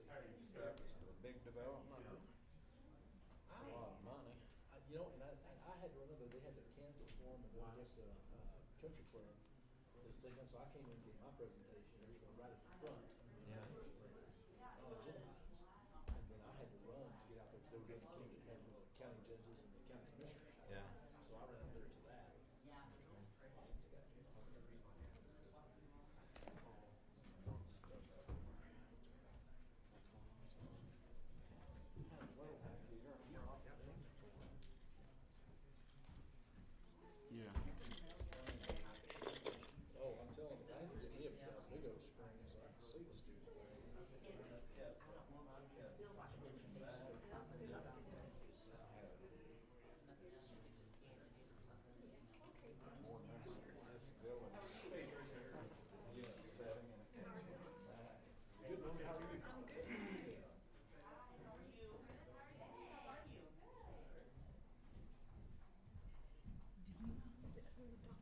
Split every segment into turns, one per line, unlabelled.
established for a big development. It's a lot of money.
You know, and I had to remember they had their candidate forum and then I guess country club this thing, so I came in with my presentation, you know, right at the front.
Yeah.
And then I had to run to get out there. They were doing the candidate forum with the county judges and the county commissioners.
Yeah.
So I ran up there to that.
Yeah.
Oh, I'm telling you, I had to get me a big old screen so I can see the stupid thing.
More than this village. Unit setting and it comes with that.
Good, Linda, how are you?
I'm good.
Oh, yeah. No, he's not here yet.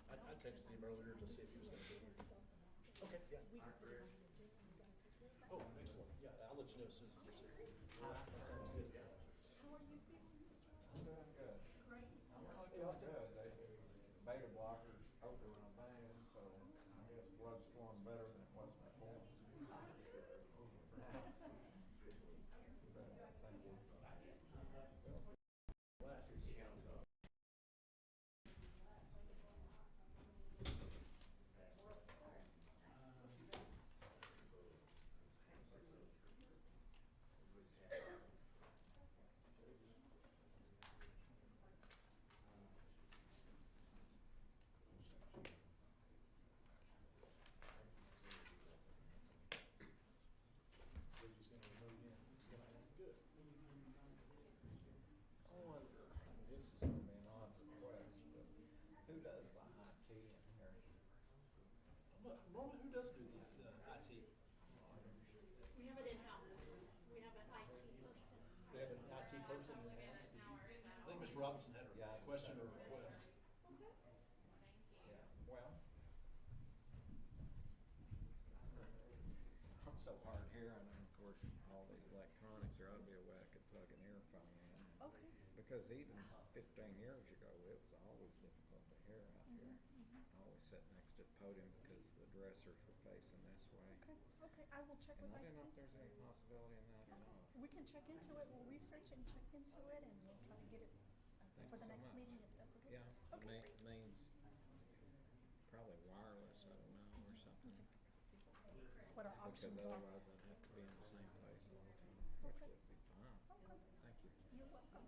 I texted him earlier to see if he was gonna be here. Okay, yeah. Oh, excellent. Yeah, I'll let you know as soon as he gets here. That sounds good.
How are you feeling, Mr.
I'm doing good.
Great.
I'm really feeling good. Beta blockers open my veins, so I guess blood's flowing better than it was before. Thank you.
Glasses. So he's gonna remove him. It's gonna be good.
I wonder, this is gonna be an odd request, but who does the IT in here?
Norma, who does do the IT?
We have it in-house. We have an IT person.
They have an IT person in the house? I think Mr. Robinson had a
Yeah, I
question or
think so.
request.
Okay.
Yeah, well, I'm so hard hearing, and of course, all these electronics, there ought to be a way I could plug an earphone in.
Okay.
Because even 15 years ago, it was always difficult to hear out here. I always sat next to the podium because the dressers were facing this way.
Okay. Okay. I will check
And
with
I
IT.
didn't know if there's any possibility in that or not.
We can check into it. We'll research and check into it, and we'll try to get it
Thank
for
you
the
so
next
much.
meeting, if that's okay.
Yeah,
Okay.
means probably wireless, I don't know, or something.
What our
Because
options are.
otherwise I'd have to be in the same place all the time, which
Okay.
would be fine.
Okay.
Thank you.
You're welcome.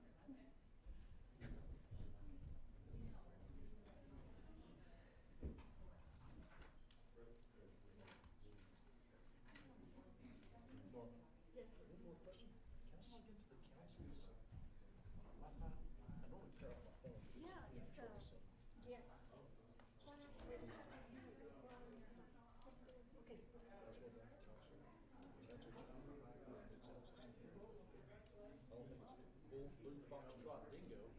Norma.
Yes, sir.
One more question. Can I log into the council's Wi-Fi? I normally pair off my phone. But
Yeah,
it's
it's a
troublesome.
guest. Okay.
That's what I'm at. Council. Council John. It sounds just. I don't think it's Bull, Blue Foxtrot Dingo.
It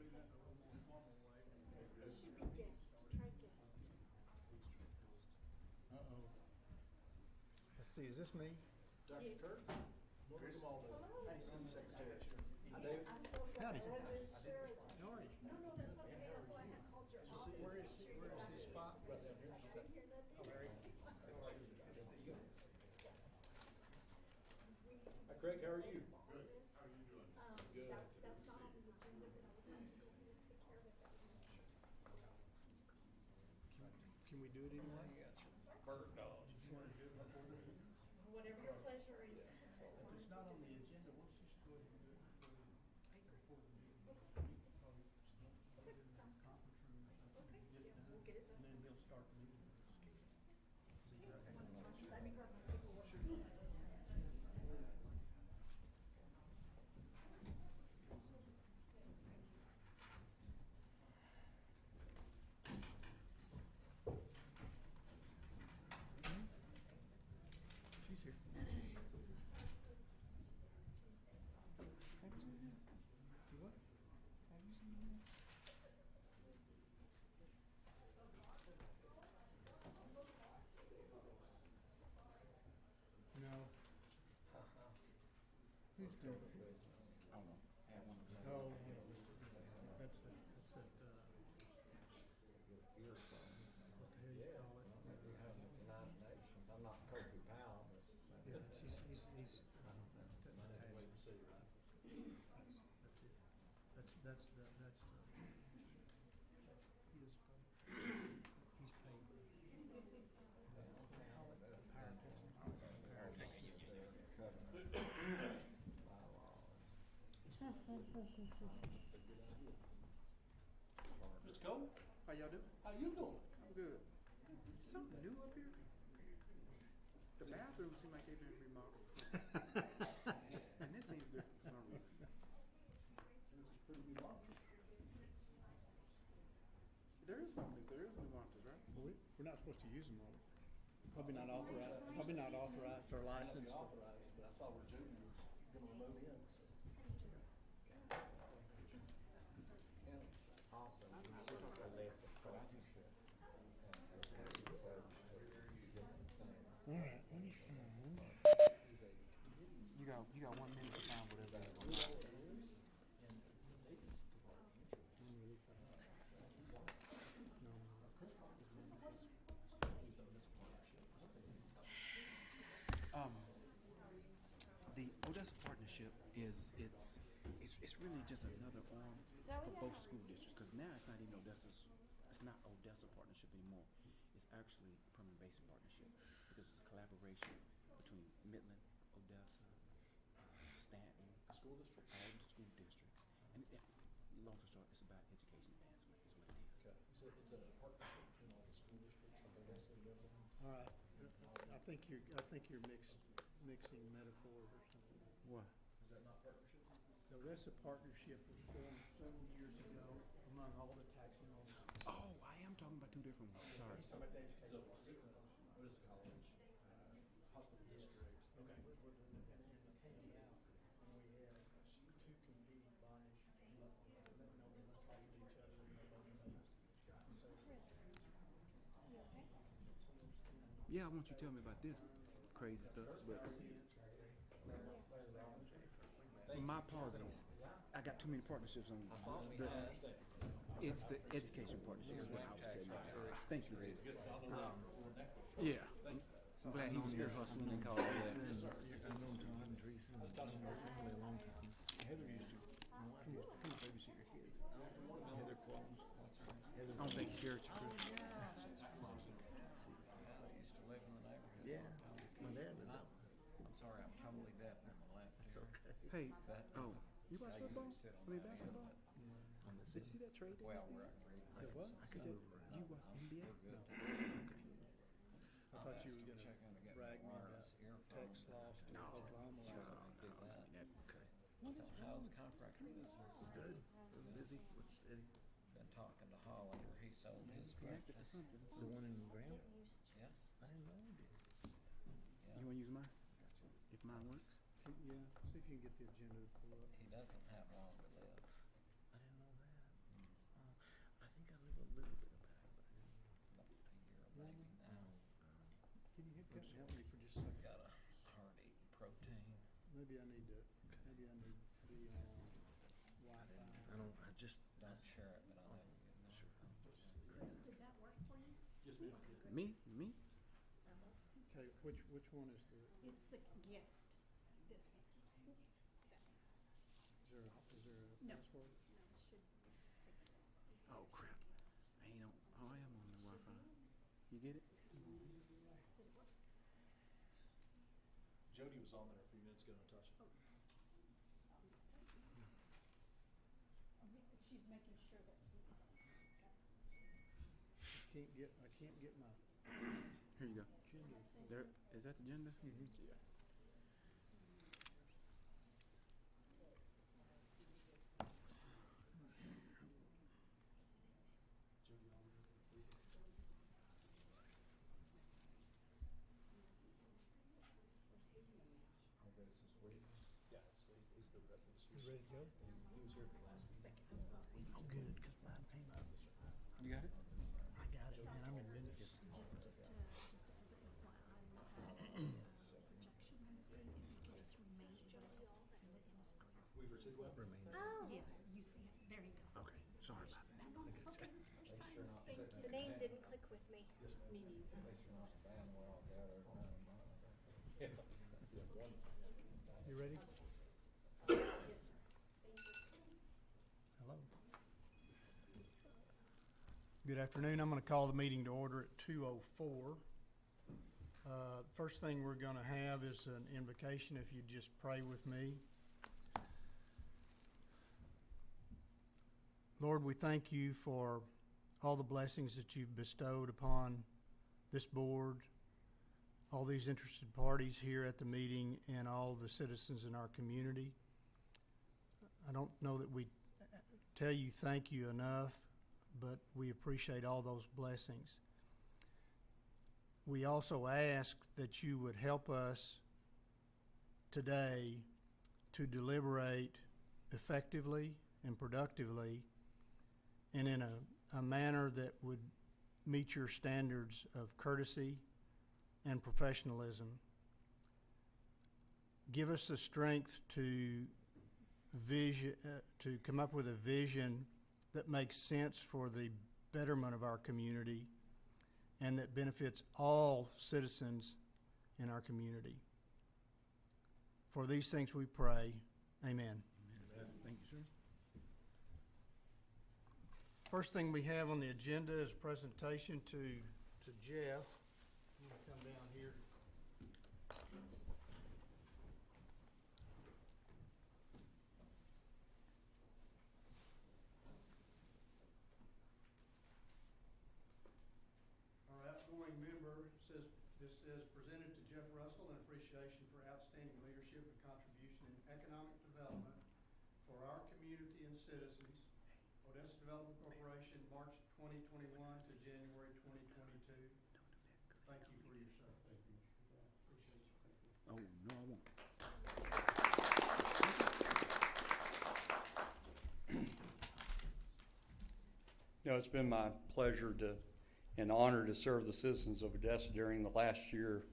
should be guest. Try guest.
Uh-oh. Let's see, is this me?
Dr.
Yeah.
Kirk? Norma Grimaldo.
Hello.
City Secretary. Hi, David.
I'm so
Howdy.
I wasn't sure.
How are you?
No, no, that's okay. That's why I had called your office.
Where is his spot?
Right down here.
I didn't hear nothing.
Oh, Larry.
Hi, Craig, how are you? Good. Good.
That's not on the agenda, but I would like to go ahead and take care of it.
Can we do it anyway?
You got your bird dogs.
You want to do it before the meeting?
Whatever your pleasure is.
If it's not on the agenda, let's just go ahead and do it before the meeting.
Okay, sounds good.
Conference room or something.
Okay,
Get it
yeah,
done.
we'll get it done.
And then we'll start the meeting.
Let me grab my paperwork.
She's here.
Have you seen this?
You what?
Have you seen this? cover business.
I don't know. Add one of those.
Oh, that's that,
Earphone.
what the hell you
Yeah,
call it?
well, maybe you have the United Nations. I'm not Kofi Powell, but.
Yeah, he's,
My name's Wade City, right?
that's it. That's he is paid. He's paid.
Mr. Cole,
How y'all doing?
how you doing?
I'm good. Something new up here? The bathrooms seem like they've been remodeled. And this seems different for some reason.
It's pretty new monsters.
There is something, there is nuances, right?
Well, we're not supposed to use them all. Probably not authorized or licensed.
Authorized, but I saw where Jody was gonna remove him, so.
Often, you look at the list of questions that,
All right, let me find.
He's a committee.
You got 1 minute to find whatever you want.
And they just provide insurance.
I'm really fast. No,
He's the municipal partnership.
The Odessa partnership is it's really just another arm for both school districts, because now it's not even it's not Odessa partnership anymore. It's actually permanent basin partnership, because it's a collaboration between Midland, Odessa, Stanton,
School district?
all the school districts. And long story short, it's about education advancement is what it is.
Okay, it's a partnership between all the school districts, like Odessa and Midland.
all right. I think you're mixing metaphors or something.
What?
Is that not partnership?
The Odessa partnership was formed several years ago among all the taxing officers.
Oh, I am talking about two different ones. Sorry.
How about the
So,
education?
Odessa College, hospital district. Okay.
And it came out when we had two competing bond issues come up, and then no one was talking to each other, and they both passed. So,
Yeah, I want you to tell me about this crazy stuff. But my apologies. I got too many partnerships on. It's the education partnership is what I was telling you. Thank you, Ray. Yeah. I'm glad he was here hustling and calling that.
I've known John and Teresa and our family a long time. Heather used to come babysit your kids. Heather Clones.
I don't think he shared your
I used to live in the neighborhood.
Yeah, my dad lived
And I'm sorry, I'm totally deaf in my left ear.
okay.
Hey,
But
you watch
I
football?
usually sit on
I mean
that end,
basketball?
but-
On the
Did you see that trade? they
Well,
just
we're
did?
The what?
I could just, you watch NBA?
We're good.
I thought you were
I've asked him to
gonna
check in to get
brag
me
me about
wireless earphones.
Tex lost to
No.
Oklahoma
Sure,
last
I
night.
did that.
Okay.
So how's the contractor business?
Good. Busy. What's Eddie?
Been talking to Hollander, he sold his
Connected to
practice.
something. So.
The one in Graham?
Yeah,
I didn't know he did.
yeah.
You want to use mine?
Gotcha.
If mine works?
Yeah, see if you can get the agenda to pull up.
He doesn't have long to live.
I didn't know that. I think I live a little bit back, but I didn't know.
About a year maybe now.
Can you help me for just a
He's
second?
got a heart-eating protein.
Maybe I need to be on Wi-Fi.
I don't, I just,
Don't share it, but I know you get
Sure.
Chris, did that work for you?
Yes, ma'am.
Me?
Okay, which one is the,
It's the guest. This, oops, that,
is there a
No.
password?
no, it should just take this.
Oh, crap. I ain't on. Oh, I am on the Wi-Fi. You get it?
Did it work?
Jody was on there a few minutes ago and touched it.
She's making sure that.
I can't get my
Here you go.
agenda.
There. Is that the agenda?
Mhm.
Yeah.
Jody on there.
Oh, this is weird.
Yeah, he's the rep.
You ready to go?
He was here for the last meeting.
I'm sorry.
Oh, good, because mine came up.
You got it?
I got it, man, I'm in minutes.
Just as an FYI, we had a projection on the screen, and you can just remain Jody in the Oh. Yes, you see it. There you go.
Okay, sorry about that.
No, it's okay. It's
At
first
least
time.
you're not
Thank
sitting
you.
at
The name didn't click with me.
Me neither.
At least you're not staying well together.
You ready?
Yes, sir. Thank you.
Hello. Good afternoon. I'm going to call the meeting to order at 2:04. First thing we're going to have is an invocation, if you'd just pray with me. Lord, we thank you for all the blessings that you've bestowed upon this board, all these interested parties here at the meeting, and all the citizens in our community. I don't know that we tell you thank you enough, but we appreciate all those blessings. We also ask that you would help us today to deliberate effectively and productively and in a manner that would meet your standards of courtesy and professionalism. Give us the strength to come up with a vision that makes sense for the betterment of our community and that benefits all citizens in our community. For these things we pray. Amen.
Thank you, sir.
First thing we have on the agenda is a presentation to Jeff. I'm going to come down here. Our outgoing member says presented to Jeff Russell in appreciation for outstanding leadership and contribution in economic development for our community and citizens. Odessa Development Corporation, March 2021 to January 2022. Thank you for your service. Thank you. Appreciate you. Thank you.
Oh, no, I won't.
You know, it's been my pleasure and honor to serve the citizens of Odessa during the last year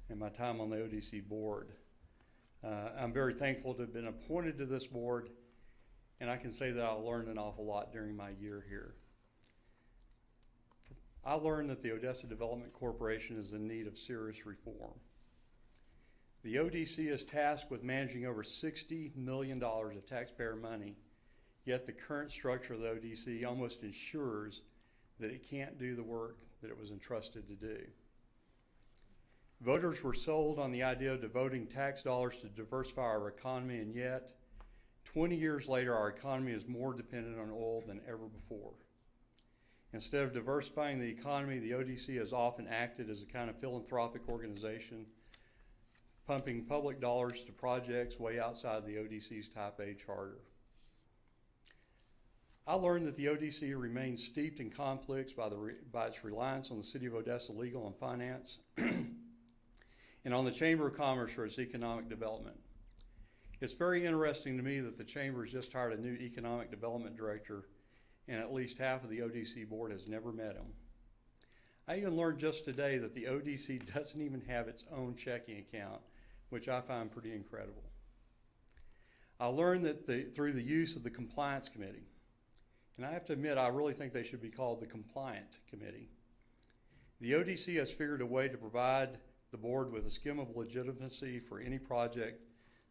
and my time on the ODC board. I'm very thankful to have been appointed to this board, and I can say that I learned an awful lot during my year here. I learned that the Odessa Development Corporation is in need of serious reform. The ODC is tasked with managing over $60 million of taxpayer money, yet the current structure of the ODC almost ensures that it can't do the work that it was entrusted to do. Voters were sold on the idea of devoting tax dollars to diversify our economy, and yet 20 years later, our economy is more dependent on oil than ever before. Instead of diversifying the economy, the ODC has often acted as a kind of philanthropic organization, pumping public dollars to projects way outside the ODC's Type A charter. I learned that the ODC remains steeped in conflicts by its reliance on the City of Odessa legal and finance and on the Chamber of Commerce for its economic development. It's very interesting to me that the Chamber has just hired a new economic development director, and at least half of the ODC board has never met him. I even learned just today that the ODC doesn't even have its own checking account, which I find pretty incredible. I learned that through the use of the Compliance Committee, and I have to admit, I really think they should be called the Compliant Committee. The ODC has figured a way to provide the board with a skim of legitimacy for any project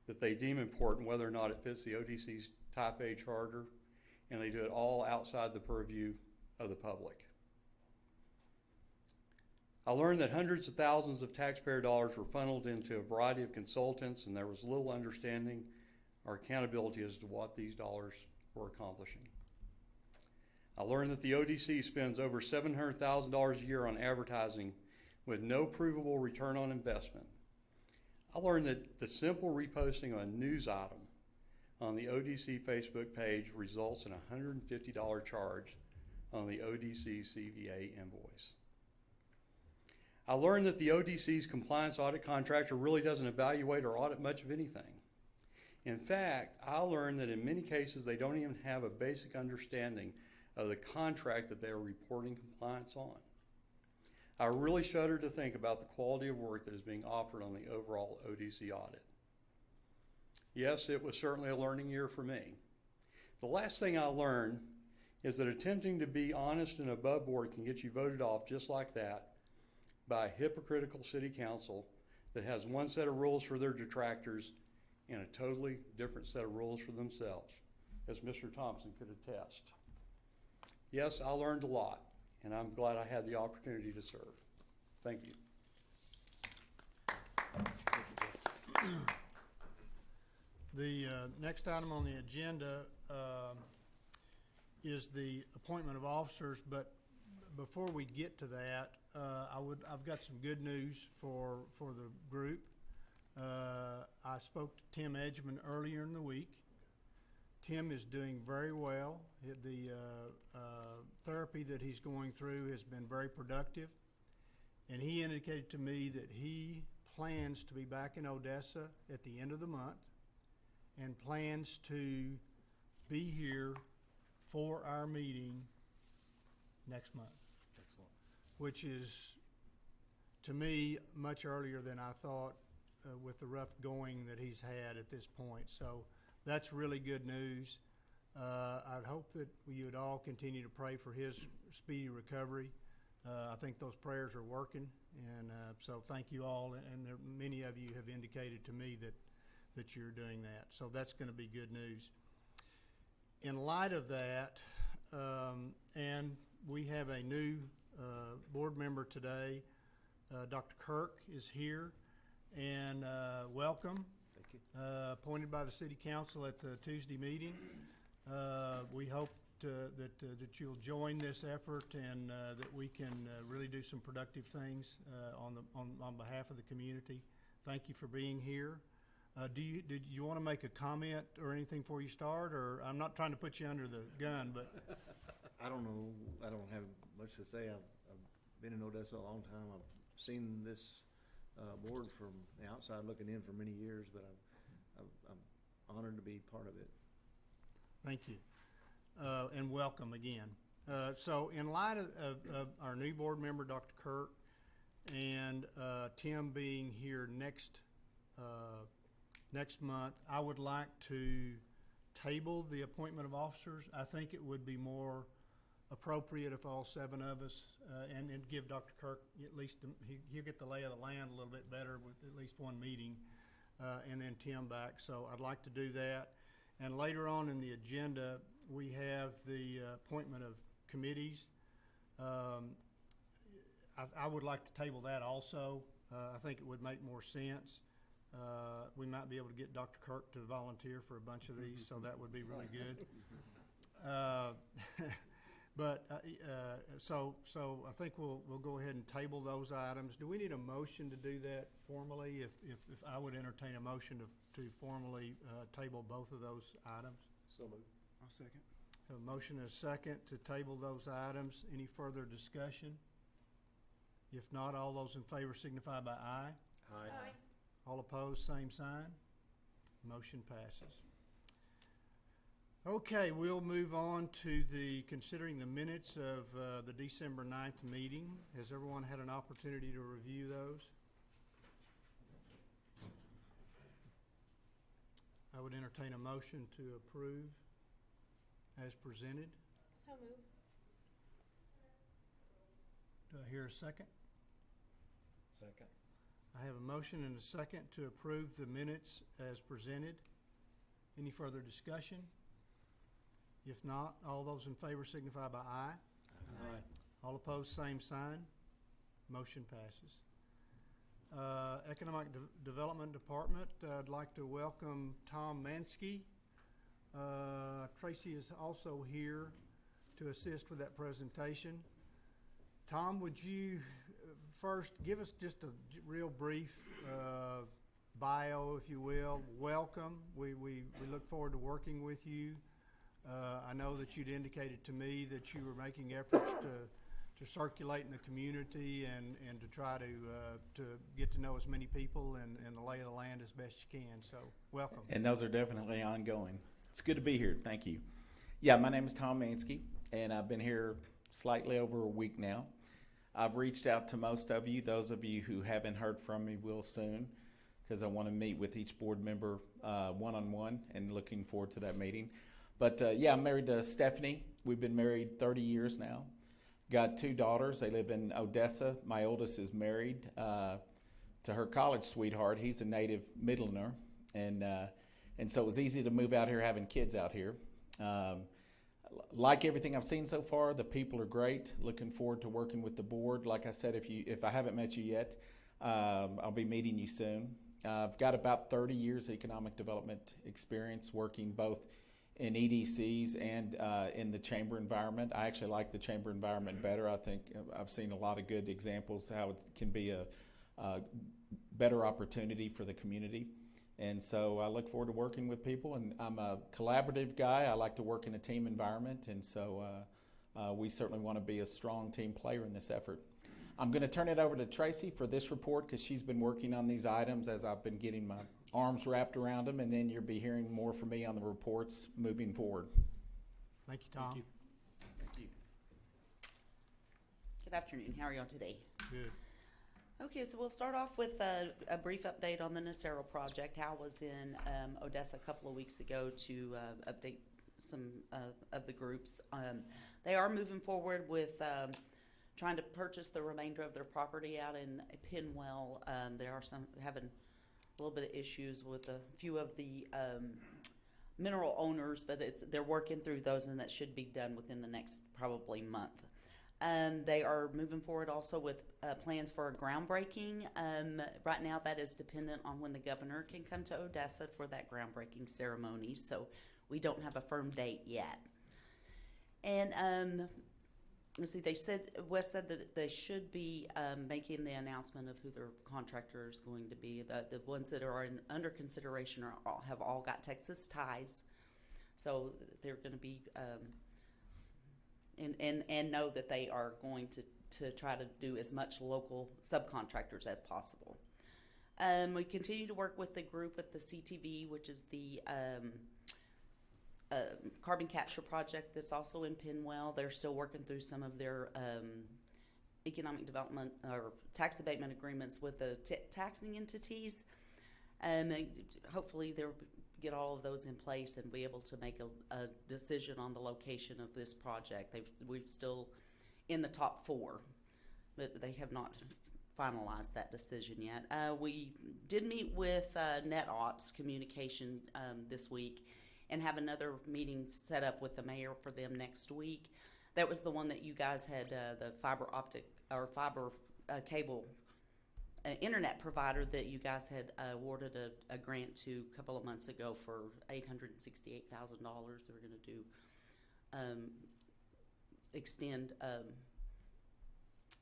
that they deem important, whether or not it fits the ODC's Type A charter, and they do it all outside the purview of the public. I learned that hundreds of thousands of taxpayer dollars were funneled into a variety of consultants, and there was little understanding or accountability as to what these dollars were accomplishing. I learned that the ODC spends over $700,000 a year on advertising with no provable return on investment. I learned that the simple reposting of a news item on the ODC Facebook page results in a $150 charge on the ODC CVA invoice. I learned that the ODC's compliance audit contractor really doesn't evaluate or audit much of anything. In fact, I learned that in many cases they don't even have a basic understanding of the contract that they are reporting compliance on. I really shudder to think about the quality of work that is being offered on the overall ODC audit. Yes, it was certainly a learning year for me. The last thing I learned is that attempting to be honest and above board can get you voted off just like that by a hypocritical city council that has one set of rules for their detractors and a totally different set of rules for themselves, as Mr. Thompson could attest. Yes, I learned a lot, and I'm glad I had the opportunity to serve. Thank you.
The next item on the agenda is the appointment of officers, but before we get to that, I've got some good news for the group. I spoke to Tim Edgman earlier in the week. Tim is doing very well. The therapy that he's going through has been very productive, and he indicated to me that he plans to be back in Odessa at the end of the month and plans to be here for our meeting next month.
Excellent.
Which is, to me, much earlier than I thought with the rough going that he's had at this point. So that's really good news. I'd hope that you would all continue to pray for his speedy recovery. I think those prayers are working, and so thank you all. And many of you have indicated to me that you're doing that. So that's going to be good news. In light of that, and we have a new board member today. Dr. Kirk is here, and welcome.
Thank you.
Appointed by the City Council at the Tuesday meeting. We hope that you'll join this effort and that we can really do some productive things on behalf of the community. Thank you for being here. Did you want to make a comment or anything before you start? Or I'm not trying to put you under the gun, but
I don't know. I don't have much to say. I've been in Odessa a long time. I've seen this board from the outside looking in for many years, but I'm honored to be part of it.
thank you. And welcome again. So in light of our new board member, Dr. Kirk, and Tim being here next month, I would like to table the appointment of officers. I think it would be more appropriate if all 7 of us, and give Dr. Kirk at least, he'll get the lay of the land a little bit better with at least one meeting, and then Tim back. So I'd like to do that. And later on in the agenda, we have the appointment of committees. I would like to table that also. I think it would make more sense. We might be able to get Dr. Kirk to volunteer for a bunch of these, so that would be really good. So I think we'll go ahead and table those items. Do we need a motion to do that formally? If I would entertain a motion to formally table both of those items.
So moved.
I'll second.
A motion and a second to table those items. Any further discussion? If not, all those in favor signify by aye.
Aye.
All opposed, same sign. Motion passes. Okay, we'll move on to considering the minutes of the December 9th meeting. Has everyone had an opportunity to review those? I would entertain a motion to approve as presented.
So moved.
Do I hear a second?
Second.
I have a motion and a second to approve the minutes as presented. Any further discussion? If not, all those in favor signify by aye.
Aye.
All opposed, same sign. Motion passes. Economic Development Department, I'd like to welcome Tom Mansky. Tracy is also here to assist with that presentation. Tom, would you first give us just a real brief bio, if you will? Welcome. We look forward to working with you. I know that you'd indicated to me that you were making efforts to circulate in the community and to try to get to know as many people and the lay of the land as best you can. So welcome.
And those are definitely ongoing. It's good to be here. Thank you. Yeah, my name is Tom Mansky, and I've been here slightly over a week now. I've reached out to most of you. Those of you who haven't heard from me will soon, because I want to meet with each board member one-on-one, and looking forward to that meeting. But yeah, I'm married to Stephanie. We've been married 30 years now. Got 2 daughters. They live in Odessa. My oldest is married to her college sweetheart. He's a native Midlander, and so it was easy to move out here, having kids out here. Like everything I've seen so far, the people are great. Looking forward to working with the board. Like I said, if I haven't met you yet, I'll be meeting you soon. I've got about 30 years economic development experience, working both in EDCs and in the chamber environment. I actually like the chamber environment better. I think I've seen a lot of good examples how it can be a better opportunity for the community. And so I look forward to working with people, and I'm a collaborative guy. I like to work in a team environment, and so we certainly want to be a strong team player in this effort. I'm going to turn it over to Tracy for this report, because she's been working on these items as I've been getting my arms wrapped around them, and then you'll be hearing more from me on the reports moving forward.
Thank you, Tom.
Thank you. Thank you.
Good afternoon. How are y'all today?
Good.
Okay, so we'll start off with a brief update on the Nacero project. Hal was in Odessa a couple of weeks ago to update some of the groups. They are moving forward with trying to purchase the remainder of their property out in Pinwell. They are having a little bit of issues with a few of the mineral owners, but they're working through those, and that should be done within the next probably month. They are moving forward also with plans for a groundbreaking. Right now, that is dependent on when the governor can come to Odessa for that groundbreaking ceremony, so we don't have a firm date yet. And let's see, Wes said that they should be making the announcement of who their contractor is going to be. The ones that are under consideration have all got Texas ties, so they're going to be and know that they are going to try to do as much local subcontractors as possible. We continue to work with the group at the CTV, which is the carbon capture project that's also in Pinwell. They're still working through some of their economic development or tax abatement agreements with the taxing entities. Hopefully they'll get all of those in place and be able to make a decision on the location of this project. We're still in the top 4, but they have not finalized that decision yet. We did meet with NetOps Communication this week and have another meeting set up with the mayor for them next week. That was the one that you guys had, the fiber optic or fiber cable internet provider that you guys had awarded a grant to a couple of months ago for $868,000. They were going to do extend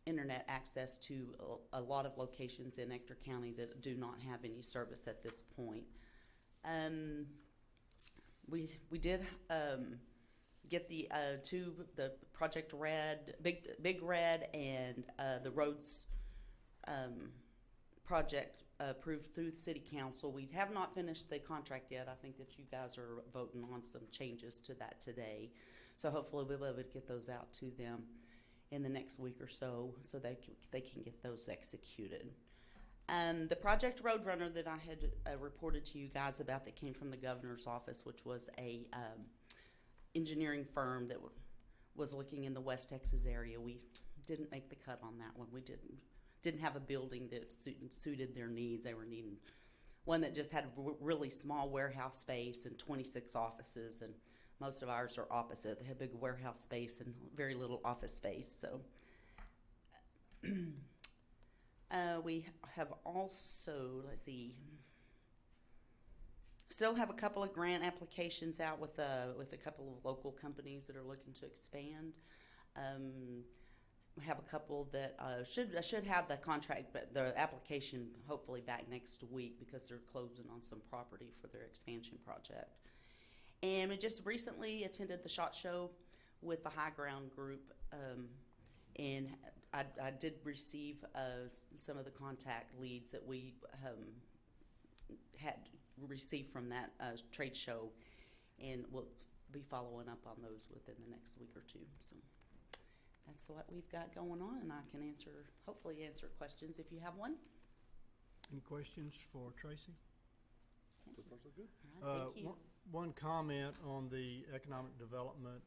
internet access to a lot of locations in Ector County that do not have any service at this point. We did get the the Project Red, Big Red, and the roads project approved through the City Council. We have not finished the contract yet. I think that you guys are voting on some changes to that today. So hopefully we'll be able to get those out to them in the next week or so they can get those executed. The Project Roadrunner that I had reported to you guys about that came from the governor's office, which was a engineering firm that was looking in the West Texas area. We didn't make the cut on that one. We didn't have a building that suited their needs. They were needing one that just had a really small warehouse space and 26 offices, and most of ours are opposite. They have big warehouse space and very little office space. So we have also, let's see, still have a couple of grant applications out with a couple of local companies that are looking to expand. We have a couple that should have the contract, but the application hopefully back next week because they're closing on some property for their expansion project. And we just recently attended the SHOT Show with the High Ground group, and I did receive some of the contact leads that we had received from that trade show, and we'll be following up on those within the next week or two. So that's what we've got going on, and I can hopefully answer questions if you have one.
Any questions for Tracy?
So far, so good.
All right, thank you.
One comment on the Economic Development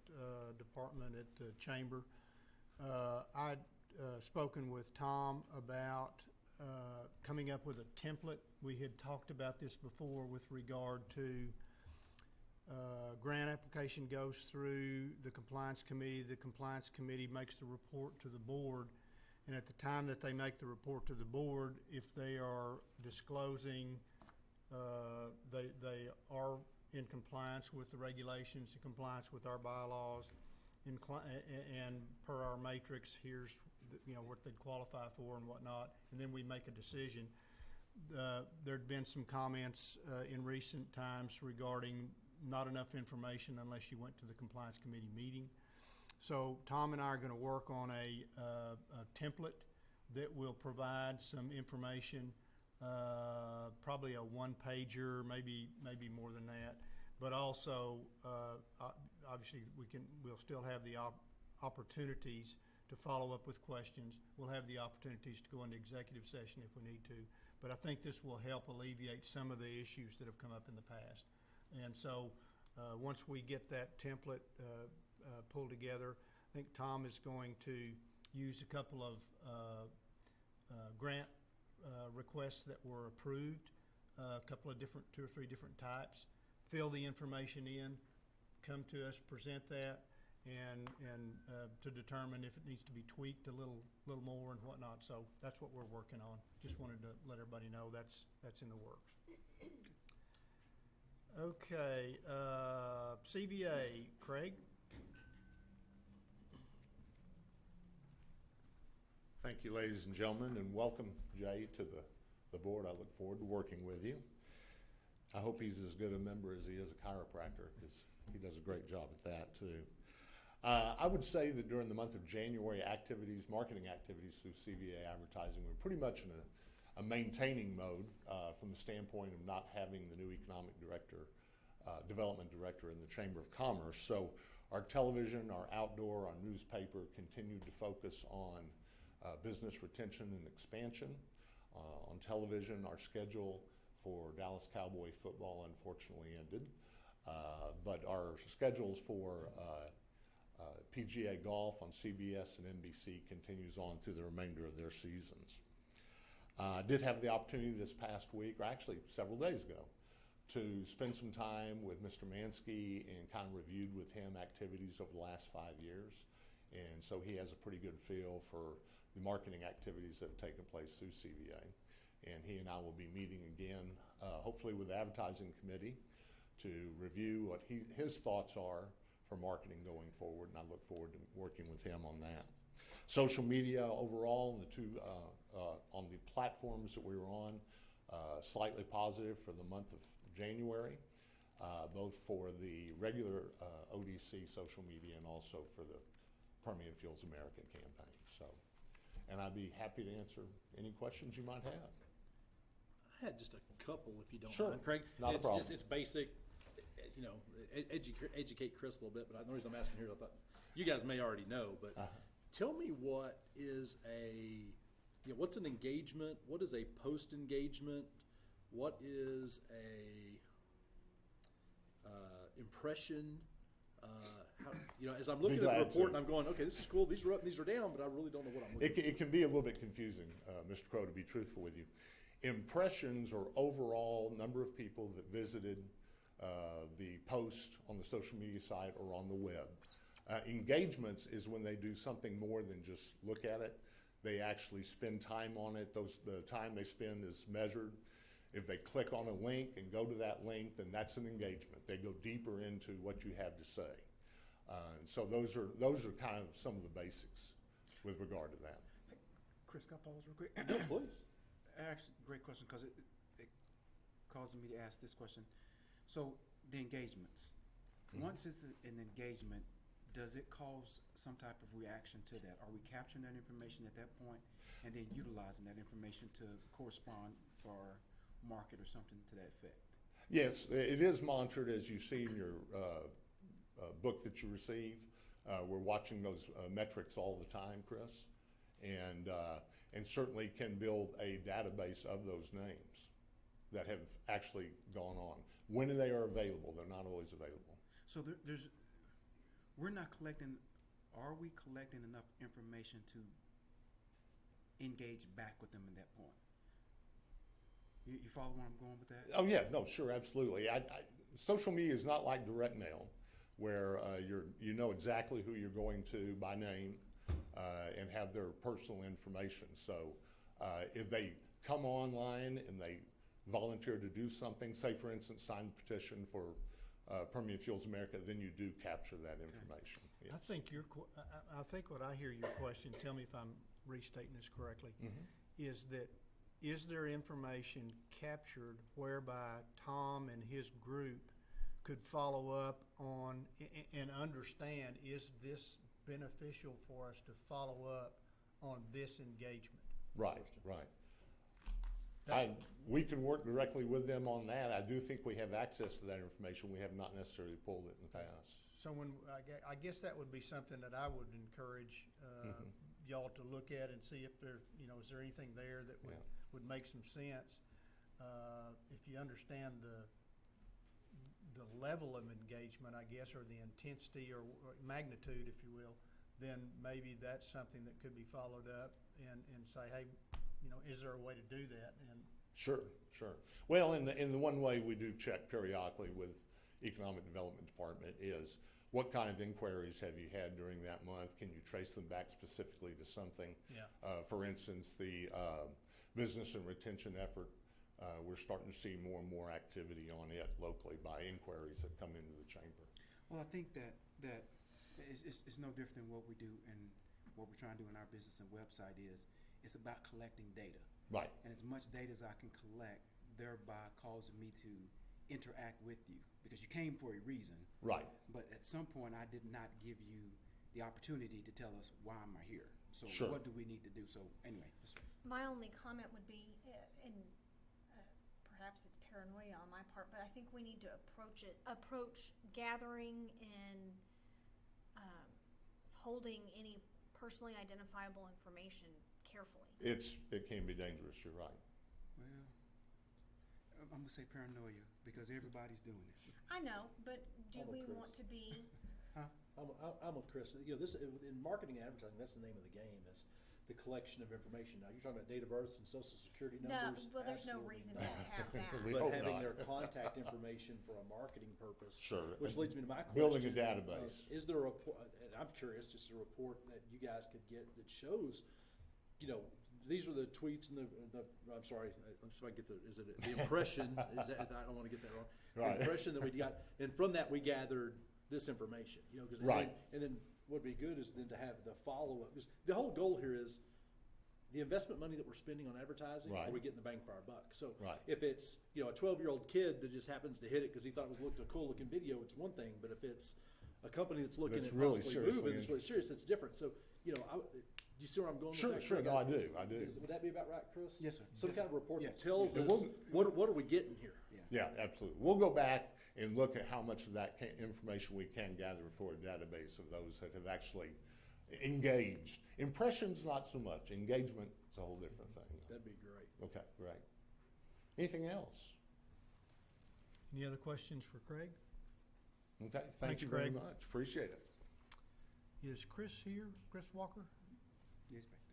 Department at the Chamber. I'd spoken with Tom about coming up with a template. We had talked about this before with regard to grant application goes through the Compliance Committee. The Compliance Committee makes the report to the board. And at the time that they make the report to the board, if they are disclosing they are in compliance with the regulations, in compliance with our bylaws, and per our matrix, here's what they'd qualify for and whatnot, and then we make a decision. There'd been some comments in recent times regarding not enough information unless you went to the Compliance Committee meeting. So Tom and I are going to work on a template that will provide some information, probably a one-pager, maybe more than that. But also, obviously, we'll still have the opportunities to follow up with questions. We'll have the opportunities to go into executive session if we need to. But I think this will help alleviate some of the issues that have come up in the past. And so once we get that template pulled together, I think Tom is going to use a couple of grant requests that were approved, a couple of different, 2 or 3 different types, fill the information in, come to us, present that, and to determine if it needs to be tweaked a little more and whatnot. So that's what we're working on. Just wanted to let everybody know that's in the works. Okay, CVA, Craig?
Thank you, ladies and gentlemen, and welcome, Jay, to the board. I look forward to working with you. I hope he's as good a member as he is a chiropractor, because he does a great job at that, too. I would say that during the month of January, marketing activities through CVA advertising were pretty much in a maintaining mode from the standpoint of not having the new economic director, development director in the Chamber of Commerce. So our television, our outdoor, our newspaper continued to focus on business retention and expansion. On television, our schedule for Dallas Cowboy football unfortunately ended, but our schedules for PGA golf on CBS and NBC continues on through the remainder of their seasons. I did have the opportunity this past week, or actually several days ago, to spend some time with Mr. Mansky and kind of reviewed with him activities over the last 5 years. And so he has a pretty good feel for the marketing activities that have taken place through CVA. And he and I will be meeting again, hopefully with the advertising committee, to review what his thoughts are for marketing going forward, and I look forward to working with him on that. Social media overall, the two on the platforms that we were on, slightly positive for the month of January, both for the regular ODC social media and also for the Permian Fuels America campaign. So, and I'd be happy to answer any questions you might have.
I had just a couple, if you don't
Sure.
mind, Craig.
Not a problem.
It's basic, educate Chris a little bit, but the reason I'm asking here, I thought you guys may already know, but tell me what is what's an engagement? What is a post-engagement? What is a impression? As I'm looking at the report and I'm going, okay, this is cool. These are up, these are down, but I really don't know what I'm looking for.
It can be a little bit confusing, Mr. Crow, to be truthful with you. Impressions are overall number of people that visited the post on the social media site or on the web. Engagements is when they do something more than just look at it. They actually spend time on it. The time they spend is measured. If they click on a link and go to that link, then that's an engagement. They go deeper into what you have to say. So those are kind of some of the basics with regard to that.
Chris, can I pause real quick?
No, please.
Actually, great question, because it caused me to ask this question. So the engagements, once it's an engagement, does it cause some type of reaction to that? Are we capturing that information at that point and then utilizing that information to correspond for market or something to that effect?
Yes, it is monitored, as you see in your book that you receive. We're watching those metrics all the time, Chris. and certainly can build a database of those names that have actually gone on. When they are available, they're not always available.
So we're not collecting, are we collecting enough information to engage back with them at that point? You follow where I'm going with that?
Oh yeah, no, sure, absolutely. Social media is not like direct mail, where you know exactly who you're going to by name and have their personal information. So if they come online and they volunteer to do something, say for instance, sign the petition for Permian Fuels America, then you do capture that information. Yes.
I think what I hear your question, tell me if I'm restating this correctly, is that is there information captured whereby Tom and his group could follow up on and understand, is this beneficial for us to follow up on this engagement?
Right. We can work directly with them on that. I do think we have access to that information. We have not necessarily pulled it in the past.
Someone, I guess that would be something that I would encourage y'all to look at and see if there, is there anything there that would make some sense. If you understand the level of engagement, I guess, or the intensity or magnitude, if you will, then maybe that's something that could be followed up and say, hey, is there a way to do that? And
Sure. Well, in the one way we do check periodically with Economic Development Department is what kind of inquiries have you had during that month? Can you trace them back specifically to something?
Yeah.
For instance, the business and retention effort, we're starting to see more and more activity on it locally by inquiries that come into the chamber.
Well, I think that it's no different than what we do and what we're trying to do in our business and website is it's about collecting data.
Right.
And as much data as I can collect, thereby causing me to interact with you because you came for a reason.
Right.
But at some point, I did not give you the opportunity to tell us why am I here. So
Sure.
what do we need to do? So anyway.
My only comment would be, and perhaps it's paranoia on my part, but I think we need to approach gathering and holding any personally identifiable information carefully.
It can be dangerous, you're right.
Well, I'm gonna say paranoia because everybody's doing it.
I know, but do
I'm with
we
Chris.
want to be?
I'm with Chris. This in marketing and advertising, that's the name of the game is the collection of information. Now you're talking about date of births and social security numbers.
No, well, there's no
Absolutely
reason
not.
to have that.
We
But
hope
having
not.
their contact information for a marketing purpose.
Sure.
Which leads me to my question.
Building a database.
Is there a report, and I'm curious, just a report that you guys could get that shows, these are the tweets and I'm sorry, I'm just trying to get the impression, is that, I don't want to get that wrong.
Right.
The impression that we got, and from that we gathered this information, because
Right.
And then what'd be good is then to have the follow-up, because the whole goal here is the investment money that we're spending on advertising,
Right.
are we getting the bang for our buck? So
Right.
if it's, a 12-year-old kid that just happens to hit it because he thought it looked a cool looking video, it's one thing, but if it's a company that's looking
That's
at
really
possibly
seriously
moving, it's really serious, it's different. So, do you see where I'm going
Sure,
with that?
sure.
Craig?
No, I do.
Would that be about right, Chris?
Yes, sir.
Some
Yes,
kind of
sir.
report that
Yes.
tells
And
us, what are we getting here?
Yeah, absolutely. We'll go back and look at how much of that information we can gather for a database of those that have actually engaged. Impressions, not so much. Engagement is a whole different thing.
That'd be great.
Okay, great. Anything else?
any other questions for Craig?
Okay, thank
Thanks,
you very
Craig.
much. Appreciate it.
Is Chris here? Chris Walker?
Yes, back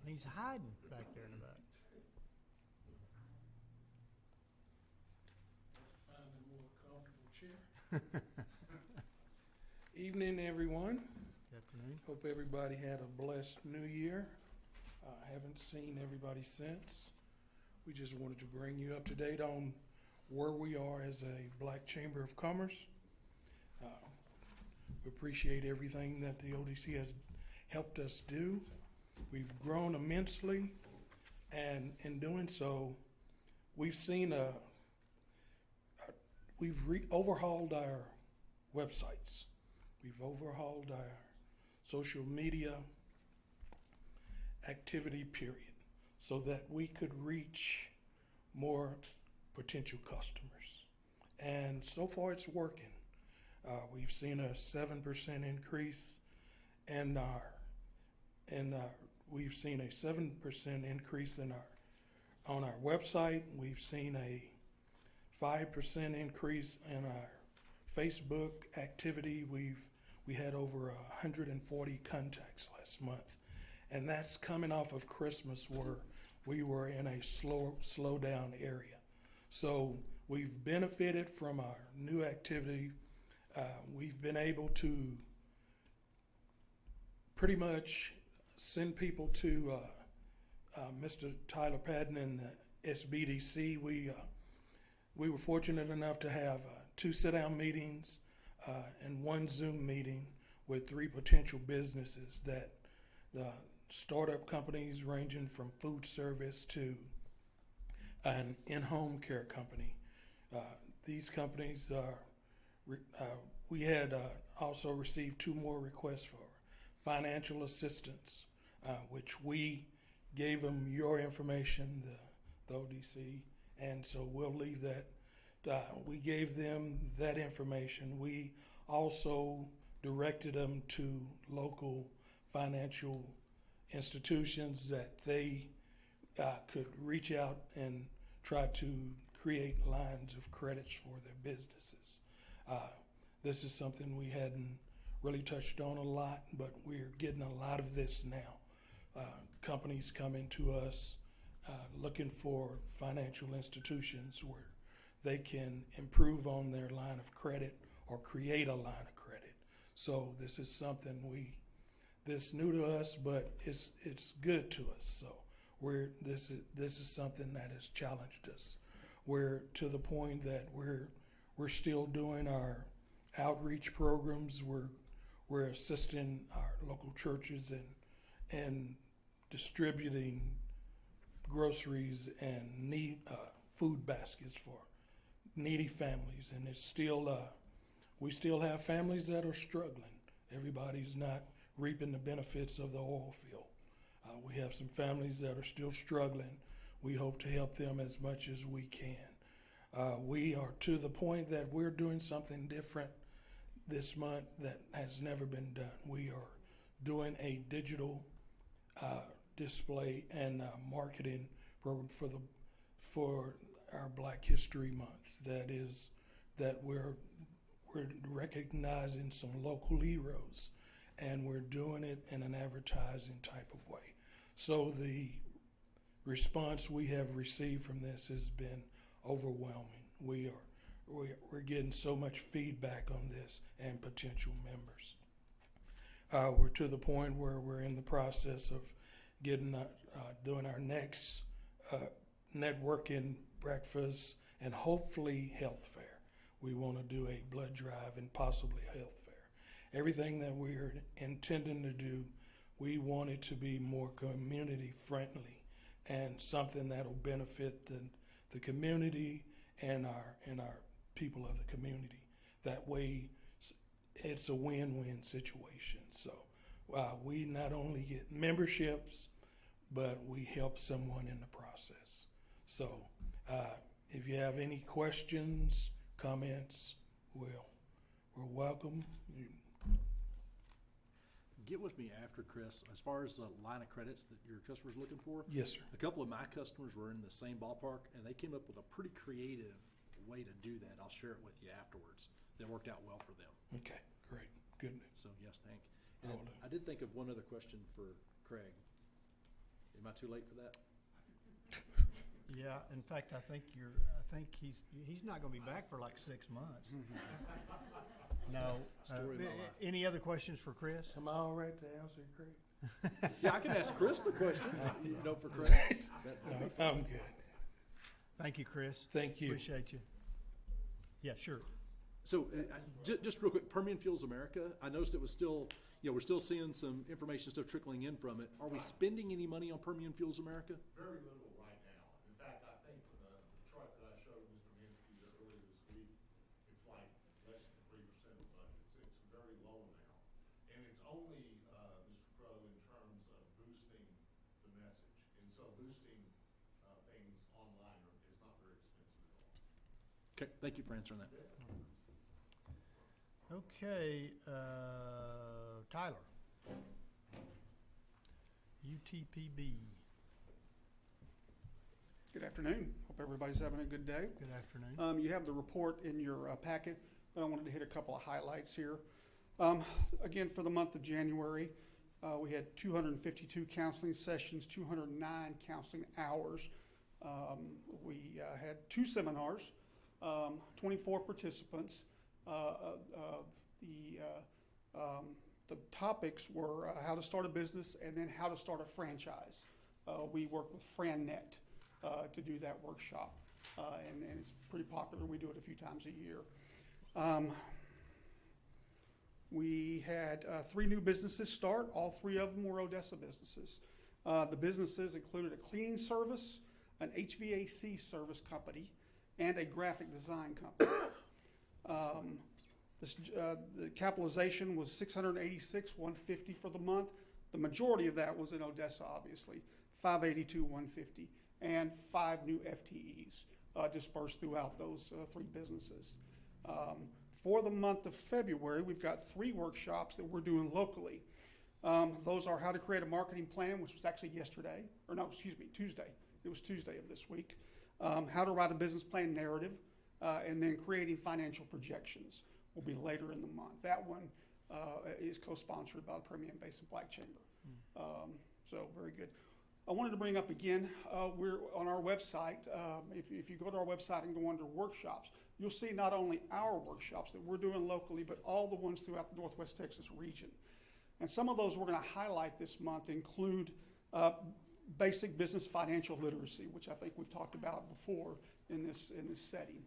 there.
He's hiding back there in the back.
Find a more comfortable chair. Evening, everyone.
Afternoon.
Hope everybody had a blessed new year. I haven't seen everybody since. We just wanted to bring you up to date on where we are as a Black Chamber of Commerce. We appreciate everything that the ODC has helped us do. We've grown immensely, and in doing so, we've seen we've overhauled our websites. We've overhauled our social media activity period so that we could reach more potential customers. And so far it's working. We've seen a 7% increase in our and we've seen a 7% increase on our website. We've seen a 5% increase in our Facebook activity. We had over 140 contacts last month, and that's coming off of Christmas where we were in a slow down area. So we've benefited from our new activity. We've been able to pretty much send people to Mr. Tyler Patton and the SBDC. We were fortunate enough to have 2 sit-down meetings and 1 Zoom meeting with 3 potential businesses that the startup companies ranging from food service to an in-home care company. These companies we had also received 2 more requests for financial assistance, which we gave them your information, the ODC, and so we'll leave that. We gave them that information. We also directed them to local financial institutions that they could reach out and try to create lines of credits for their businesses. This is something we hadn't really touched on a lot, but we're getting a lot of this now. Companies coming to us looking for financial institutions where they can improve on their line of credit or create a line of credit. So this is something this new to us, but it's good to us. So this is something that has challenged us. We're to the point that we're still doing our outreach programs. We're assisting our local churches and distributing groceries and food baskets for needy families. And it's still we still have families that are struggling. Everybody's not reaping the benefits of the oil field. We have some families that are still struggling. We hope to help them as much as we can. We are to the point that we're doing something different this month that has never been done. We are doing a digital display and marketing program for our Black History Month. That we're recognizing some local heroes, and we're doing it in an advertising type of way. So the response we have received from this has been overwhelming. We're getting so much feedback on this and potential members. We're to the point where we're in the process of doing our next networking breakfast and hopefully health fair. We want to do a blood drive and possibly a health fair. Everything that we're intending to do, we want it to be more community friendly and something that'll benefit the community and our people of the community. That way, it's a win-win situation. So we not only get memberships, but we help someone in the process. So if you have any questions, comments, we're welcome.
Get with me after, Chris, as far as the line of credits that your customer's looking for.
Yes, sir.
A couple of my customers were in the same ballpark, and they came up with a pretty creative way to do that. I'll share it with you afterwards. That worked out well for them.
Okay, great. Good news.
So, yes, thank you. And I did think of one other question for Craig. Am I too late for that?
Yeah, in fact, I think he's not gonna be back for like 6 months. No.
Story of my life.
Any other questions for Chris?
Am I all right to answer, Craig?
Yeah, I can ask Chris the question, for Craig.
No, I'm good.
Thank you, Chris.
Thank you.
Appreciate you. Yeah, sure.
So, just real quick, Permian Fuels America, I noticed it was still, we're still seeing some information still trickling in from it. Are we spending any money on Permian Fuels America?
Very little right now. In fact, I think the chart that I showed Mr. Minsky earlier this week, it's like less than 3% of the budget. It's a very low amount. And it's only, Mr. Crow, in terms of boosting the message. And so boosting things online is not very expensive at all.
Okay, thank you for answering that.
Okay, Tyler. OTPB.
Good afternoon. Hope everybody's having a good day.
Good afternoon.
You have the report in your packet, but I wanted to hit a couple of highlights here. Again, for the month of January, we had 252 counseling sessions, 209 counseling hours. We had 2 seminars, 24 participants. The topics were how to start a business and then how to start a franchise. We worked with FranNet to do that workshop, and it's pretty popular. We do it a few times a year. We had 3 new businesses start. All 3 of them were Odessa businesses. The businesses included a cleaning service, an HVAC service company, and a graphic design company. The capitalization was $686,150 for the month. The majority of that was in Odessa, obviously, $582,150, and 5 new FTEs dispersed throughout those 3 businesses. For the month of February, we've got 3 workshops that we're doing locally. Those are how to create a marketing plan, which was actually Tuesday. It was Tuesday of this week. How to write a business plan narrative, and then creating financial projections will be later in the month. That one is co-sponsored by the Permian Basin Black Chamber. So very good. I wanted to bring up again, we're on our website. If you go to our website and go under workshops, you'll see not only our workshops that we're doing locally, but all the ones throughout the Northwest Texas region. And some of those we're going to highlight this month include basic business financial literacy, which I think we've talked about before in this setting.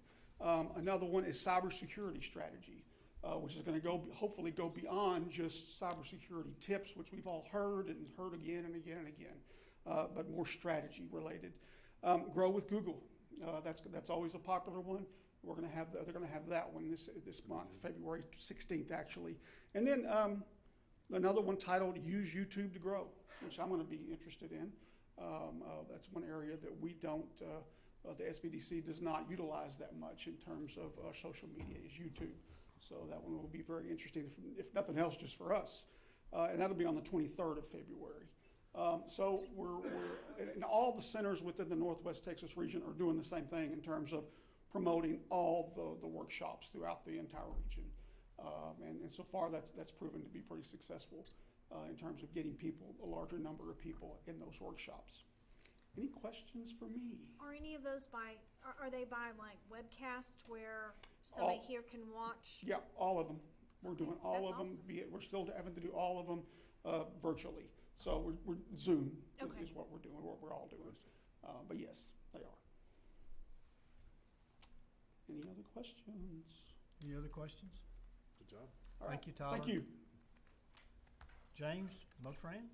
Another one is cybersecurity strategy, which is going to hopefully go beyond just cybersecurity tips, which we've all heard again and again and again, but more strategy related. Grow with Google. That's always a popular one. They're going to have that one this month, February 16th actually, and then another one titled "Use YouTube to Grow," which I'm going to be interested in. That's one area that we don't. The SBDC does not utilize that much in terms of social media is YouTube. So that one will be very interesting, if nothing else, just for us. And that'll be on the 23rd of February. So and all the centers within the Northwest Texas region are doing the same thing in terms of promoting all the workshops throughout the entire region. And so far that's proven to be pretty successful in terms of getting a larger number of people in those workshops. Any questions for me?
Are any of those are they by like webcast where somebody here can watch?
Yeah, all of them. We're doing all of them.
Awesome.
We're still having to do all of them virtually. So we're Zoom is what we're doing, what we're all doing. But yes, they are. Any other questions?
Any other questions?
Good job.
All right.
Thank you, Tyler.
Thank you.
James Motran?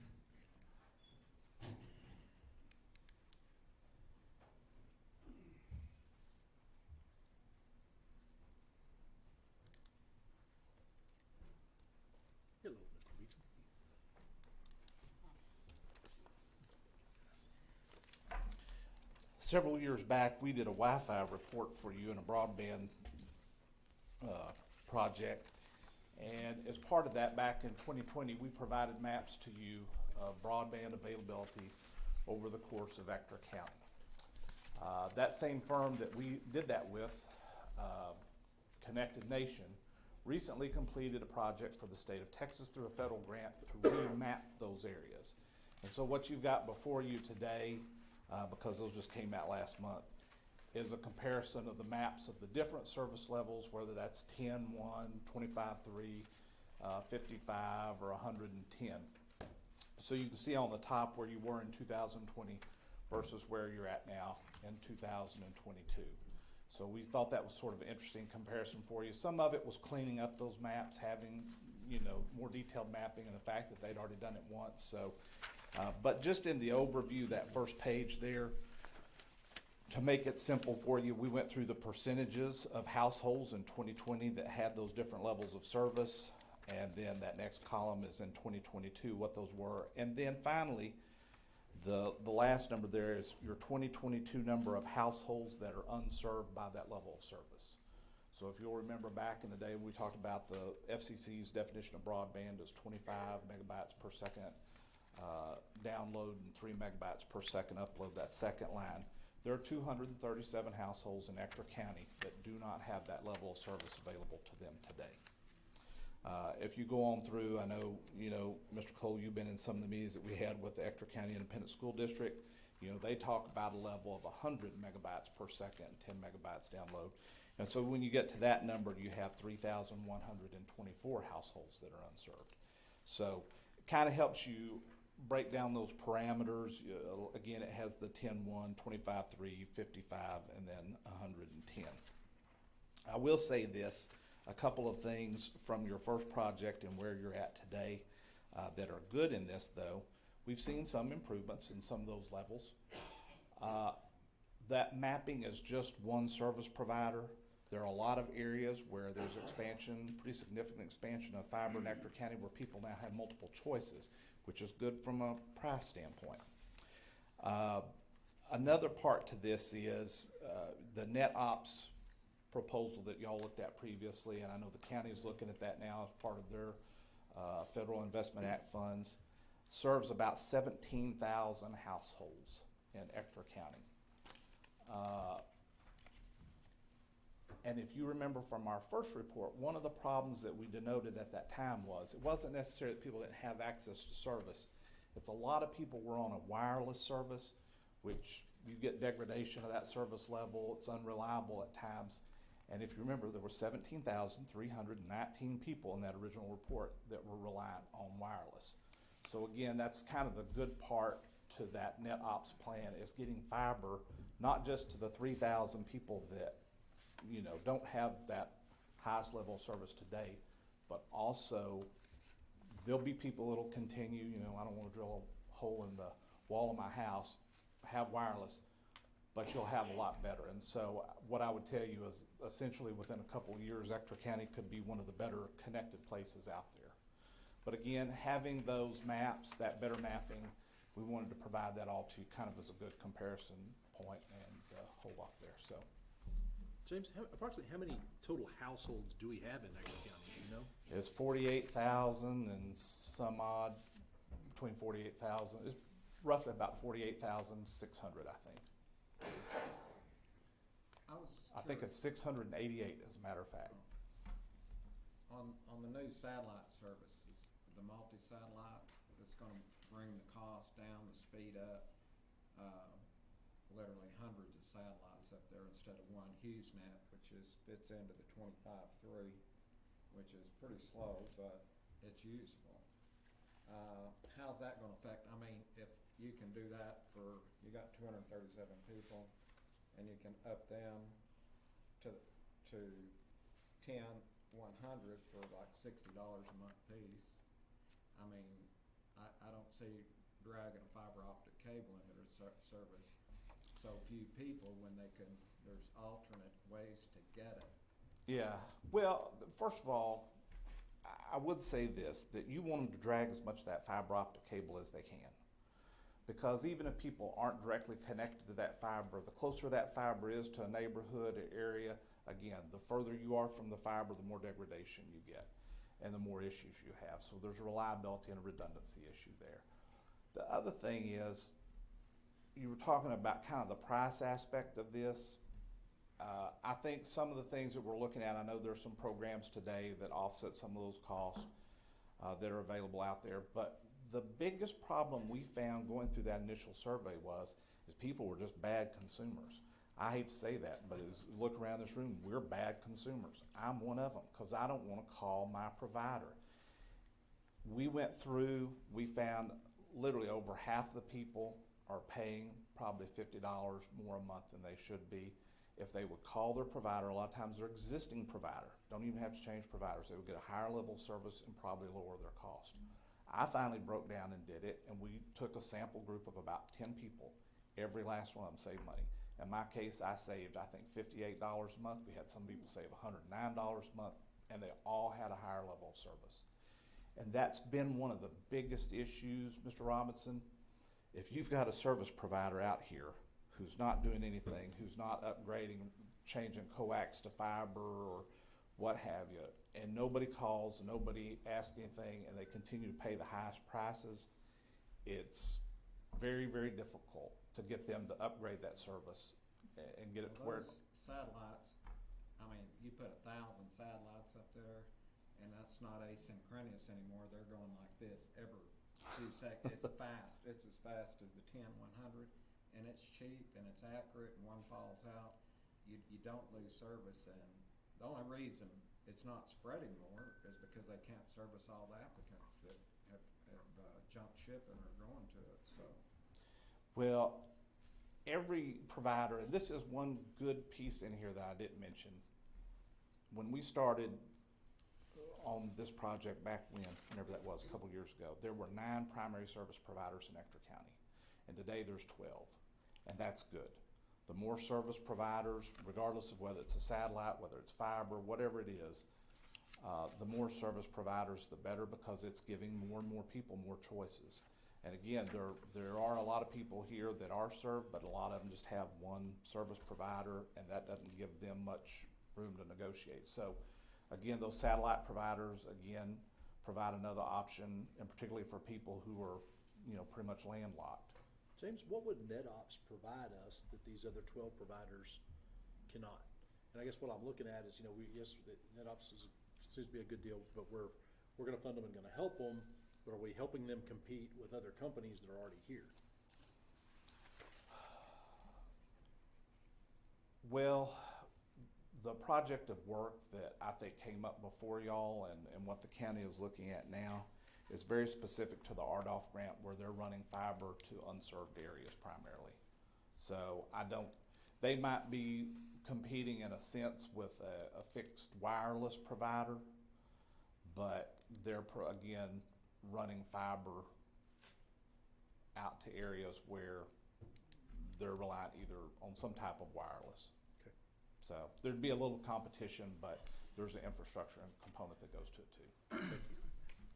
Hello, Mr. Beecham.
Several years back, we did a Wi-Fi report for you in a broadband project. And as part of that, back in 2020, we provided maps to you of broadband availability over the course of Ector County. That same firm that we did that with, Connected Nation, recently completed a project for the state of Texas through a federal grant to remap those areas. And so what you've got before you today, because those just came out last month, is a comparison of the maps of the different service levels, whether that's 10.1, 25.3, 55, or 110. So you can see on the top where you were in 2020 versus where you're at now in 2022. So we thought that was sort of an interesting comparison for you. Some of it was cleaning up those maps, having more detailed mapping, and the fact that they'd already done it once. So, but just in the overview, that first page there, to make it simple for you, we went through the percentages of households in 2020 that had those different levels of service, and then that next column is in 2022, what those were. And then finally, the last number there is your 2022 number of households that are unserved by that level of service. So if you'll remember back in the day, we talked about the FCC's definition of broadband as 25 megabytes per second download and 3 megabytes per second upload, that second line. There are 237 households in Ector County that do not have that level of service available to them today. If you go on through, I know, Mr. Cole, you've been in some of the meetings that we had with the Ector County Independent School District. They talk about a level of 100 megabytes per second, 10 megabytes download. And so when you get to that number, you have 3,124 households that are unserved. So it kind of helps you break down those parameters. Again, it has the 10-1, 25-3, 55, and then 110. I will say this, a couple of things from your first project and where you're at today that are good in this, though. We've seen some improvements in some of those levels. That mapping is just one service provider. There are a lot of areas where there's expansion, pretty significant expansion of fiber in Ector County where people now have multiple choices, which is good from a price standpoint. Another part to this is the net ops proposal that y'all looked at previously, and I know the county is looking at that now as part of their Federal Investment Act funds, serves about 17,000 households in Ector County. And if you remember from our first report, one of the problems that we denoted at that time was it wasn't necessarily that people didn't have access to service. It's a lot of people were on a wireless service, which you get degradation of that service level. It's unreliable at times. And if you remember, there were 17,319 people in that original report that were reliant on wireless. So again, that's kind of the good part to that net ops plan is getting fiber, not just to the 3,000 people that don't have that highest level of service today, but also there'll be people that'll continue, I don't want to drill a hole in the wall of my house, have wireless, but you'll have a lot better. And so what I would tell you is essentially within a couple of years, Ector County could be one of the better connected places out there. But again, having those maps, that better mapping, we wanted to provide that all to you kind of as a good comparison point and hold off there. So.
James, approximately how many total households do we have in Niagara County? Do you know?
It's 48,000 and some odd, between 48,000. It's roughly about 48,600, I think. I think it's 688, as a matter of fact.
On the new satellite services, the multi-satellite, it's going to bring the cost down, the speed up. Literally hundreds of satellites up there instead of one HughesNet, which fits into the 25.3, which is pretty slow, but it's usable. How's that going to affect? I mean, if you can do that you got 237 people, and you can up them to 10, 100 for like $60 a month piece. I mean, I don't see dragging a fiber optic cable into their service. So few people when there's alternate ways to get it.
Yeah, well, first of all, I would say this, that you want them to drag as much of that fiber optic cable as they can. Because even if people aren't directly connected to that fiber, the closer that fiber is to a neighborhood or area, again, the further you are from the fiber, the more degradation you get and the more issues you have. So there's a reliability and a redundancy issue there. The other thing is, you were talking about kind of the price aspect of this. I think some of the things that we're looking at, I know there's some programs today that offset some of those costs that are available out there, but the biggest problem we found going through that initial survey is people were just bad consumers. I hate to say that, but as we look around this room, we're bad consumers. I'm one of them because I don't want to call my provider. We went through, we found literally over half the people are paying probably $50 more a month than they should be. If they would call their provider, a lot of times their existing provider, don't even have to change providers, they would get a higher level of service and probably lower their cost. I finally broke down and did it, and we took a sample group of about 10 people. Every last one of them saved money. In my case, I saved, I think, $58 a month. We had some people save $109 a month, and they all had a higher level of service. And that's been one of the biggest issues, Mr. Robinson. If you've got a service provider out here who's not doing anything, who's not upgrading, changing coax to fiber or what have you, and nobody calls, nobody asks anything, and they continue to pay the highest prices, it's very, very difficult to get them to upgrade that service and get it to where.
Those satellites, I mean, you put 1,000 satellites up there, and that's not asynchronous anymore. They're going like this every 2 seconds. It's fast. It's as fast as the 10-100, and it's cheap and it's accurate. And one falls out, you don't lose service. And the only reason it's not spreading more is because they can't service all the applicants that have jumped ship and are going to it. So.
Well, every provider, and this is one good piece in here that I didn't mention. When we started on this project back whenever that was, a couple years ago, there were 9 primary service providers in Ector County. And today there's 12, and that's good. The more service providers, regardless of whether it's a satellite, whether it's fiber, whatever it is, the more service providers, the better, because it's giving more and more people more choices. And again, there are a lot of people here that are served, but a lot of them just have one service provider, and that doesn't give them much room to negotiate. So again, those satellite providers, again, provide another option, and particularly for people who are, pretty much landlocked.
James, what would NetOps provide us that these other 12 providers cannot? And I guess what I'm looking at is, NetOps seems to be a good deal, but we're going to fund them and going to help them, but are we helping them compete with other companies that are already here?
Well, the project of work that I think came up before y'all and what the county is looking at now is very specific to the RDOF grant, where they're running fiber to unserved areas primarily. So they might be competing in a sense with a fixed wireless provider, but they're, again, running fiber out to areas where they're reliant either on some type of wireless.
Okay.
So there'd be a little competition, but there's an infrastructure component that goes to it too.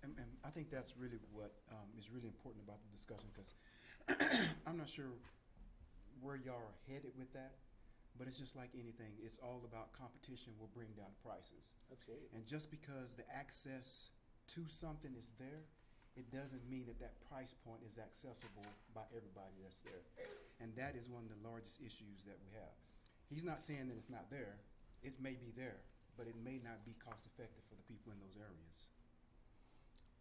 And I think that's really what is really important about the discussion, because I'm not sure where y'all are headed with that, but it's just like anything. It's all about competition will bring down prices.
Absolutely.
And just because the access to something is there, it doesn't mean that that price point is accessible by everybody that's there. And that is one of the largest issues that we have. He's not saying that it's not there. It may be there, but it may not be cost effective for the people in those areas.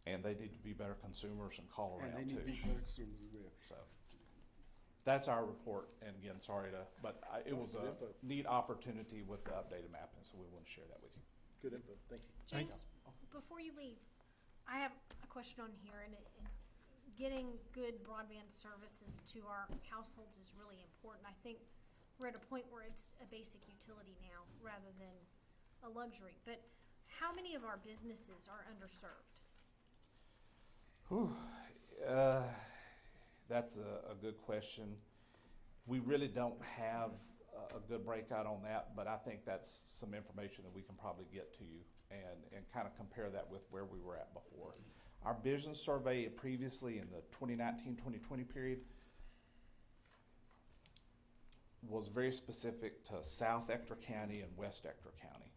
And they need to be better consumers and call around too.
And they need to be better consumers as well.
So that's our report. And again, it was a neat opportunity with the updated mapping, so we want to share that with you.
Good input. Thank you.
James, before you leave, I have a question on here, and getting good broadband services to our households is really important. I think we're at a point where it's a basic utility now rather than a luxury. But how many of our businesses are underserved?
That's a good question. We really don't have a good breakout on that, but I think that's some information that we can probably get to you and kind of compare that with where we were at before. Our business survey previously in the 2019-2020 period was very specific to South Ector County and West Ector County.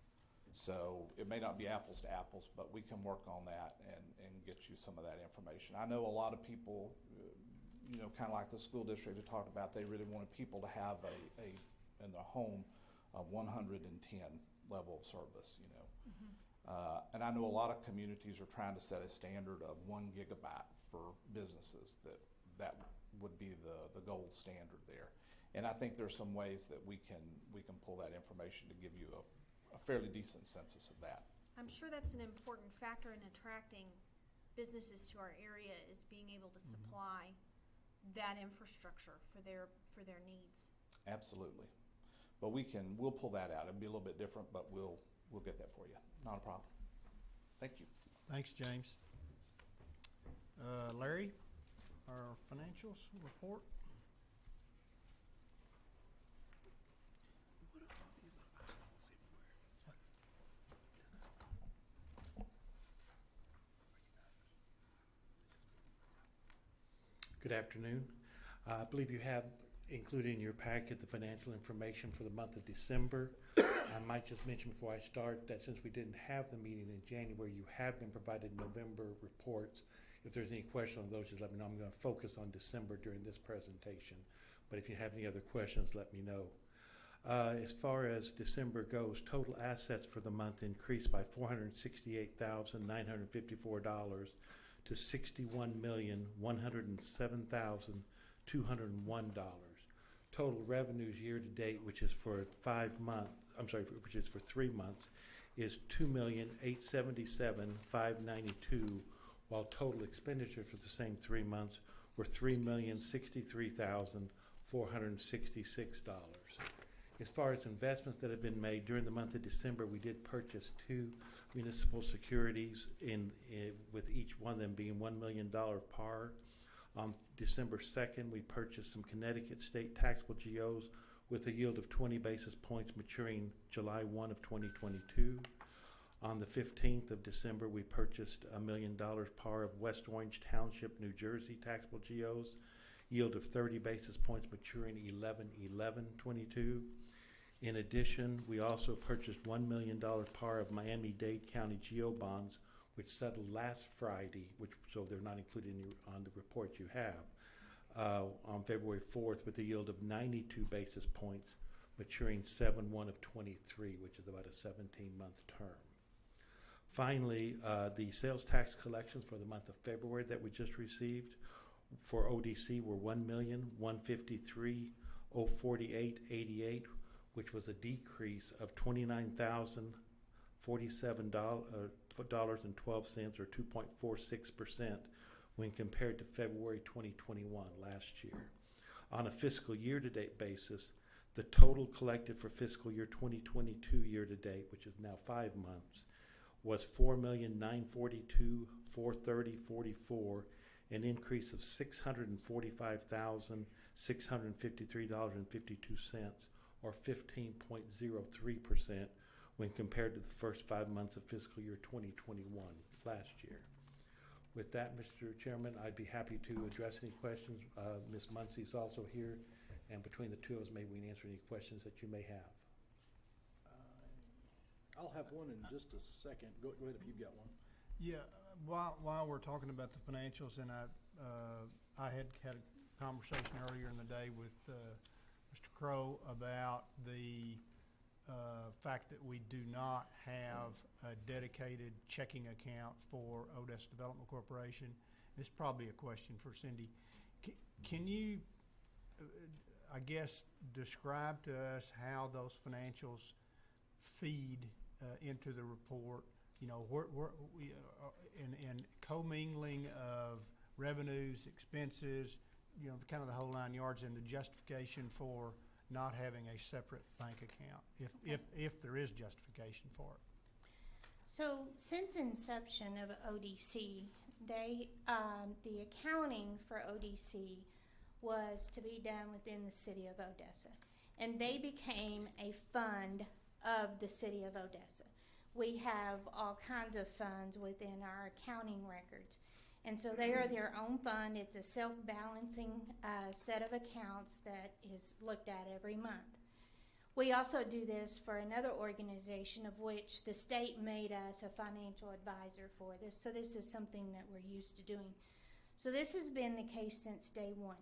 So it may not be apples to apples, but we can work on that and get you some of that information. I know a lot of people, kind of like the school district had talked about, they really wanted people to have in their home a 110 level of service, and I know a lot of communities are trying to set a standard of 1 gigabyte for businesses that would be the gold standard there. And I think there's some ways that we can pull that information to give you a fairly decent census of that.
I'm sure that's an important factor in attracting businesses to our area, is being able to supply that infrastructure for their needs.
Absolutely. But we'll pull that out. It'll be a little bit different, but we'll get that for you. Not a problem. Thank you.
Thanks, James. Larry, our financials report.
Good afternoon. I believe you have included in your packet the financial information for the month of December. I might just mention before I start that since we didn't have the meeting in January, you have been provided November reports If there's any question on those, just let me know. I'm going to focus on December during this presentation. But if you have any other questions, let me know. As far as December goes, total assets for the month increased by $468,954 to $61,107,201. Total revenues year to date, which is for 3 months, is $2,877,592, while total expenditure for the same 3 months were $3,063,466. As far as investments that have been made during the month of December, we did purchase 2 municipal securities with each one of them being $1 million par. On December 2nd, we purchased some Connecticut state taxable GOs with a yield of 20 basis points maturing July 1 of 2022. On the 15th of December, we purchased $1 million par of West Orange Township, New Jersey taxable GOs, yield of 30 basis points maturing 11/11/22. In addition, we also purchased $1 million par of Miami-Dade County GO bonds, which settled last Friday, so they're not included on the report you have, on February 4th with a yield of 92 basis points, maturing 7/1 of 23, which is about a 17-month term. Finally, the sales tax collections for the month of February that we just received for ODC were $1,153,048.88, which was a decrease of $29,047.12 or 2.46% when compared to February 2021 last year. On a fiscal year-to-date basis, the total collected for fiscal year 2022 year-to-date, which is now 5 months, was $4,942,430.44, an increase of $645,653.52, or 15.03% when compared to the first 5 months of fiscal year 2021 last year. With that, Mr. Chairman, I'd be happy to address any questions. Ms. Muncy is also here, and between the two of us, maybe we can answer any questions that you may have.
I'll have one in just a second. Go ahead if you've got one.
Yeah, while we're talking about the financials, and I had a conversation earlier in the day with Mr. Crow about the fact that we do not have a dedicated checking account for Odessa Development Corporation. It's probably a question for Cindy. Can you, I guess, describe to us how those financials feed into the report? You know, in commingling of revenues, expenses, you know, kind of the whole 9 yards, and the justification for not having a separate bank account, if there is justification for it.
So since inception of ODC, the accounting for ODC was to be done within the city of Odessa, and they became a fund of the city of Odessa. We have all kinds of funds within our accounting records, and so they are their own fund. It's a self-balancing set of accounts that is looked at every month. We also do this for another organization of which the state made us a financial advisor for this, so this is something that we're used to doing. So this has been the case since day one.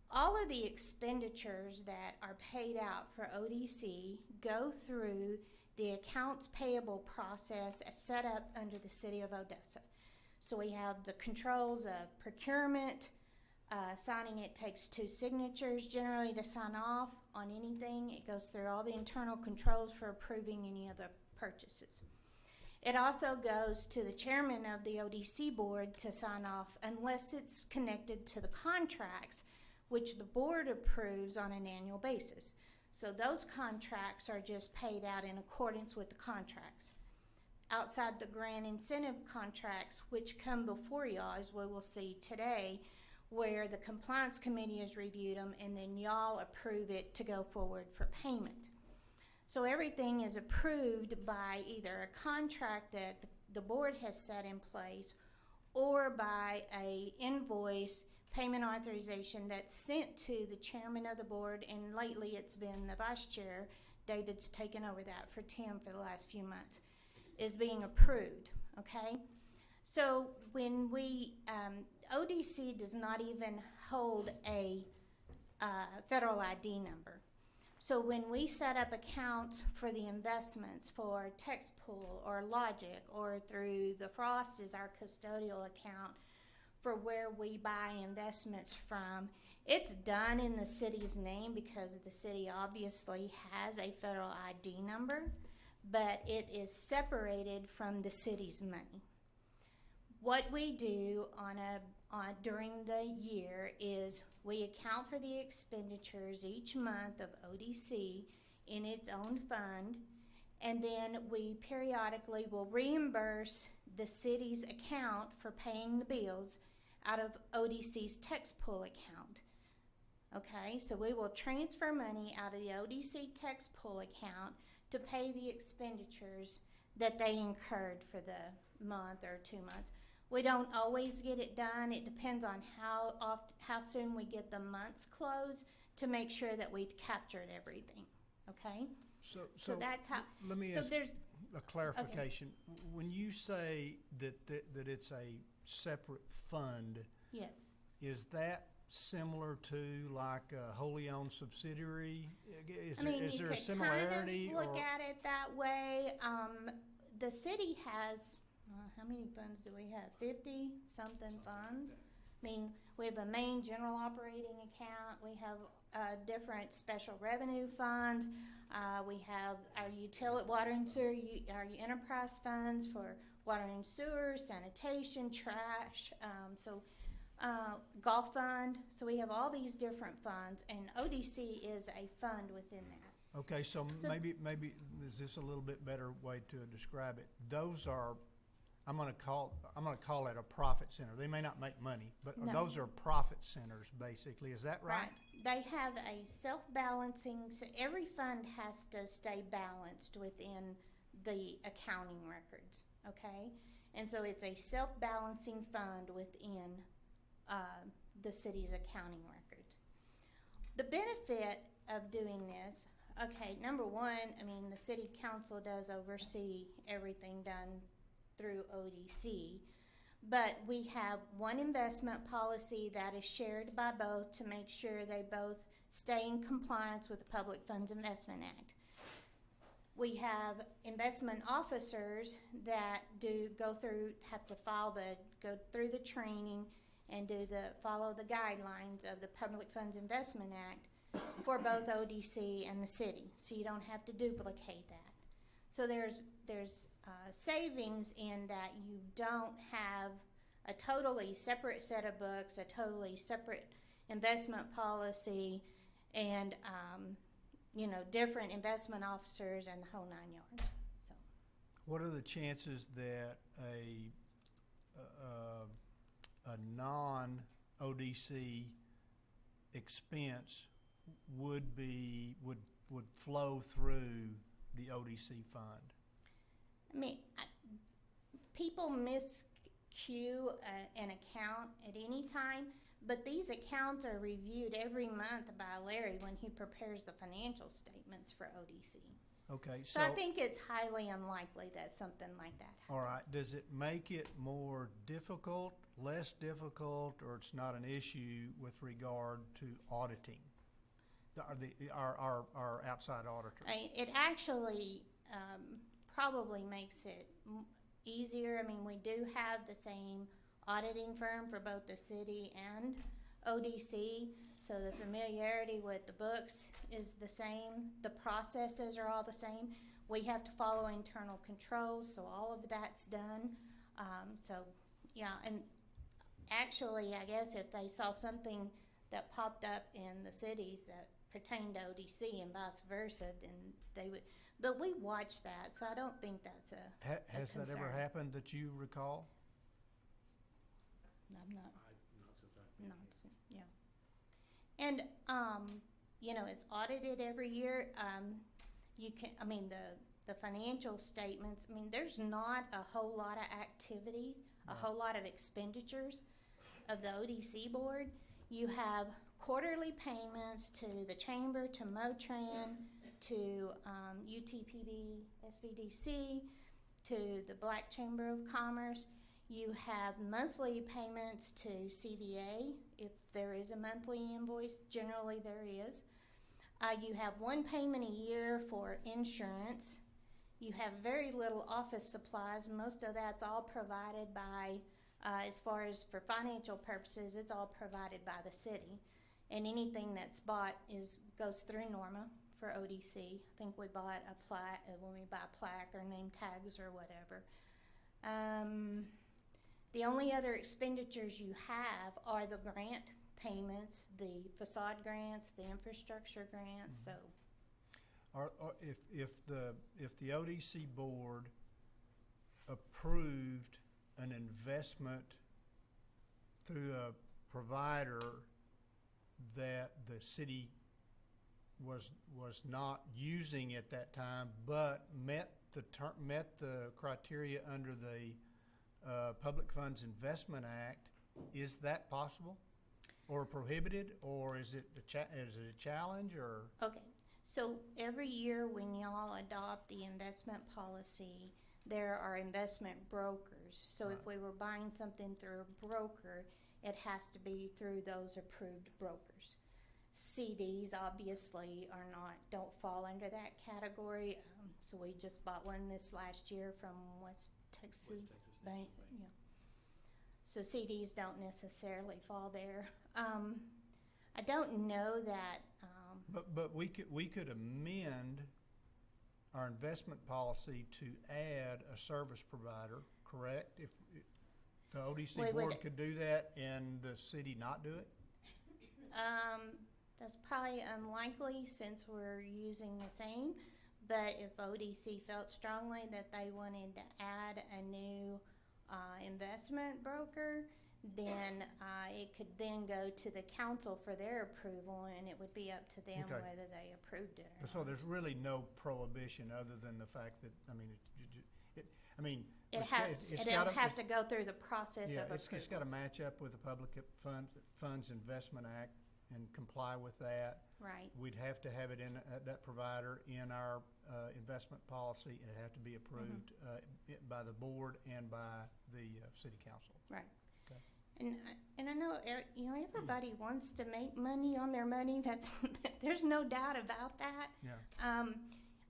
All of the expenditures that are paid out for ODC go through the accounts payable process set up under the city of Odessa. So we have the controls of procurement. Signing it takes 2 signatures generally to sign off on anything. It goes through all the internal controls for approving any other purchases. It also goes to the chairman of the ODC board to sign off unless it's connected to the contracts, which the board approves on an annual basis. So those contracts are just paid out in accordance with the contracts. Outside the grant incentive contracts, which come before y'all, as we will see today, where the compliance committee has reviewed them and then y'all approve it to go forward for payment. So everything is approved by either a contract that the board has set in place or by a invoice payment authorization that's sent to the chairman of the board, and lately it's been the vice chair. David's taken over that for Tim for the last few months, is being approved, okay? So when we, ODC does not even hold a federal ID number. So when we set up accounts for the investments for Text Pool or Logic or through the Frost is our custodial account for where we buy investments from, it's done in the city's name because the city obviously has a federal ID number, but it is separated from the city's money. What we do during the year is we account for the expenditures each month of ODC in its own fund, and then we periodically will reimburse the city's account for paying the bills out of ODC's Text Pool account. Okay, so we will transfer money out of the ODC Text Pool account to pay the expenditures that they incurred for the month or 2 months. We don't always get it done. It depends on how soon we get the months closed to make sure that we've captured everything. Okay? So that's how.
Let me
so
ask
there's
a clarification. Okay. When you say that it's a separate fund,
yes,
is that similar to like a wholly owned subsidiary? Is there a similarity?
Kind of look at it that way. The city has. How many funds do we have? 50 something funds. I mean, we have a main general operating account. We have different special revenue funds. We have our utility, water and sewer, our enterprise funds for water and sewer, sanitation, trash. Golf fund. So we have all these different funds, and ODC is a fund within that.
Okay, so maybe is this a little bit better way to describe it? Those are. I'm going to call it a profit center. They may not make money, but
no.
Those are profit centers, basically. Is that right?
They have a self-balancing. So every fund has to stay balanced within the accounting records. Okay, and so it's a self-balancing fund within the city's accounting records. The benefit of doing this. Okay, number one, I mean the city council does oversee everything done through ODC, but we have one investment policy that is shared by both to make sure they both stay in compliance with the Public Funds Investment Act. We have investment officers that have to go through the training and follow the guidelines of the Public Funds Investment Act for both ODC and the city, so you don't have to duplicate that. So there's savings in that you don't have a totally separate set of books, a totally separate investment policy, and different investment officers and the whole 9 yards. So,
what are the chances that a non-ODC expense would flow through the ODC fund?
I mean, people miscue an account at any time, but these accounts are reviewed every month by Larry when he prepares the financial statements for ODC.
Okay,
so I think it's highly unlikely that something like that happens.
All right. Does it make it more difficult, less difficult, or it's not an issue with regard to auditing? Our outside auditor.
It actually probably makes it easier. I mean, we do have the same auditing firm for both the city and ODC, so the familiarity with the books is the same. The processes are all the same. We have to follow internal controls, so all of that's done. And actually, I guess if they saw something that popped up in the cities that pertain to ODC and vice versa, then they would. But we watch that, so I don't think that's a
Has that ever happened that you recall?
I'm not. Yeah. And it's audited every year. The financial statements. I mean, there's not a whole lot of activity, a whole lot of expenditures of the ODC board. You have quarterly payments to the chamber, to Motran, to UTPB, SVDC, to the Black Chamber of Commerce. You have monthly payments to CVA, if there is a monthly invoice, generally there is. You have one payment a year for insurance. You have very little office supplies. Most of that's all provided by, as far as for financial purposes, it's all provided by the city. And anything that's bought goes through Norma for ODC. I think we bought a plaque, when we buy plaque or name tags or whatever. The only other expenditures you have are the grant payments, the facade grants, the infrastructure grants, so.
Or if the ODC board approved an investment through a provider that the city was not using at that time, but met the criteria under the Public Funds Investment Act, is that possible, or prohibited, or is it a challenge, or?
Okay, so every year when y'all adopt the investment policy, there are investment brokers. So if we were buying something through a broker, it has to be through those approved brokers. CDs obviously don't fall under that category. So we just bought one this last year from West Texas Bank. Yeah. So CDs don't necessarily fall there. I don't know that.
But we could amend our investment policy to add a service provider, correct? If the ODC board could do that and the city not do it? That's probably unlikely since we're using the same. But if ODC felt strongly that they wanted to add a new investment broker, then it could then go to the council for their approval, and it would be up to them whether they approved it or not. So there's really no prohibition other than the fact that,
it'll have to go through the process of approval.
It's got to match up with the Public Funds Investment Act and comply with that.
Right.
We'd have to have it in that provider in our investment policy, and it'd have to be approved by the board and by the city council.
Right.
Okay.
And I know everybody wants to make money on their money. There's no doubt about that.
Yeah.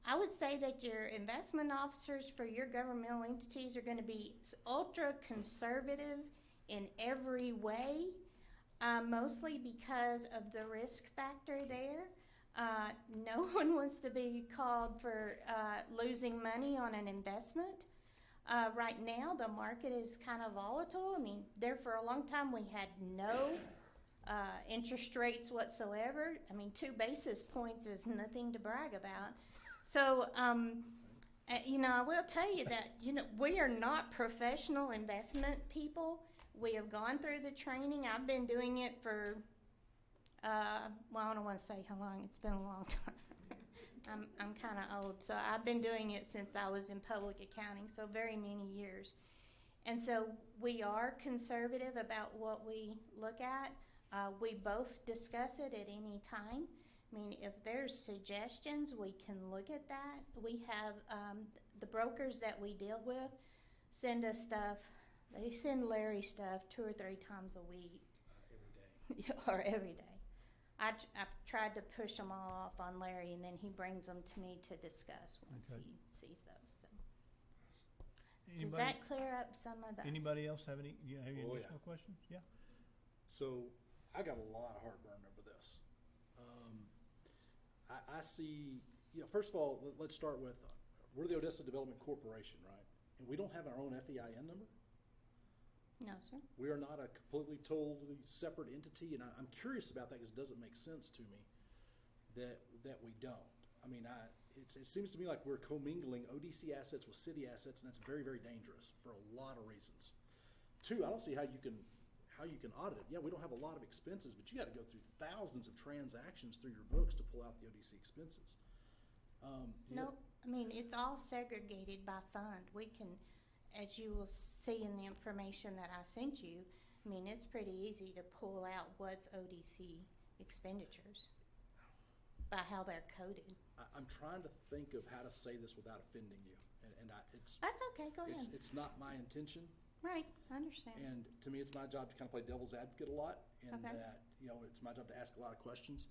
I would say that your investment officers for your governmental entities are going to be ultra conservative in every way, mostly because of the risk factor there. No one wants to be called for losing money on an investment. Right now, the market is kind of volatile. I mean, there for a long time we had no interest rates whatsoever. I mean, 2 basis points is nothing to brag about. So, I will tell you that, we are not professional investment people. We have gone through the training. I've been doing it for, I don't want to say how long. It's been a long time. I'm kind of old, so I've been doing it since I was in public accounting, so very many years. And so we are conservative about what we look at. We both discuss it at any time. I mean, if there's suggestions, we can look at that. We have the brokers that we deal with send us stuff. They send Larry stuff 2 or 3 times a week.
Every day.
Or every day. I've tried to push them all off on Larry, and then he brings them to me to discuss once he sees those. So. Does that clear up some of the?
Anybody else have any additional questions? Yeah.
So I got a lot of heartburn over this. I see, first of all, let's start with, we're the Odessa Development Corporation, right? And we don't have our own FEIN number?
No, sir.
We are not a completely, totally separate entity, and I'm curious about that because it doesn't make sense to me that we don't. I mean, it seems to me like we're commingling ODC assets with city assets, and that's very, very dangerous for a lot of reasons. 2, I don't see how you can audit it. Yeah, we don't have a lot of expenses, but you got to go through thousands of transactions through your books to pull out the ODC expenses.
No, I mean, it's all segregated by fund. We can, as you will see in the information that I sent you, I mean, it's pretty easy to pull out what's ODC expenditures by how they're coded.
I'm trying to think of how to say this without offending you, and it's
That's okay. Go ahead.
It's not my intention.
Right, I understand.
And to me, it's my job to kind of play devil's advocate a lot, and
Okay.
that, it's my job to ask a lot of questions.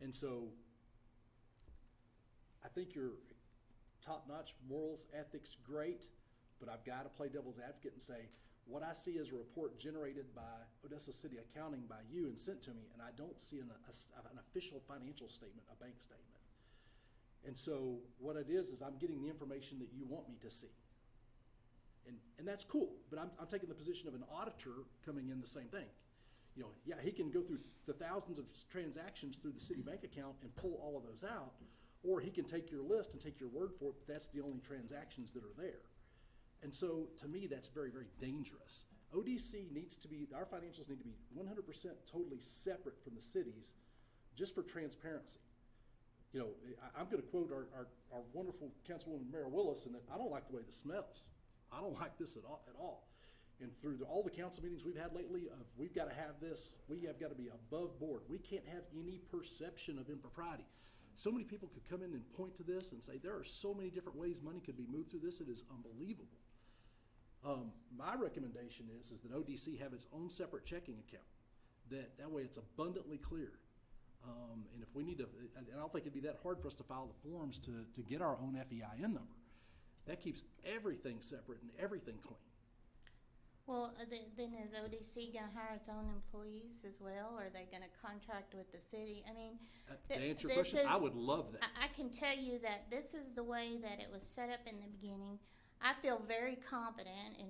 And so I think your top-notch morals, ethics, great, but I've got to play devil's advocate and say, what I see is a report generated by Odessa City Accounting by you and sent to me, and I don't see an official financial statement, a bank statement. And so what it is I'm getting the information that you want me to see. And that's cool, but I'm taking the position of an auditor coming in the same thing. Yeah, he can go through the thousands of transactions through the city bank account and pull all of those out, or he can take your list and take your word for it, but that's the only transactions that are there. And so, to me, that's very, very dangerous. ODC needs to be, our financials need to be 100% totally separate from the cities, just for transparency. I'm going to quote our wonderful Councilwoman Mayor Willis, in that I don't like the way this smells. I don't like this at all. And through all the council meetings we've had lately, we've got to have this, we have got to be above board. We can't have any perception of impropriety. So many people could come in and point to this and say, there are so many different ways money could be moved through this, it is unbelievable. My recommendation is that ODC have its own separate checking account. That way it's abundantly clear. And if we need to, and I don't think it'd be that hard for us to file the forms to get our own FEIN number. That keeps everything separate and everything clean.
Well, then is ODC gonna hire its own employees as well, or are they gonna contract with the city? I mean,
To answer your question, I would love that.
I can tell you that this is the way that it was set up in the beginning. I feel very confident, and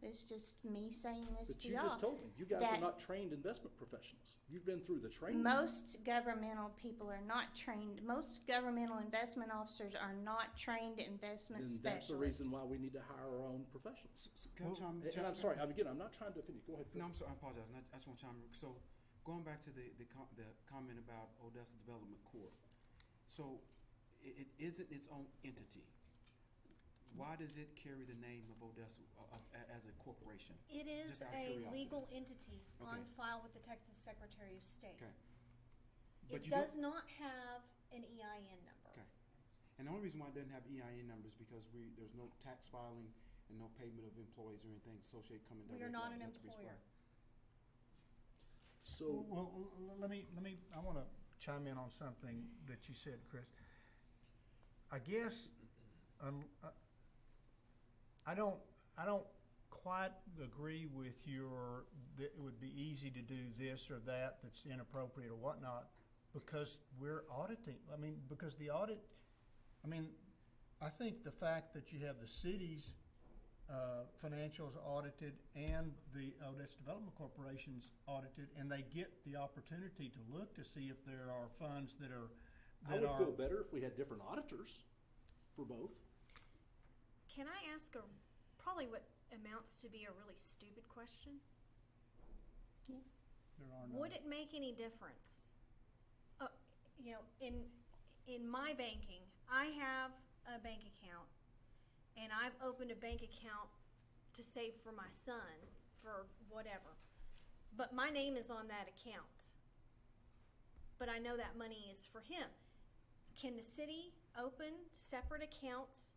it's just me saying this
But
to
you
y'all.
just told me, you guys
that
are not trained investment professionals. You've been through the training.
Most governmental people are not trained. Most governmental investment officers are not trained investment
Then
specialists.
that's the reason why we need to hire our own professionals.
Can I chime-
And I'm sorry, again, I'm not trying to offend you. Go ahead, Chris.
No, I'm sorry, I apologize. I just want to chime in. So, going back to the comment about Odessa Development Corp. So, it isn't its own entity. Why does it carry the name of Odessa as a corporation?
It is
Just out of
a
curiosity.
legal entity on
Okay.
file with the Texas Secretary of State.
Okay. But
It
you
does
don't-
not have an EIN number.
Okay. And the only reason why it doesn't have EIN numbers is because there's no tax filing and no payment of employees or anything associated coming
We
directly.
are not
out of
an
Texas
employer.
Square.
So,
Well, let me, I want to chime in on something that you said, Chris. I guess, I don't quite agree with that it would be easy to do this or that's inappropriate or whatnot, because we're auditing. Because the audit, I think the fact that you have the city's financials audited and the Odessa Development Corporation's audited, and they get the opportunity to look to see if there are funds that are.
I would feel better if we had different auditors for both.
Can I ask probably what amounts to be a really stupid question?
There are none.
Would it make any difference? In my banking, I have a bank account, and I've opened a bank account to save for my son for whatever. But my name is on that account. But I know that money is for him. Can the city open separate accounts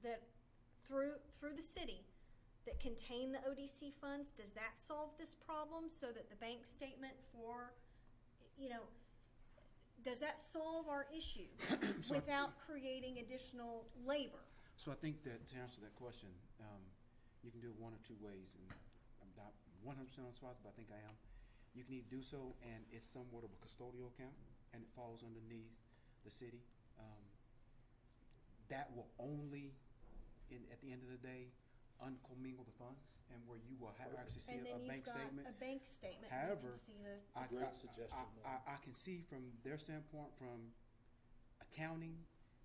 that through the city that contain the ODC funds? Does that solve this problem so that the bank statement does that solve our issue without creating additional labor?
So I think that to answer that question, you can do it one of two ways, and I'm not 100% on the spot, but I think I am. You can either do so, and it's somewhat of a custodial account, and it falls underneath the city. That will only, at the end of the day, uncommingle the funds, and where you will actually see
And then
a
you've
bank
got
statement.
a bank statement.
However,
you can see the
Great suggestion.
I can see from their standpoint, from accounting,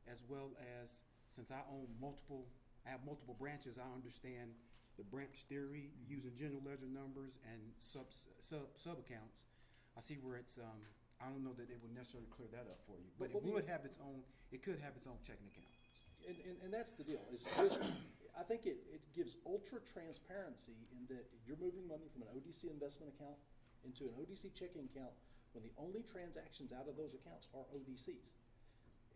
as well as, since I have multiple branches, I understand the branch theory using general ledger numbers and sub accounts. I see where it's, I don't know that it would necessarily clear that up for you, but it could have its own checking account.
And that's the deal. Is just, I think it gives ultra transparency in that you're moving money from an ODC investment account into an ODC checking account when the only transactions out of those accounts are ODCs.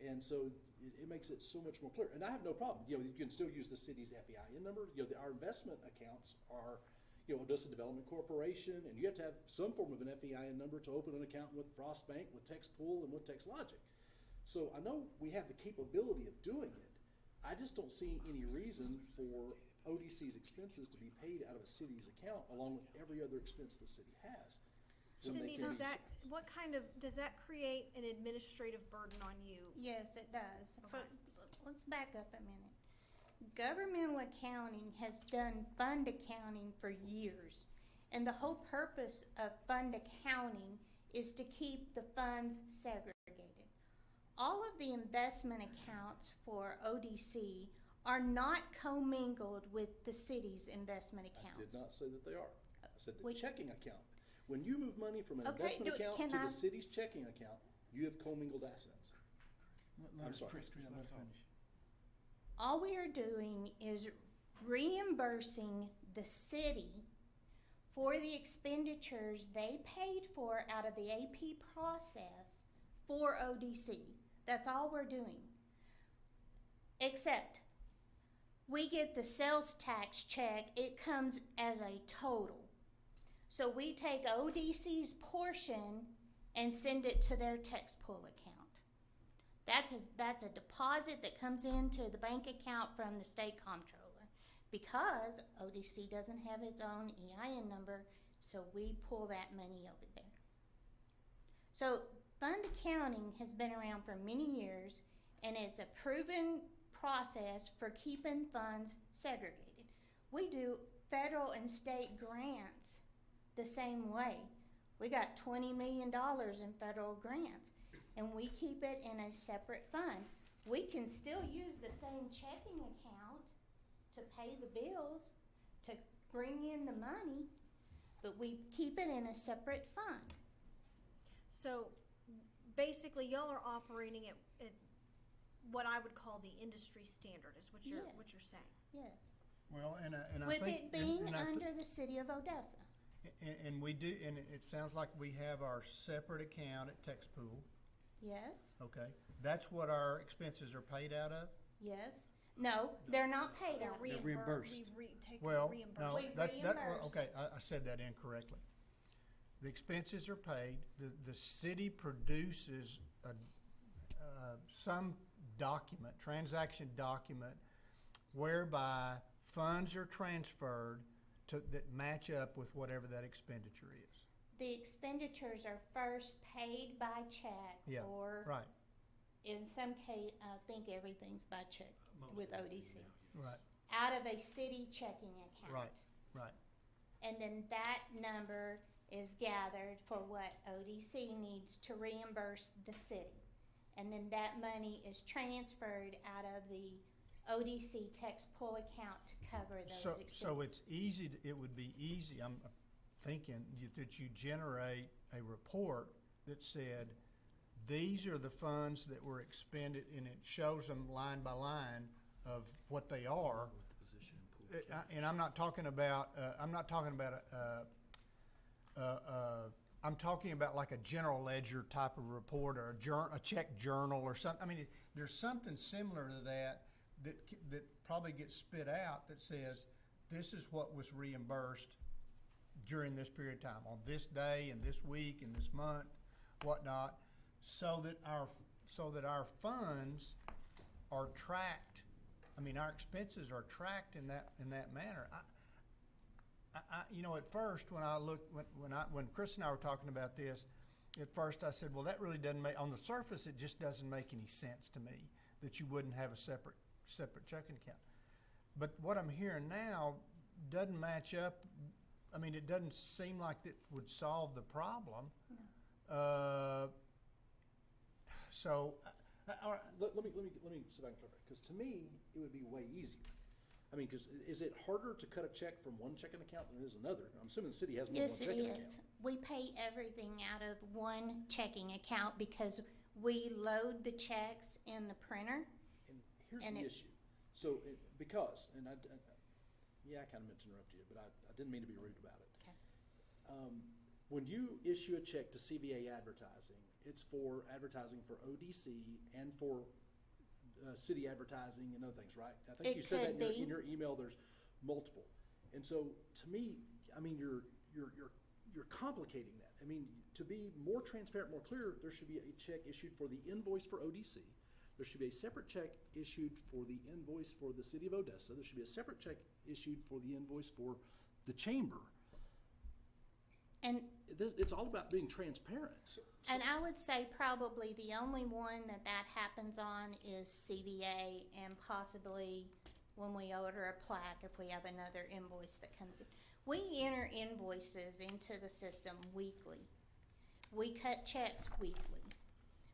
And so it makes it so much more clear. And I have no problem. You know, you can still use the city's FEIN number. You know, our investment accounts are, you know, Odessa Development Corporation, and you have to have some form of an FEIN number to open an account with Frost Bank, with TextPool, and with TextLogic. So I know we have the capability of doing it. I just don't see any reason for ODC's expenses to be paid out of a city's account along with every other expense the city has.
Cindy, does that create an administrative burden on you?
Yes, it does.
Okay.
Let's back up a minute. Governmental accounting has done fund accounting for years, and the whole purpose of fund accounting is to keep the funds segregated. All of the investment accounts for ODC are not commingled with the city's investment accounts.
I did not say that they are. I said the
Wait.
checking account. When you move money from an
Okay,
investment account
can
to
I-
the city's checking account, you have commingled assets. I'm sorry.
All we are doing is reimbursing the city for the expenditures they paid for out of the AP process for ODC. That's all we're doing. Except we get the sales tax check, it comes as a total. So we take ODC's portion and send it to their tax pool account. That's a deposit that comes into the bank account from the state comptroller because ODC doesn't have its own EIN number, so we pull that money over there. So fund accounting has been around for many years, and it's a proven process for keeping funds segregated. We do federal and state grants the same way. We got $20 million in federal grants, and we keep it in a separate fund. We can still use the same checking account to pay the bills, to bring in the money, but we keep it in a separate fund.
So basically, y'all are operating at what I would call the industry standard, is what you're saying.
Yes.
Well, and I
With
think.
it being
and I
under the city of Odessa.
And we do, and it sounds like we have our separate account at TextPool,
Yes,
okay? That's what our expenses are paid out of?
yes. No, they're not paid out.
They're reimbursed.
Take
Well,
reimbursement.
no,
We
that,
reimburse.
okay, I said that incorrectly. The expenses are paid, the city produces some document, transaction document, whereby funds are transferred that match up with whatever that expenditure is.
The expenditures are first paid by check,
Yeah,
or
right,
in some case, I think everything's by check with ODC.
right,
Out of a city checking account.
right.
And then that number is gathered for what ODC needs to reimburse the city. And then that money is transferred out of the ODC tax pool account to cover those expenses.
So it's easy, it would be easy, I'm thinking, that you generate a report that said, these are the funds that were expended, and it shows them line by line of what they are. And I'm not talking about, I'm talking about like a general ledger type of report, or a check journal or something. I mean, there's something similar to that probably gets spit out that says, this is what was reimbursed during this period of time, on this day and this week and this month, whatnot, so that our funds are tracked. I mean, our expenses are tracked in that manner. You know, at first when Chris and I were talking about this, at first I said, well, that really doesn't make, on the surface, it just doesn't make any sense to me that you wouldn't have a separate checking account. But what I'm hearing now doesn't match up. I mean, it doesn't seem like it would solve the problem.
No.
So, all right, let me see if I can clarify. Because to me, it would be way easier. I mean, because is it harder to cut a check from one checking account than it is another? I'm assuming the city has more than one
Yes, it
checking account.
is. We pay everything out of one checking account because we load the checks in the printer.
And here's
And
the
it-
issue. So, because, and I kind of meant to interrupt you, but I didn't mean to be rude about it.
Okay.
when you issue a check to CVA Advertising, it's for advertising for ODC and for city advertising and other things, right? I think
It
you said that
could be.
in your email. There's multiple, and so to me, I mean, you're complicating that. I mean, to be more transparent, more clear, there should be a check issued for the invoice for ODC. There should be a separate check issued for the invoice for the city of Odessa. There should be a separate check issued for the invoice for the chamber.
And
It's all about being transparent.
And I would say probably the only one that happens on is CVA, and possibly when we order a plaque, if we have another invoice that comes in. We enter invoices into the system weekly. We cut checks weekly.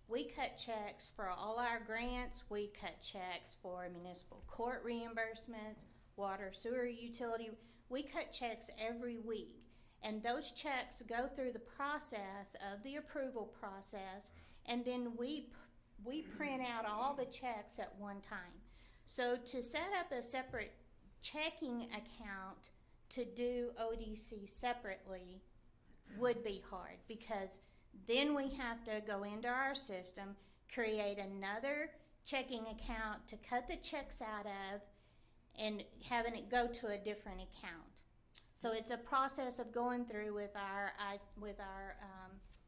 We cut checks for all our grants. We cut checks for municipal court reimbursements, water, sewer, utility. We cut checks every week. And those checks go through the process of the approval process, and then we print out all the checks at one time. So to set up a separate checking account to do ODC separately would be hard, because then we have to go into our system, create another checking account to cut the checks out of, and having it go to a different account. So it's a process of going through with our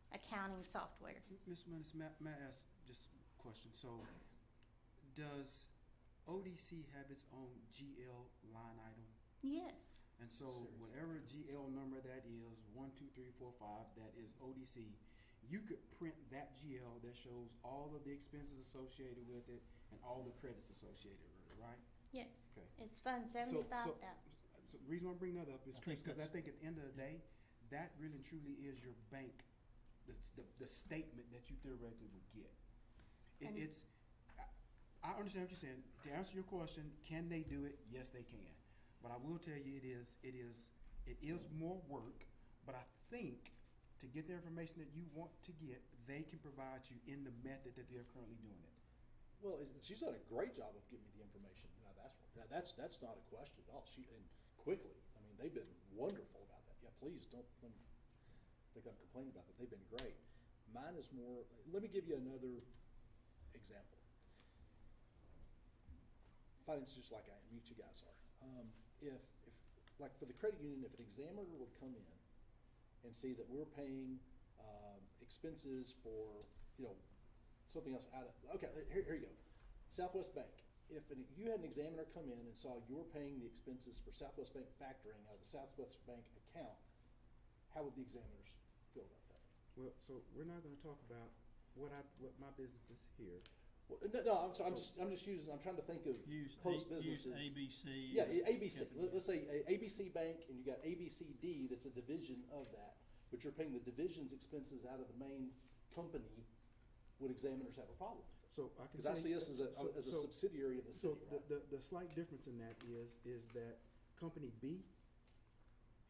accounting software.
Ms. Menace, may I ask just a question? So does ODC have its own GL line item?
Yes.
And so whatever GL number that is, 1, 2, 3, 4, 5, that is ODC, you could print that GL that shows all of the expenses associated with it and all the credits associated with it, right?
Yes.
Okay.
It's fund 75,000.
So the reason why I bring that up is
I think
because I think at the end of the day, that really and truly is your bank, the statement that you theoretically would get.
And-
I understand what you're saying. To answer your question, can they do it? Yes, they can. But I will tell you, it is more work. But I think to get the information that you want to get, they can provide you in the method that they're currently doing it.
Well, she's done a great job of giving me the information that I've asked for. Now, that's not a question at all. And quickly. I mean, they've been wonderful about that. Yeah, please don't think I'm complaining about that. They've been great. Mine is more. Let me give you another example. Finance just like I am. You guys are. If like for the credit union, if an examiner would come in and see that we're paying expenses for something else out of here you go, Southwest Bank. If you had an examiner come in and saw you were paying the expenses for Southwest Bank factoring out of the Southwest Bank account, how would the examiners feel about that?
Well, so we're not going to talk about what my business is here.
Well, no, I'm sorry. I'm trying to think of close businesses.
Use ABC.
Yeah, ABC. Let's say ABC Bank, and you got ABCD that's a division of that, but you're paying the division's expenses out of the main company. Would examiners have a problem with it?
So I can
Because I see us as a subsidiary of the city.
So the slight difference in that is that company B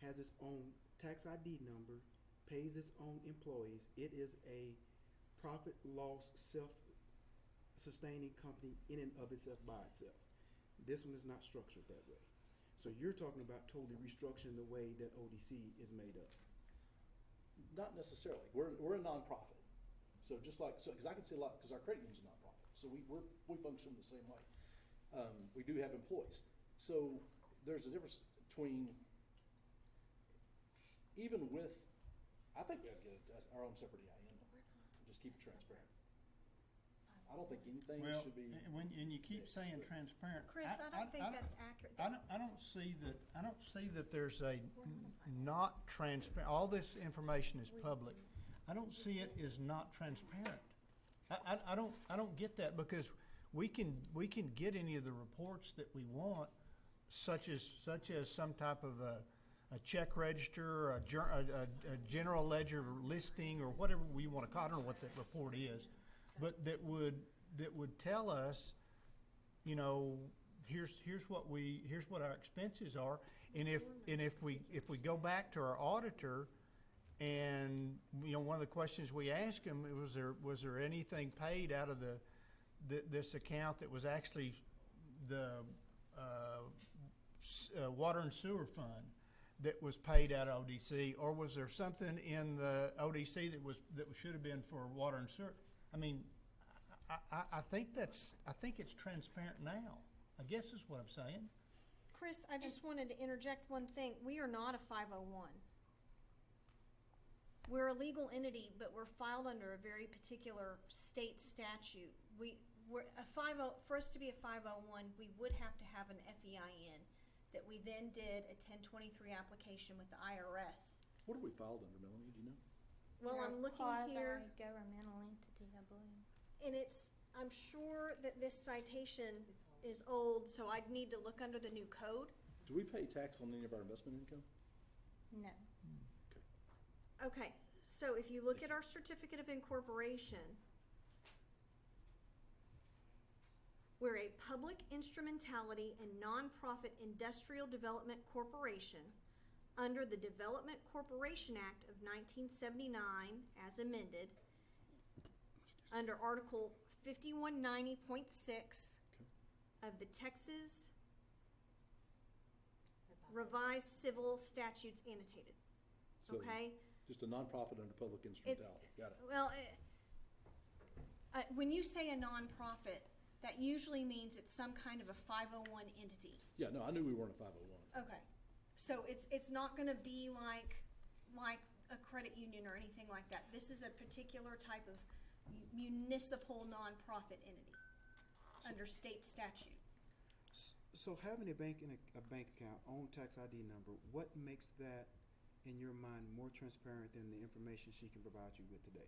has its own tax ID number, pays its own employees. It is a profit loss self-sustaining company in and of itself by itself. This one is not structured that way. So you're talking about totally restructuring the way that ODC is made up.
Not necessarily. We're a nonprofit. So because I can see a lot, because our credit union's a nonprofit, so we function the same way. We do have employees, so there's a difference between even with. I think we have to get our own separate EIN number. Just keep it transparent. I don't think anything should be.
And you keep saying transparent.
Chris, I don't think that's accurate.
I don't see that there's a not transparent. All this information is public. I don't see it as not transparent. I don't get that, because we can get any of the reports that we want, such as some type of a check register, a general ledger listing, or whatever we want to call it. I don't know what that report is, but that would tell us, here's what our expenses are, and if we go back to our auditor. And one of the questions we asked him was there anything paid out of this account that was actually the water and sewer fund that was paid out of ODC, or was there something in the ODC that should have been for water and sewer? I mean, I think it's transparent now, I guess is what I'm saying.
Chris, I just wanted to interject one thing. We are not a 501. We're a legal entity, but we're filed under a very particular state statute. For us to be a 501, we would have to have an FEIN that we then did a 1023 application with the IRS.
What are we filed under, Melanie? Do you know?
Well,
We're a
I'm looking here,
quasi-governmental entity, I believe.
and I'm sure that this citation is old, so I'd need to look under the new code.
Do we pay tax on any of our investment income?
No.
Okay, so if you look at our certificate of incorporation, we're a public instrumentality and nonprofit industrial development corporation under the Development Corporation Act of 1979 as amended, under Article 5190.6 of the Texas Revised Civil Statutes Annotated.
So,
Okay?
just a nonprofit under public instrumentality. Got it.
Well, when you say a nonprofit, that usually means it's some kind of a 501 entity.
Yeah, no, I knew we weren't a 501.
Okay. So it's not gonna be like a credit union or anything like that. This is a particular type of municipal nonprofit entity under state statute.
So having a bank account, own tax ID number, what makes that, in your mind, more transparent than the information she can provide you with today?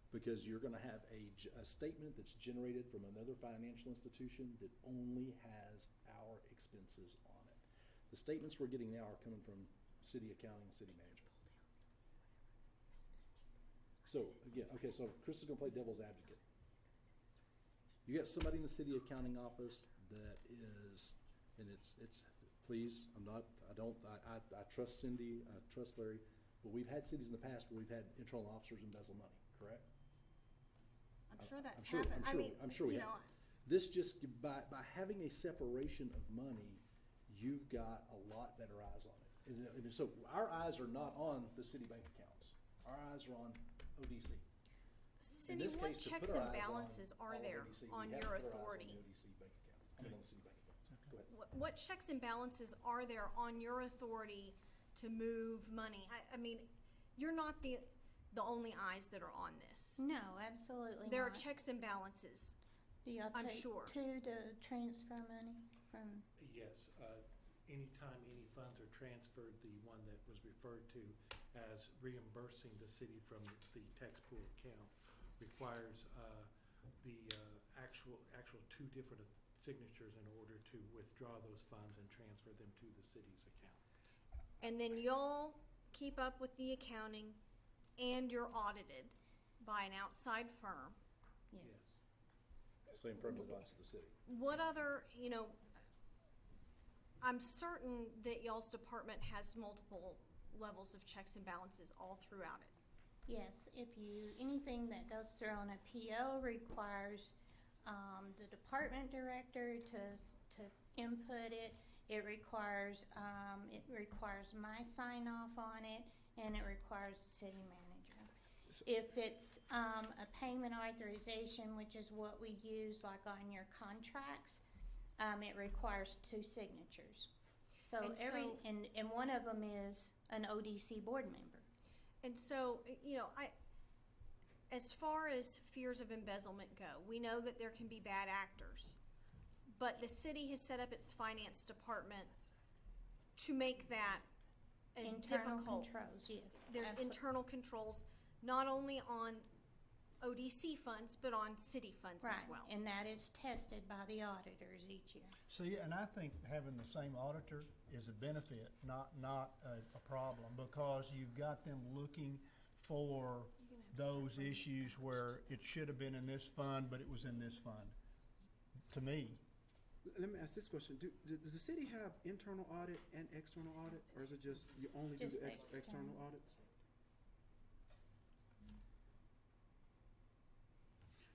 Because you're gonna have a statement that's generated from another financial institution that only has our expenses on it. The statements we're getting now are coming from city accounting and city management. So, again, okay, so Chris is gonna play devil's advocate. You got somebody in the city accounting office that is, and it's, please, I trust Cindy, I trust Larry, but we've had cities in the past where we've had internal officers embezzle money, correct?
I'm sure that's
I'm
happened.
I'm sure we
you
have.
know,
This just, by having a separation of money, you've got a lot better eyes on it. And so our eyes are not on the city bank accounts. Our eyes are on ODC. In
Cindy,
this
what
case, to
checks
put our
and
eyes on
balances are
all of
there
ODC,
on
we have
your
to put our eyes on
authority?
the ODC bank accounts, I mean, on the city bank accounts. Go ahead.
What checks and balances are there on your authority to move money? I mean, you're not the only eyes that are on this.
No, absolutely
There are
not.
checks and balances.
Do y'all
I'm
take
sure.
two to transfer money from?
Yes, anytime any funds are transferred, the one that was referred to as reimbursing the city from the tax pool account requires the actual two different signatures in order to withdraw those funds and transfer them to the city's account.
And then you'll keep up with the accounting and you're audited by an outside firm.
Yes.
Same firm that applies to the city.
What other, I'm certain that y'all's department has multiple levels of checks and balances all throughout it.
Yes, anything that goes through on a PO requires the department director to input it. It requires my sign off on it, and it requires the city manager. If it's a payment authorization, which is what we use like on your contracts, it requires two signatures. So and one of them is an ODC board member.
And so, as far as fears of embezzlement go, we know that there can be bad actors. But the city has set up its finance department to make that as
Internal
difficult.
controls, yes.
There's
absolutely.
internal controls, not only on ODC funds, but on city funds as well.
And that is tested by the auditors each year.
See, and I think having the same auditor is a benefit, not a problem, because you've got them looking for those issues where it should have been in this fund, but it was in this fund. To me,
Let me ask this question. Does the city have internal audit and external audit, or is it just you only do
Just
the
external.
external audits?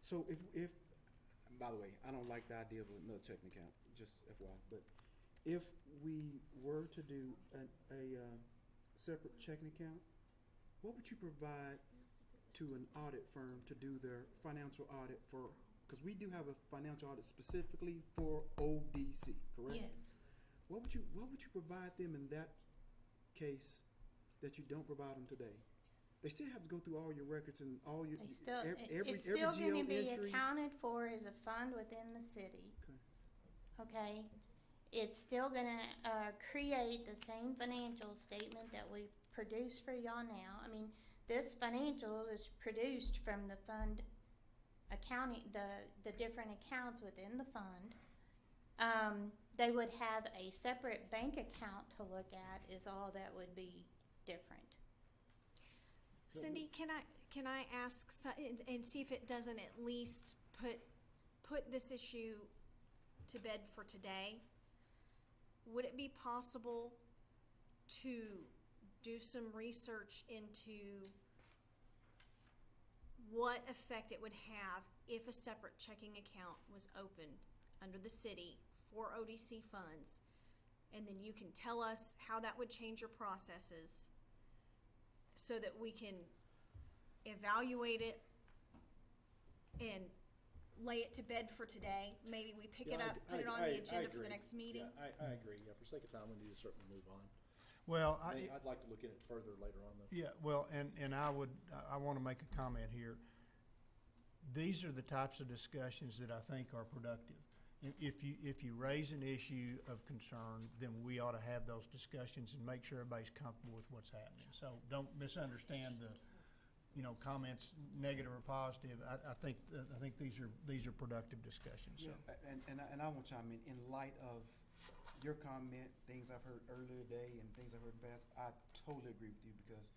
So if, by the way, I don't like the idea of another checking account, just FYI, but
If we were to do a separate checking account, what would you provide to an audit firm to do their financial audit for, because we do have a financial audit specifically for ODC, correct?
Yes.
What would you provide them in that case that you don't provide them today? They still have to go through all your records and all your,
They still,
every
it's still
GL
gonna be
entry.
accounted for as a fund within the city. Okay? It's still gonna, create the same financial statement that we produce for y'all now. I mean, this financial is produced from the fund accounting, the different accounts within the fund. They would have a separate bank account to look at is all that would be different.
Cindy, can I ask and see if it doesn't at least put this issue to bed for today? Would it be possible to do some research into what effect it would have if a separate checking account was opened under the city for ODC funds? And then you can tell us how that would change your processes so that we can evaluate it and lay it to bed for today. Maybe we pick it up, put it on the agenda for the next meeting.
Yeah, I agree. Yeah, for sake of time, we need to certainly move on.
Well,
I'd like to look at it further later on, though.
yeah, well, and I want to make a comment here. These are the types of discussions that I think are productive. If you raise an issue of concern, then we ought to have those discussions and make sure everybody's comfortable with what's happening. So don't misunderstand the, comments, negative or positive. I think these are productive discussions. So.
And I want to chime in light of your comment, things I've heard earlier today and things I've heard in the past. I totally agree with you because,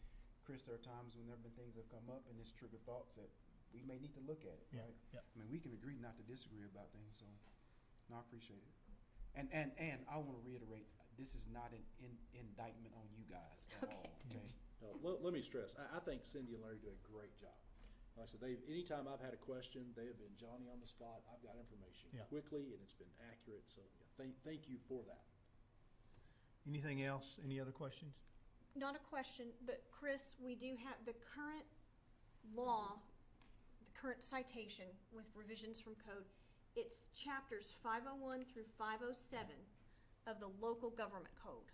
Chris, there are times when there have been things that have come up and it's triggered thoughts that we may need to look at it,
Yeah,
right?
yeah.
I mean, we can agree not to disagree about things, so no, I appreciate it. And I want to reiterate, this is not an indictment on you guys at all, okay?
No, let me stress, I think Cindy and Larry do a great job. Like I said, anytime I've had a question, they have been Johnny on the spot. I've got information quickly, and it's been accurate. So thank you for that.
Anything else? Any other questions?
Not a question, but Chris, we do have the current law, the current citation with revisions from code. It's chapters 501 through 507 of the local government code.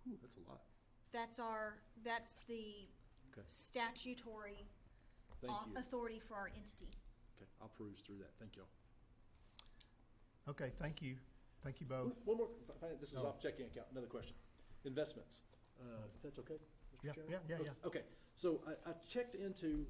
Ooh, that's a lot.
That's the statutory authority for our entity.
Okay, I'll peruse through that. Thank y'all.
Okay, thank you. Thank you both.
One more. This is off checking account. Another question. Investments. If that's okay, Mr. Chairman?
Yeah.
Okay, so I checked into,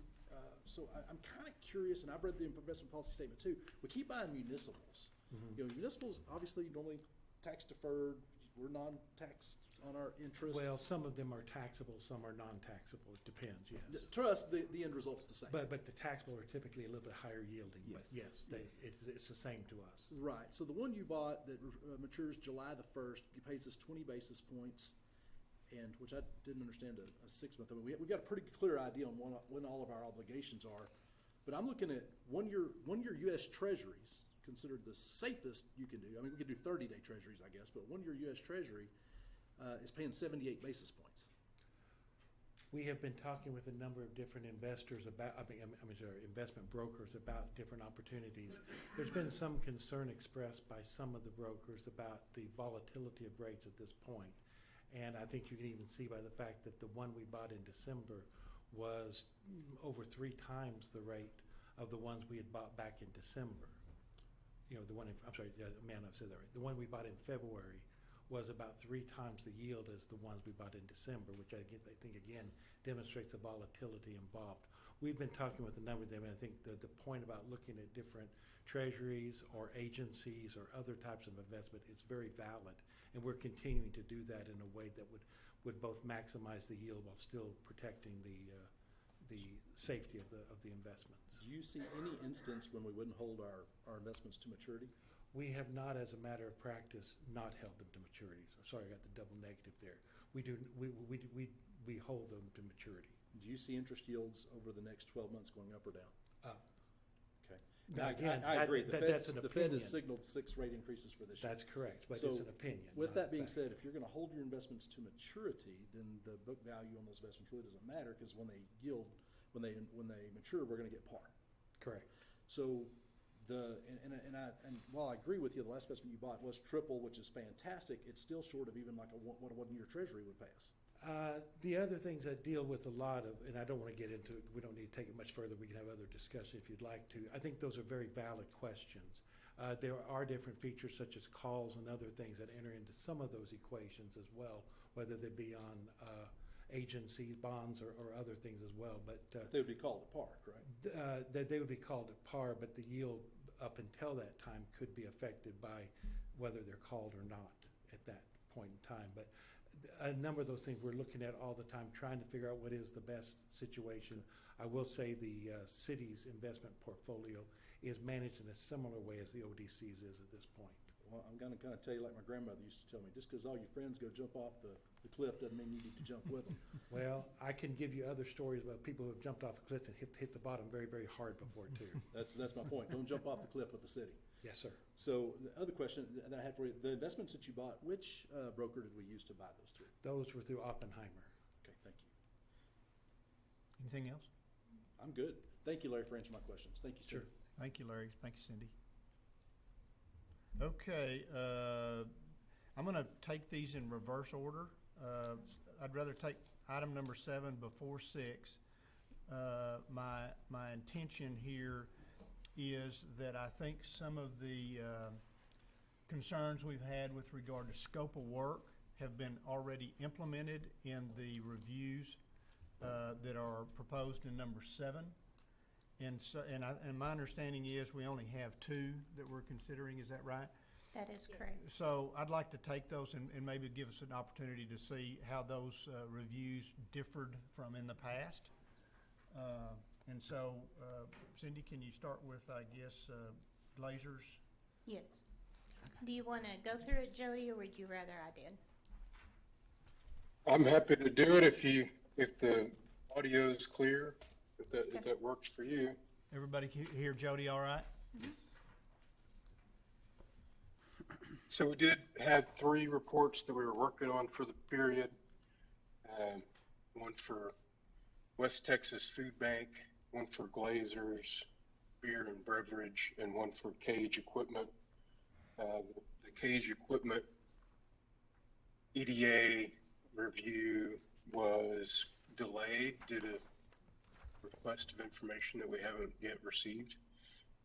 I'm kind of curious, and I've read the investment policy statement too. We keep buying municipals. Municipals obviously normally tax deferred. We're non-taxed on our interest.
Well, some of them are taxable, some are non-taxable. It depends, yes.
Trust, the end result's the same.
But the taxable are typically a little bit higher yielding, but
Yes.
it's the same to us.
Right, so the one you bought that matures July the 1st, it pays us 20 basis points, and which I didn't understand a 6-month. I mean, we've got a pretty clear idea on when all of our obligations are, but I'm looking at one-year U.S. Treasuries, considered the safest you can do. I mean, we could do 30-day Treasuries, I guess, but one-year U.S. Treasury is paying 78 basis points.
We have been talking with a number of different investors about, investment brokers about different opportunities. There's been some concern expressed by some of the brokers about the volatility of rates at this point. And I think you can even see by the fact that the one we bought in December was over 3 times the rate of the ones we had bought back in December. The one I've said that right. The one we bought in February was about 3 times the yield as the ones we bought in December, which I think again demonstrates the volatility involved. We've been talking with a number of them, and I think the point about looking at different treasuries or agencies or other types of investment is very valid, and we're continuing to do that in a way that would both maximize the yield while still protecting the safety of the investments.
Do you see any instance when we wouldn't hold our investments to maturity?
We have not, as a matter of practice, not held them to maturity. So sorry, I got the double negative there. We hold them to maturity.
Do you see interest yields over the next 12 months going up or down?
Up.
Okay.
Now, again,
I agree.
that's an
The Fed has
opinion.
signaled 6 rate increases for this year.
That's correct, but
So,
it's an opinion.
With
not
that
a
being
fact.
said, if you're gonna hold your investments to maturity, then the book value on those investments really doesn't matter, because when they yield, when they mature, we're gonna get par.
Correct.
So and while I agree with you, the last investment you bought was triple, which is fantastic, it's still short of even like what a 1-year treasury would pay us.
The other things I deal with a lot of, and I don't want to get into it, we don't need to take it much further, we can have other discussion if you'd like to. I think those are very valid questions. There are different features such as calls and other things that enter into some of those equations as well, whether they be on agencies, bonds, or other things as well. But
They would be called at par, correct?
they would be called at par, but the yield up until that time could be affected by whether they're called or not at that point in time. But a number of those things we're looking at all the time, trying to figure out what is the best situation. I will say the city's investment portfolio is managed in a similar way as the ODC's is at this point.
Well, I'm gonna kind of tell you like my grandmother used to tell me, just because all your friends go jump off the cliff doesn't mean you need to jump with them.
Well, I can give you other stories about people who have jumped off cliffs and hit the bottom very, very hard before too.
That's my point. Don't jump off the cliff with the city.
Yes, sir.
So the other question that I had for you, the investments that you bought, which broker did we use to buy those through?
Those were through Oppenheimer.
Okay, thank you.
Anything else?
I'm good. Thank you, Larry, for answering my questions. Thank you, sir.
Sure.
Thank you, Larry. Thank you, Cindy. Okay, I'm gonna take these in reverse order. I'd rather take item number 7 before 6. My intention here is that I think some of the concerns we've had with regard to scope of work have been already implemented in the reviews that are proposed in number 7. And so, and my understanding is we only have 2 that we're considering, is that right?
That is correct.
So I'd like to take those and maybe give us an opportunity to see how those reviews differed from in the past. And so, Cindy, can you start with, I guess, Glazers?
Yes. Do you want to go through it, Jody, or would you rather I did?
I'm happy to do it if the audio is clear, if that works for you.
Everybody hear Jody all right?
Yes.
So we did have 3 reports that we were working on for the period. One for West Texas Food Bank, one for Glazers Beer and Beverage, and one for Cage Equipment. The Cage Equipment EDA review was delayed due to request of information that we haven't yet received,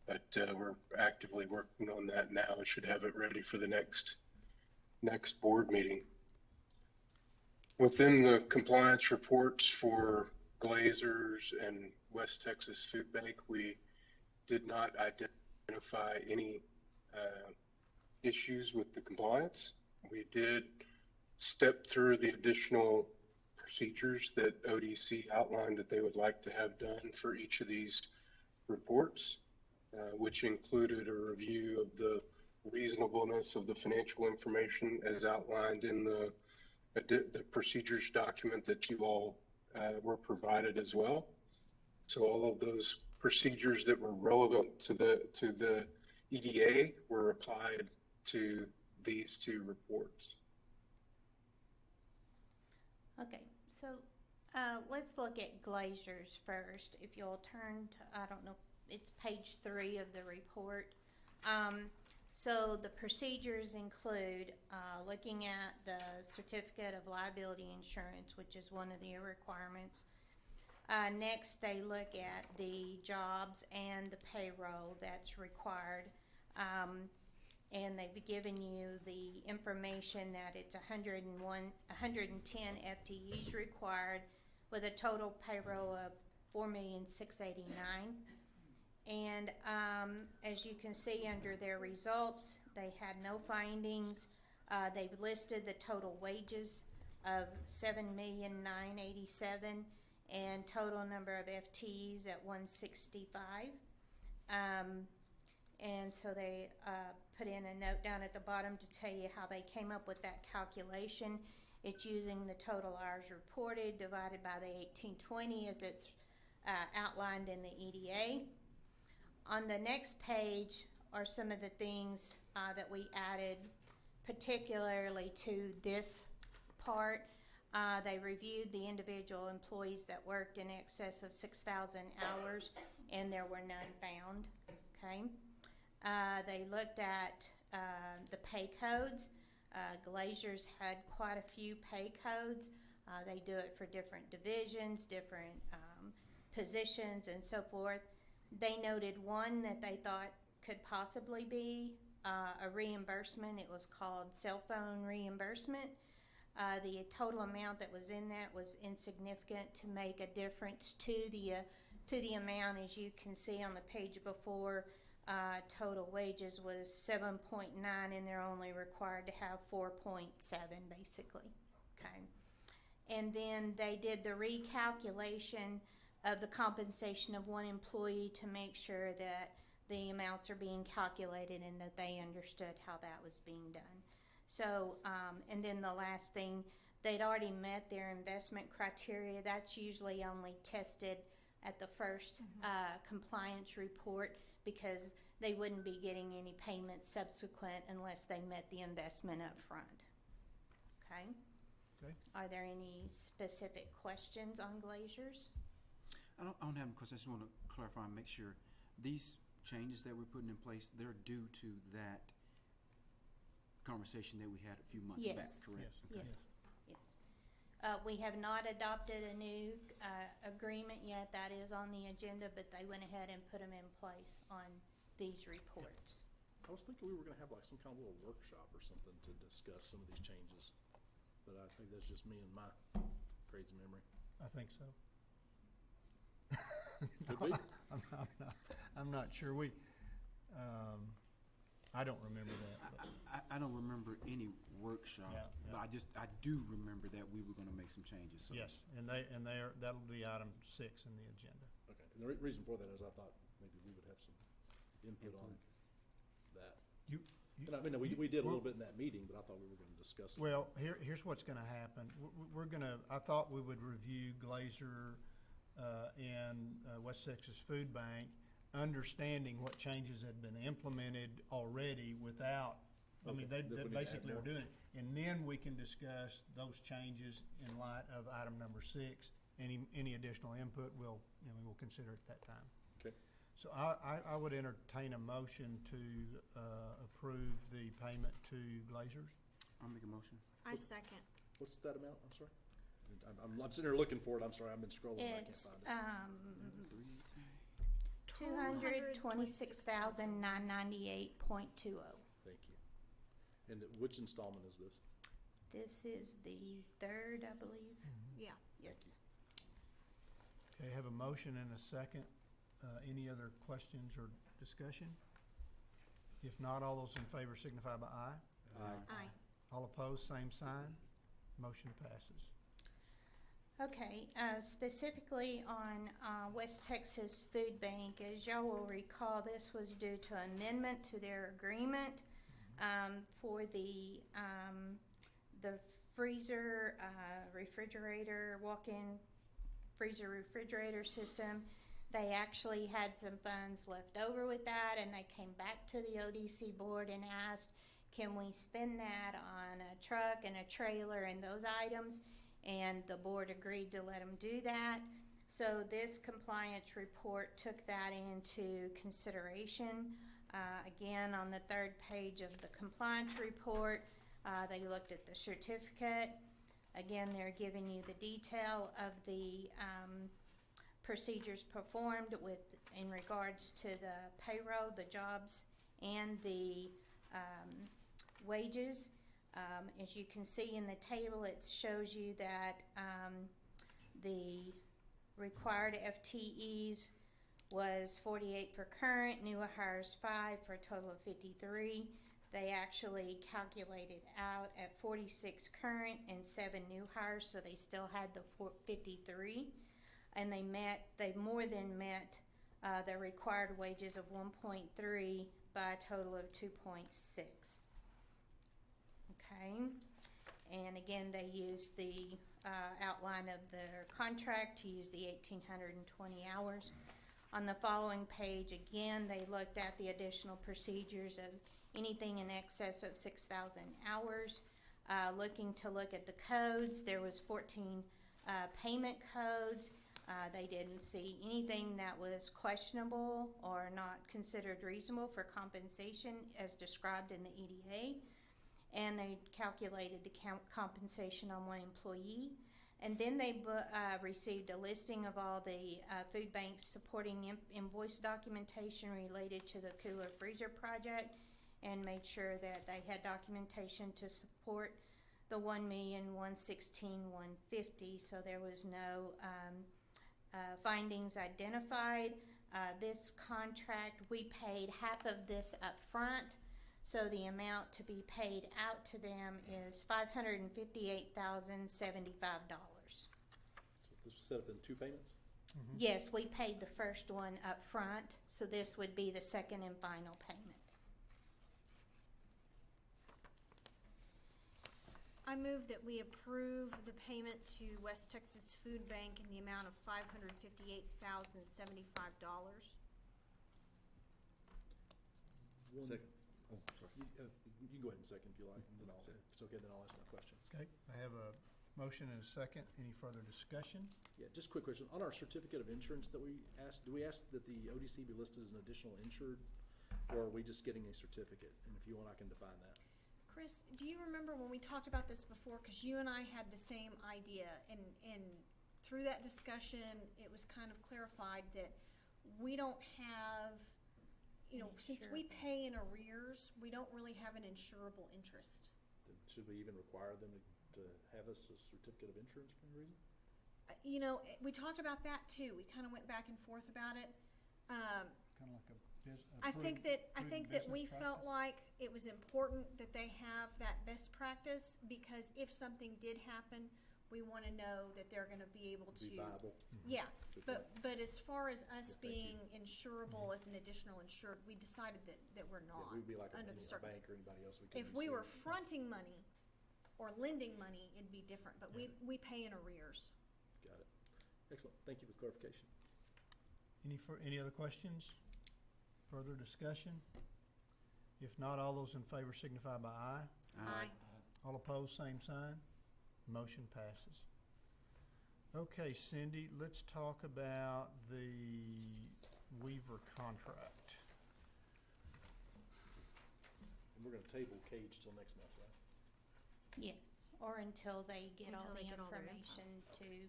but we're actively working on that now and should have it ready for the next board meeting. Within the compliance reports for Glazers and West Texas Food Bank, we did not identify any issues with the compliance. We did step through the additional procedures that ODC outlined that they would like to have done for each of these reports, which included a review of the reasonableness of the financial information as outlined in the procedures document that you all were provided as well. So all of those procedures that were relevant to the EDA were applied to these 2 reports.
Okay, so let's look at Glazers first. If you'll turn to, I don't know, it's page 3 of the report. So the procedures include looking at the certificate of liability insurance, which is one of the requirements. Next, they look at the jobs and the payroll that's required. And they've given you the information that it's 110 FTEs required with a total payroll of $4,689,000. And as you can see under their results, they had no findings. They've listed the total wages of $7,987,000 and total number of FTEs at 165. And so they put in a note down at the bottom to tell you how they came up with that calculation. It's using the total hours reported divided by the 1820 as it's outlined in the EDA. On the next page are some of the things that we added particularly to this part. They reviewed the individual employees that worked in excess of 6,000 hours, and there were none found, okay? They looked at the pay codes. Glazers had quite a few pay codes. They do it for different divisions, different positions, and so forth. They noted one that they thought could possibly be a reimbursement. It was called cell phone reimbursement. The total amount that was in that was insignificant to make a difference to the amount. As you can see on the page before, total wages was 7.9, and they're only required to have 4.7 basically. Okay, and then they did the recalculation of the compensation of one employee to make sure that the amounts are being calculated and that they understood how that was being done. So, and then the last thing, they'd already met their investment criteria. That's usually only tested at the first compliance report, because they wouldn't be getting any payments subsequent unless they met the investment up front. Okay?
Okay.
Are there any specific questions on Glazers?
I don't have them, because I just want to clarify and make sure these changes that we're putting in place, they're due to that conversation that we had a few months
Yes.
back, correct?
Yes, yes. We have not adopted a new agreement yet. That is on the agenda, but they went ahead and put them in place on these reports.
I was thinking we were gonna have like some kind of little workshop or something to discuss some of these changes, but I think that's just me and my crazy memory.
I think so.
Could be.
I'm not sure. I don't remember that. But
I don't remember any workshop,
Yeah, yeah.
but I do remember that we were going to make some changes. So.
yes, and that'll be item 6 in the agenda.
Okay, and the reason for that is I thought maybe we would have some input on that. And I mean, we did a little bit in that meeting, but I thought we were gonna discuss it.
Well, here's what's gonna happen. I thought we would review Glazer and West Texas Food Bank, understanding what changes had been implemented already without, I mean, they
If we need to add
basically are
more.
doing it. And then we can discuss those changes in light of item number 6. Any additional input, we'll consider at that time.
Okay.
So I would entertain a motion to approve the payment to Glazers.
I'll make a motion.
I second.
What's that amount? I'm sorry. I'm sitting here looking for it. I'm sorry. I've been scrolling. And I can't
It's
find it.
$226,998.20.
Thank you. And which installment is this?
This is the 3rd, I believe.
Yeah.
Yes.
Okay, have a motion and a second. Any other questions or discussion? If not, all those in favor signify by aye.
Aye.
All opposed, same sign. Motion passes.
Okay, specifically on West Texas Food Bank, as y'all will recall, this was due to amendment to their agreement for the freezer, refrigerator, walk-in freezer refrigerator system. They actually had some funds left over with that, and they came back to the ODC board and asked, can we spend that on a truck and a trailer and those items? And the board agreed to let them do that. So this compliance report took that into consideration. Again, on the 3rd page of the compliance report, they looked at the certificate. Again, they're giving you the detail of the procedures performed in regards to the payroll, the jobs, and the wages. As you can see in the table, it shows you that the required FTEs was 48 for current, new hires 5 for a total of 53. They actually calculated out at 46 current and 7 new hires, so they still had the 53. And they more than met the required wages of 1.3 by a total of 2.6. Okay, and again, they used the outline of their contract to use the 1,820 hours. On the following page, again, they looked at the additional procedures of anything in excess of 6,000 hours. Looking at the codes, there was 14 payment codes. They didn't see anything that was questionable or not considered reasonable for compensation as described in the EDA. And they calculated the compensation on one employee. And then they received a listing of all the food banks supporting invoice documentation related to the cooler freezer project, and made sure that they had documentation to support the $1,116,150. So there was no findings identified. This contract, we paid half of this up front. So the amount to be paid out to them is $558,075.
So this was set up in 2 payments?
Yes, we paid the first one up front, so this would be the second and final payment.
I move that we approve the payment to West Texas Food Bank in the amount of $558,075.
Second. Oh, sorry.
You can go ahead and second if you like, and then if it's okay, then I'll ask my question.
Okay, I have a motion and a second. Any further discussion?
Yeah, just a quick question. On our certificate of insurance that we asked, do we ask that the ODC be listed as an additional insured, or are we just getting a certificate? And if you want, I can define that.
Chris, do you remember when we talked about this before? Because you and I had the same idea, and through that discussion, it was kind of clarified that we don't have, since we pay in arrears, we don't really have an insurable interest.
Then should we even require them to have us a certificate of insurance for any reason?
We talked about that too. We kind of went back and forth about it.
Kind of like
I think that we felt like it was important that they have that best practice, because if something did happen, we want to know that they're going to be able to.
Be viable.
Yeah,
Good
but as far as us
Yeah, thank
being insurable as an additional insured, we decided that we're not
Yeah, we'd be like
under the
a
circumstances.
bank or anybody else we could.
If we were fronting money or lending money, it'd be different, but we pay in arrears.
Got it. Excellent. Thank you for the clarification.
Any other questions? Further discussion? If not, all those in favor signify by aye.
Aye.
All opposed, same sign. Motion passes. Okay, Cindy, let's talk about the Weaver contract.
And we're gonna table Cage till next month, right?
Yes, or until they get all
Until
the
they get all their info.
information to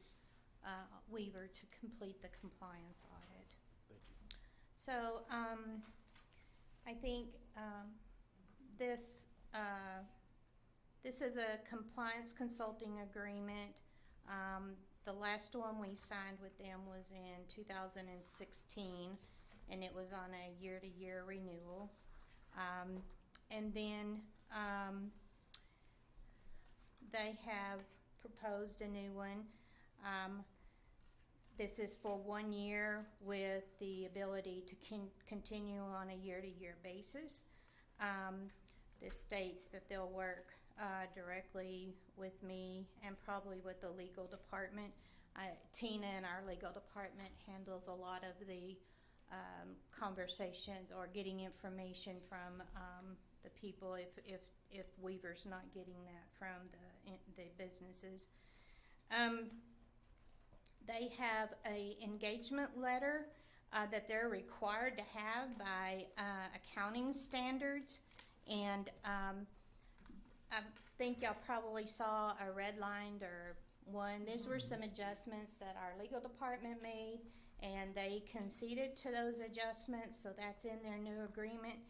Weaver to complete the compliance audit.
Thank you.
So, I think, this is a compliance consulting agreement. The last one we signed with them was in 2016, and it was on a year-to-year renewal. And then, they have proposed a new one. This is for 1 year with the ability to continue on a year-to-year basis. This states that they'll work directly with me and probably with the legal department. Tina in our legal department handles a lot of the conversations or getting information from the people if Weaver's not getting that from the businesses. They have a engagement letter that they're required to have by accounting standards, and I think y'all probably saw a redlined or one. These were some adjustments that our legal department made, and they conceded to those adjustments, so that's in their new agreement.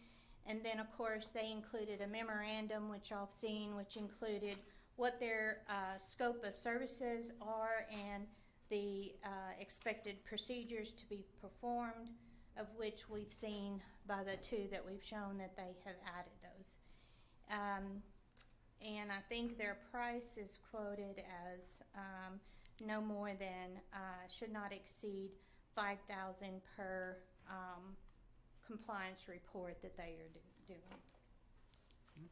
And then, of course, they included a memorandum, which y'all have seen, which included what their scope of services are and the expected procedures to be performed, of which we've seen by the two that we've shown that they have added those. And I think their price is quoted as no more than, should not exceed $5,000 per compliance report that they are doing.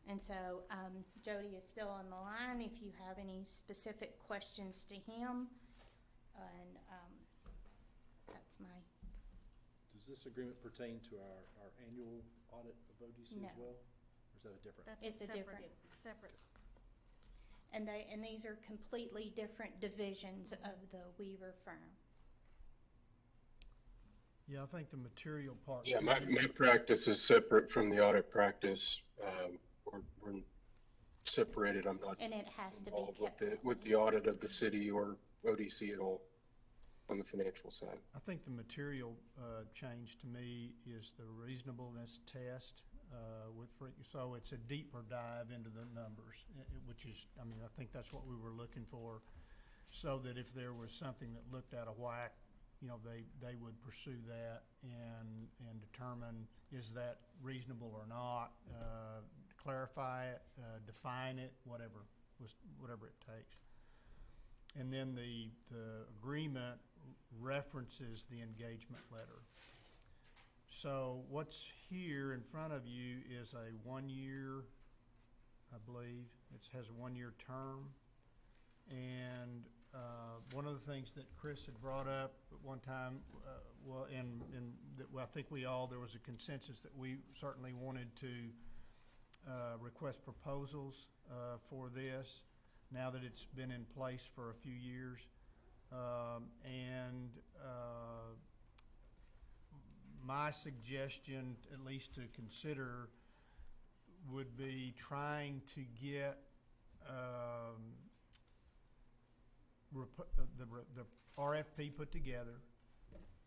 And so Jody is still on the line if you have any specific questions to him. And that's my
Does this agreement pertain to our annual audit of ODC
No.
as well? Or is that a different?
That's
It's a different-
separate.
And these are completely different divisions of the Weaver firm.
Yeah, I think the material part.
Yeah,
for
my
me-
practice is separate from the audit practice. We're separated. I'm not
And it has to be
involved with
kept.
with the audit of the city or ODC at all on the financial side.
I think the material change to me is the reasonableness test so it's a deeper dive into the numbers, which is, I mean, I think that's what we were looking for, so that if there was something that looked out of whack, you know, they would pursue that and determine, is that reasonable or not, clarify it, define it, whatever it takes. And then the agreement references the engagement letter. So what's here in front of you is a 1 year, I believe, it has a 1 year term. And one of the things that Chris had brought up at one time, I think there was a consensus that we certainly wanted to request proposals for this, now that it's been in place for a few years. My suggestion, at least to consider, would be trying to get the RFP put together,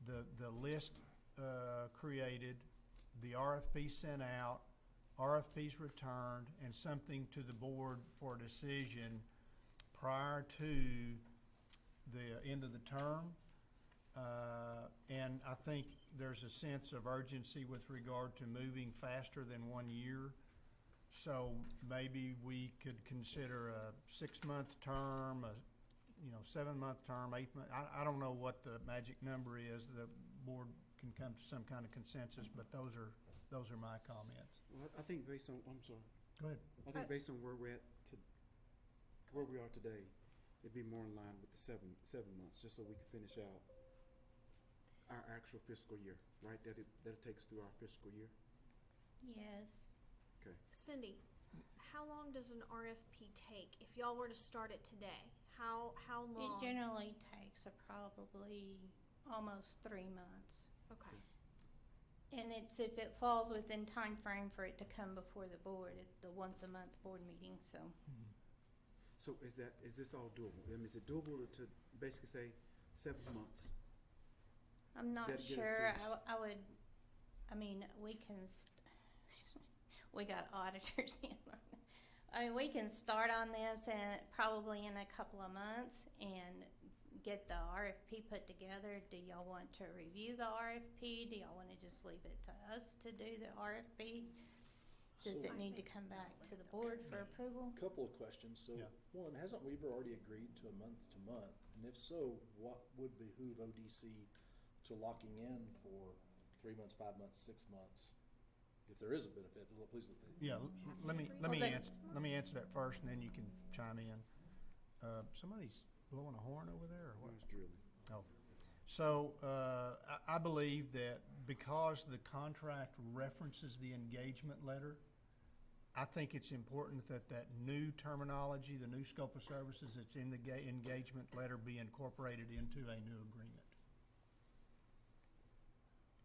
the list created, the RFP sent out, RFPs returned, and something to the board for a decision prior to the end of the term. And I think there's a sense of urgency with regard to moving faster than 1 year. So maybe we could consider a 6-month term, a 7-month term, 8-month. I don't know what the magic number is. The board can come to some kind of consensus, but those are my comments.
Well, I think based on, I'm sorry.
Go ahead.
I think based on where we are today, it'd be more in line with the seven months, just so we can finish out our actual fiscal year, right? That'll take us through our fiscal year.
Yes.
Okay.
Cindy, how long does an RFP take? If y'all were to start it today, how long?
It generally takes probably almost 3 months.
Okay.
And it's if it falls within time frame for it to come before the board at the once a month board meeting, so.
So is this all doable? I mean, is it doable to basically say 7 months?
I'm not
That'd get us
sure.
through.
We got auditors in. I mean, we can start on this and probably in a couple of months and get the RFP put together. Do y'all want to review the RFP? Do y'all want to just leave it to us to do the RFP? Does it need to come back to the board for approval?
Couple of questions. So,
Yeah.
one, hasn't Weaver already agreed to a month to month? And if so, what would behoove ODC to locking in for 3 months, 5 months, 6 months? If there is a benefit, well, please.
Yeah, let me answer that first, and then you can chime in. Somebody's blowing a horn over there, or what?
It's drilling.
Oh. So, I believe that because the contract references the engagement letter, I think it's important that new terminology, the new scope of services that's in the engagement letter be incorporated into a new agreement.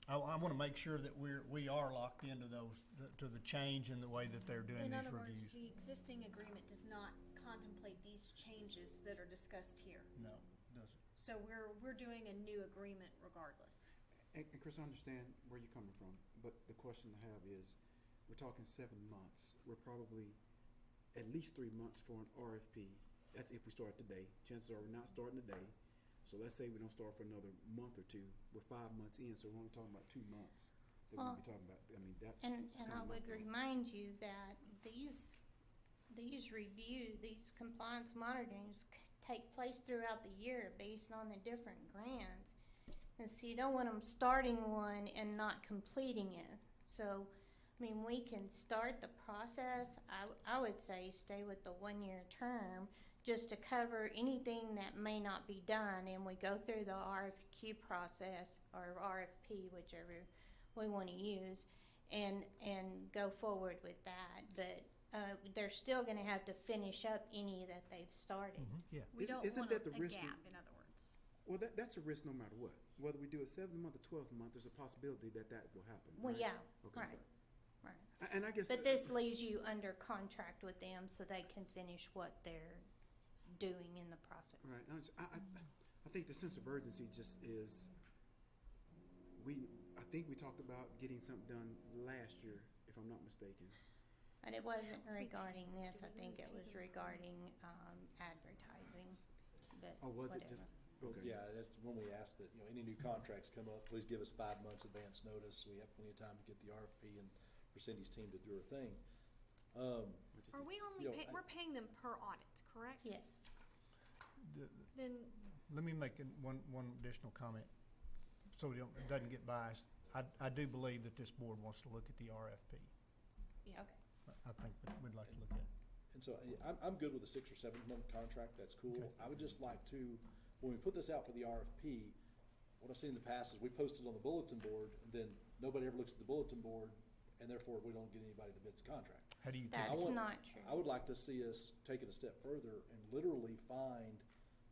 I want to make sure that we are locked into to the change in the way that they're doing
In
these
other
reviews.
words, the existing agreement does not contemplate these changes that are discussed here.
No, it doesn't.
So we're doing a new agreement regardless.
And Chris, I understand where you're coming from, but the question I have is, we're talking 7 months. We're probably at least 3 months for an RFP. That's if we start today. Chances are we're not starting today. So let's say we don't start for another month or two. We're 5 months in, so we're only talking about 2 months that we'll be talking about. I mean, that's
And
kinda
I
my
would
thought.
remind you that these compliance monitorings take place throughout the year based on the different grants. And so you don't want them starting one and not completing it. So, I mean, we can start the process. I would say stay with the 1 year term. just to cover anything that may not be done, and we go through the RFQ process, or RFP, whichever we want to use, and go forward with that. But they're still going to have to finish up any that they've started.
Yeah.
We don't
Isn't
want
that the
a
risk?
gap, in other words.
Well, that's a risk no matter what. Whether we do a 7th month or 12th month, there's a possibility that will happen.
Well,
right?
yeah,
Okay.
right.
And I guess.
But this leaves you under contract with them so they can finish what they're doing in the process.
Right. I think the sense of urgency just is. I think we talked about getting something done last year, if I'm not mistaken.
But it wasn't regarding this, I think it was regarding advertising, but
Or was it
whatever.
just? Okay.
Yeah, that's when we asked that, any new contracts come up, please give us 5 months advance notice, so we have plenty of time to get the RFP and for Cindy's team to do her thing.
Are we only we're paying them per audit, correct?
Yes.
Then,
Let me make one additional comment, so it doesn't get biased. I do believe that this board wants to look at the RFP.
yeah.
Okay.
I think that we'd like to look at it.
And so I'm good with a 6 or 7 month contract, that's cool.
Okay.
I would just like to, when we put this out for the RFP, what I've seen in the past is we post it on the bulletin board, and then nobody ever looks at the bulletin board, and therefore we don't get anybody that bids the contract.
How do you?
That's not true.
I would like to see us take it a step further and literally find,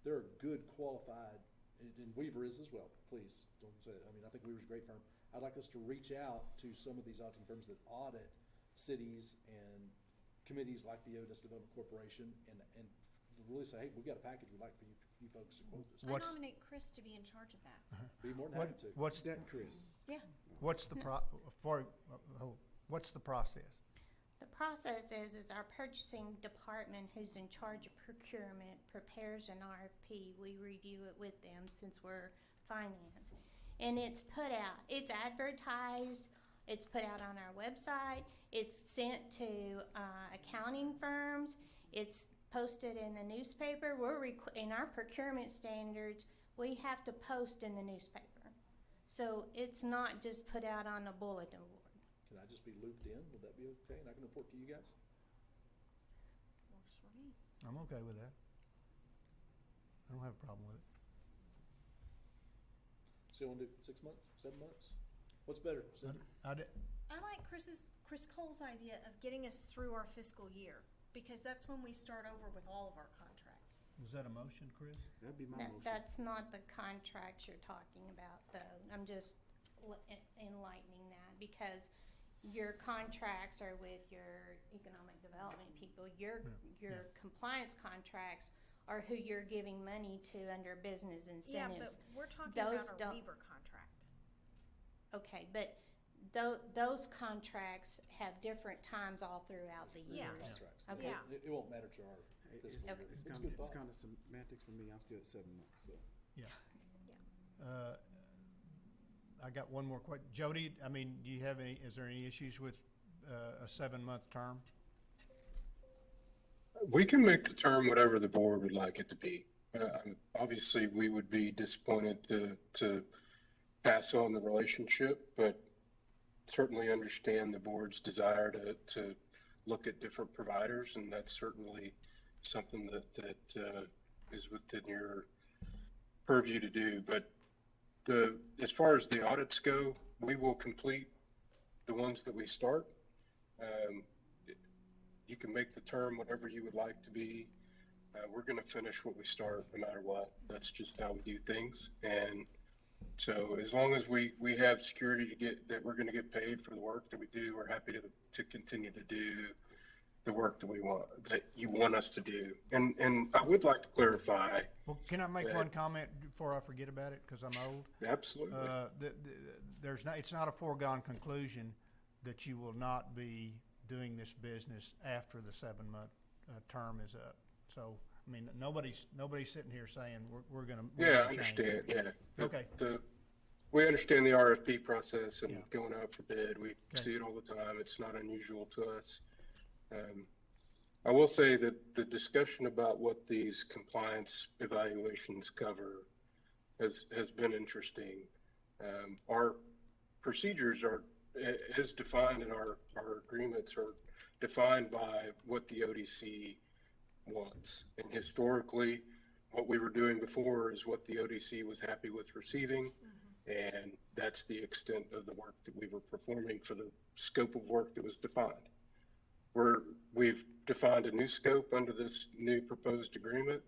there are good qualified, and Weaver is as well, please, don't say that. I mean, I think Weaver's a great firm. I'd like us to reach out to some of these auditing firms that audit cities and committees like the Odessa Development Corporation, and really say, hey, we've got a package we'd like for you folks to quote this.
I nominate Chris to be in charge of that.
Be more than happy to.
What's
That, Chris?
Yeah.
What's the what's the process?
The process is our purchasing department, who's in charge of procurement, prepares an RFP. We review it with them since we're finance. And it's put out, it's advertised, it's put out on our website, it's sent to accounting firms, it's posted in the newspaper. In our procurement standards, we have to post in the newspaper. So it's not just put out on a bulletin board.
Can I just be looped in? Would that be okay? And I can report to you guys?
Works for me.
I'm okay with that. I don't have a problem with it.
So you want to do 6 months, 7 months? What's better, Cindy?
I like Chris Cole's idea of getting us through our fiscal year, because that's when we start over with all of our contracts.
Was that a motion, Chris?
That'd be my motion.
That's not the contracts you're talking about, though. I'm just enlightening that, because your contracts are with your economic development people. Your compliance contracts are who you're giving money to under business
Yeah,
incentives.
but we're talking
Those
about our Weaver contract.
Okay, but those contracts have different times all throughout the year.
Yeah.
Contracts.
Okay.
Yeah.
It won't matter to our
It's,
fiscal year.
it's
It's a
kind
good
of
thought.
semantics for me. I'm still at 7 months, so.
Yeah. I got one more question. Jody, I mean, is there any issues with a 7-month term?
We can make the term whatever the board would like it to be. Obviously, we would be disappointed to pass on the relationship, but certainly understand the board's desire to look at different providers, and that's certainly something that is within your purview to do. But as far as the audits go, we will complete the ones that we start. You can make the term whatever you would like to be. We're going to finish what we start no matter what. That's just how we do things. And so as long as we have security that we're going to get paid for the work that we do, we're happy to continue to do the work that you want us to do. And I would like to clarify.
Well, can I make one comment before I forget about it, because I'm old?
Absolutely.
It's not a foregone conclusion that you will not be doing this business after the 7-month term is up. So, I mean, nobody's sitting here saying we're going to.
Yeah, I understand. Yeah.
Okay.
We understand the RFP process and going out for bid. We see it all the time. It's not unusual to us. I will say that the discussion about what these compliance evaluations cover has been interesting. Our procedures are, as defined in our agreements, are defined by what the ODC wants. And historically, what we were doing before is what the ODC was happy with receiving. And that's the extent of the work that we were performing for the scope of work that was defined. We've defined a new scope under this new proposed agreement,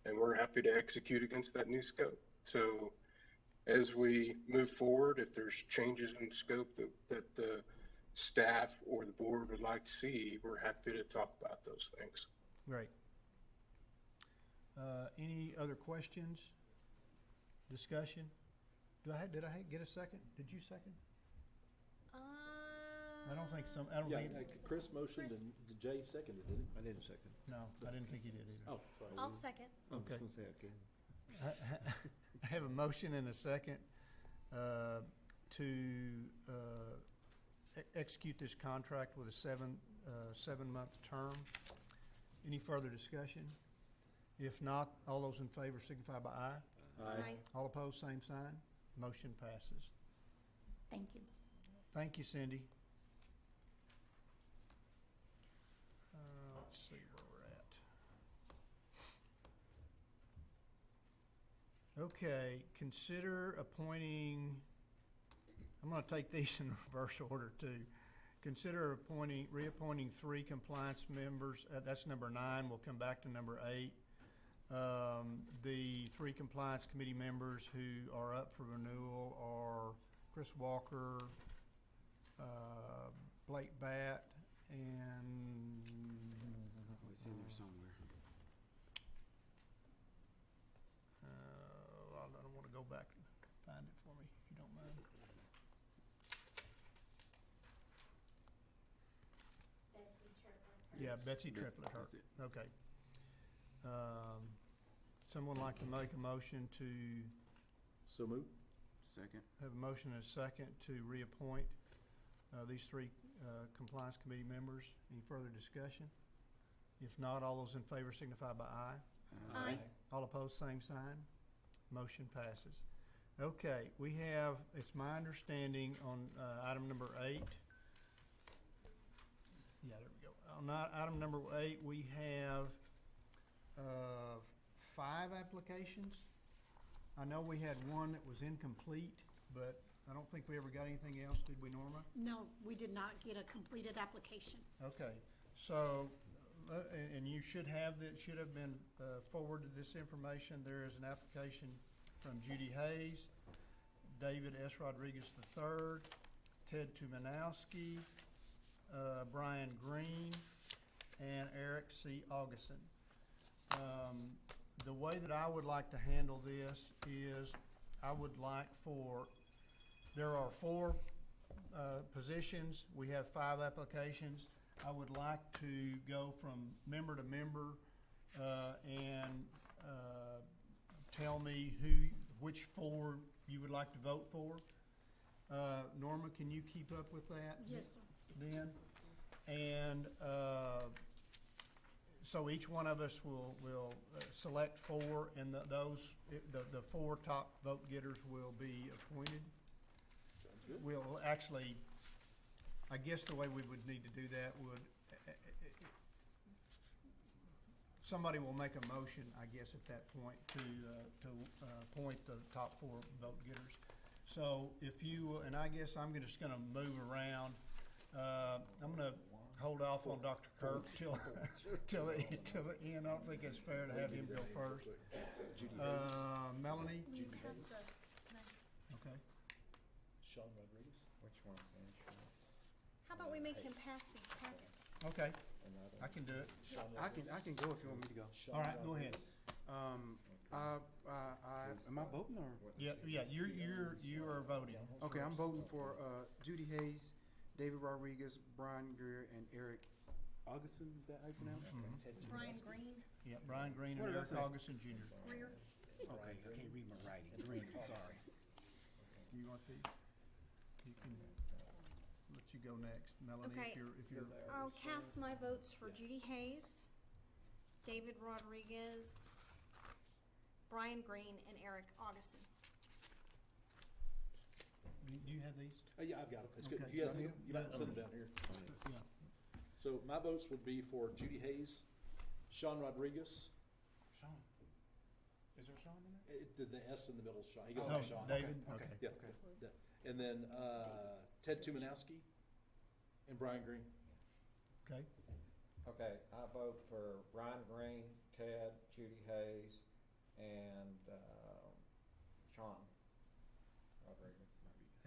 and we're happy to execute against that new scope. So as we move forward, if there's changes in scope that the staff or the board would like to see, we're happy to talk about those things.
Great. Any other questions? Discussion? Did I get a second? Did you second? I don't think some, I don't think,
Chris motioned
Chris.
and Jay seconded, didn't he?
I didn't second.
no, I didn't think he did either.
Oh, sorry.
I'll second.
I was
Okay.
gonna say, okay.
I have a motion and a second to execute this contract with a seven-month term. Any further discussion? If not, all those in favor signify by aye.
Aye.
All opposed, same sign. Motion passes.
Thank you.
Thank you, Cindy. Let's see where we're at. Okay, consider appointing, I'm gonna take these in reverse order too. Consider reappointing 3 compliance members, that's number 9, we'll come back to number 8. The 3 compliance committee members who are up for renewal are Chris Walker, Blake Batt, and
It's in there somewhere.
I don't want to go back and find it for me, if you don't mind. Yeah, Betsy Triplett, her.
That's it.
Okay. Someone like to make a motion to
So moved.
Second.
have a motion and a second to reappoint these 3 compliance committee members. Any further discussion? If not, all those in favor signify by aye.
Aye.
All opposed, same sign. Motion passes. Okay, we have, it's my understanding on item number 8. Yeah, there we go. On item number 8, we have 5 applications. I know we had one that was incomplete, but I don't think we ever got anything else, did we, Norma?
No, we did not get a completed application.
Okay, so, and you should have been forwarded this information. There is an application from Judy Hayes, David S. Rodriguez III, Ted Tumanowski, Brian Green, and Eric C. Augustin. The way that I would like to handle this is I would like there are 4 positions. We have 5 applications. I would like to go from member to member and tell me which 4 you would like to vote for. Norma, can you keep up with that?
Yes, sir.
Then? And so each one of us will select 4, and the 4 top vote getters will be appointed. We'll actually, I guess the way we would need to do that would, somebody will make a motion, I guess, at that point to appoint the top 4 vote getters. So if you, and I guess I'm just gonna move around. I'm gonna hold off on Dr. Kirk till the end. I don't think it's fair to have him go first. Melanie?
Will you pass the, can I,
Okay.
Sean Rodriguez.
Which one's the insurance?
how about we make him pass these packets?
Okay, I can do it.
I can go if you want me to go.
All right, go ahead.
Am I voting or?
Yeah, you are voting.
Okay, I'm voting for Judy Hayes, David Rodriguez, Brian Greer, and Eric Augustin. Is that how you pronounce it?
Brian Green,
Yeah, Brian Green and
What did I
Eric
say?
Augustin Jr.
Greer.
Okay, I can't read my writing. Green, sorry.
You want these? You can, let you go next, Melanie,
Okay.
if you're.
I'll cast my votes for Judy Hayes, David Rodriguez, Brian Green, and Eric Augustin.
Do you have these?
Yeah, I've got them. It's good.
Okay.
You guys need them? You might send them down here.
Yeah.
So my votes would be for Judy Hayes, Sean Rodriguez.
Sean. Is there Sean in there?
The S in the middle is Sean. He goes
Oh,
by Sean.
David?
Okay.
Okay.
Yeah. Yeah. And then Ted Tumanowski and Brian Green.
Okay.
Okay, I vote for Brian Green, Ted, Judy Hayes, and Sean Rodriguez.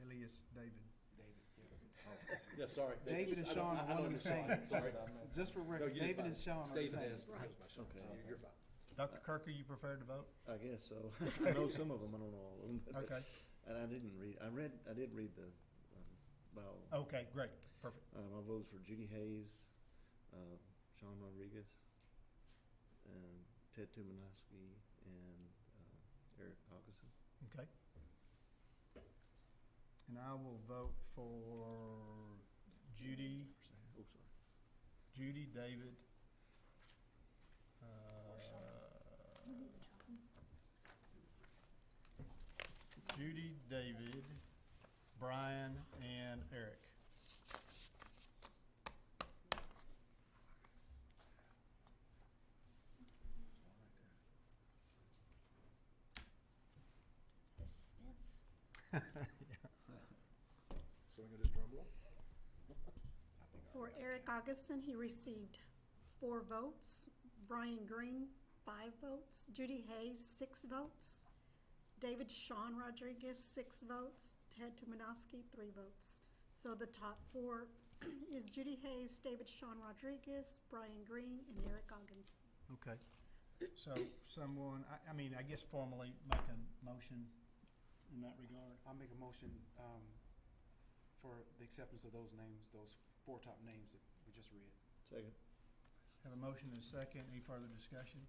Alias David.
David, yeah.
Yeah, sorry.
David and
I don't-
Sean
I
are
don't
one and the same.
understand. Sorry.
Just for
No,
record,
you're
David
fine.
and Sean
It's
are the
David
same.
S. Goes by Sean, so
Okay.
you're fine.
Dr. Kirk, are you prepared to vote?
I guess so. I know some of them, I don't know all of them. but-
Okay.
And I did read the bio.
Okay, great, perfect.
My vote's for Judy Hayes, Sean Rodriguez, and Ted Tumanowski, and Eric Hawkinson.
Okay. And I will vote for Judy,
Oh, sorry.
Judy, David, Judy, David, Brian, and Eric.
The suspense.
So we're gonna do drum roll?
For Eric Augustin, he received 4 votes. Brian Green, 5 votes. Judy Hayes, 6 votes. David Sean Rodriguez, 6 votes. Ted Tumanowski, 3 votes. So the top 4 is Judy Hayes, David Sean Rodriguez, Brian Green, and Eric Augustin.
Okay. So someone, I guess formally make a motion in that regard.
I'll make a motion for the acceptance of those names, those 4 top names that we just read.
Second.
Have a motion and a second. Any further discussion?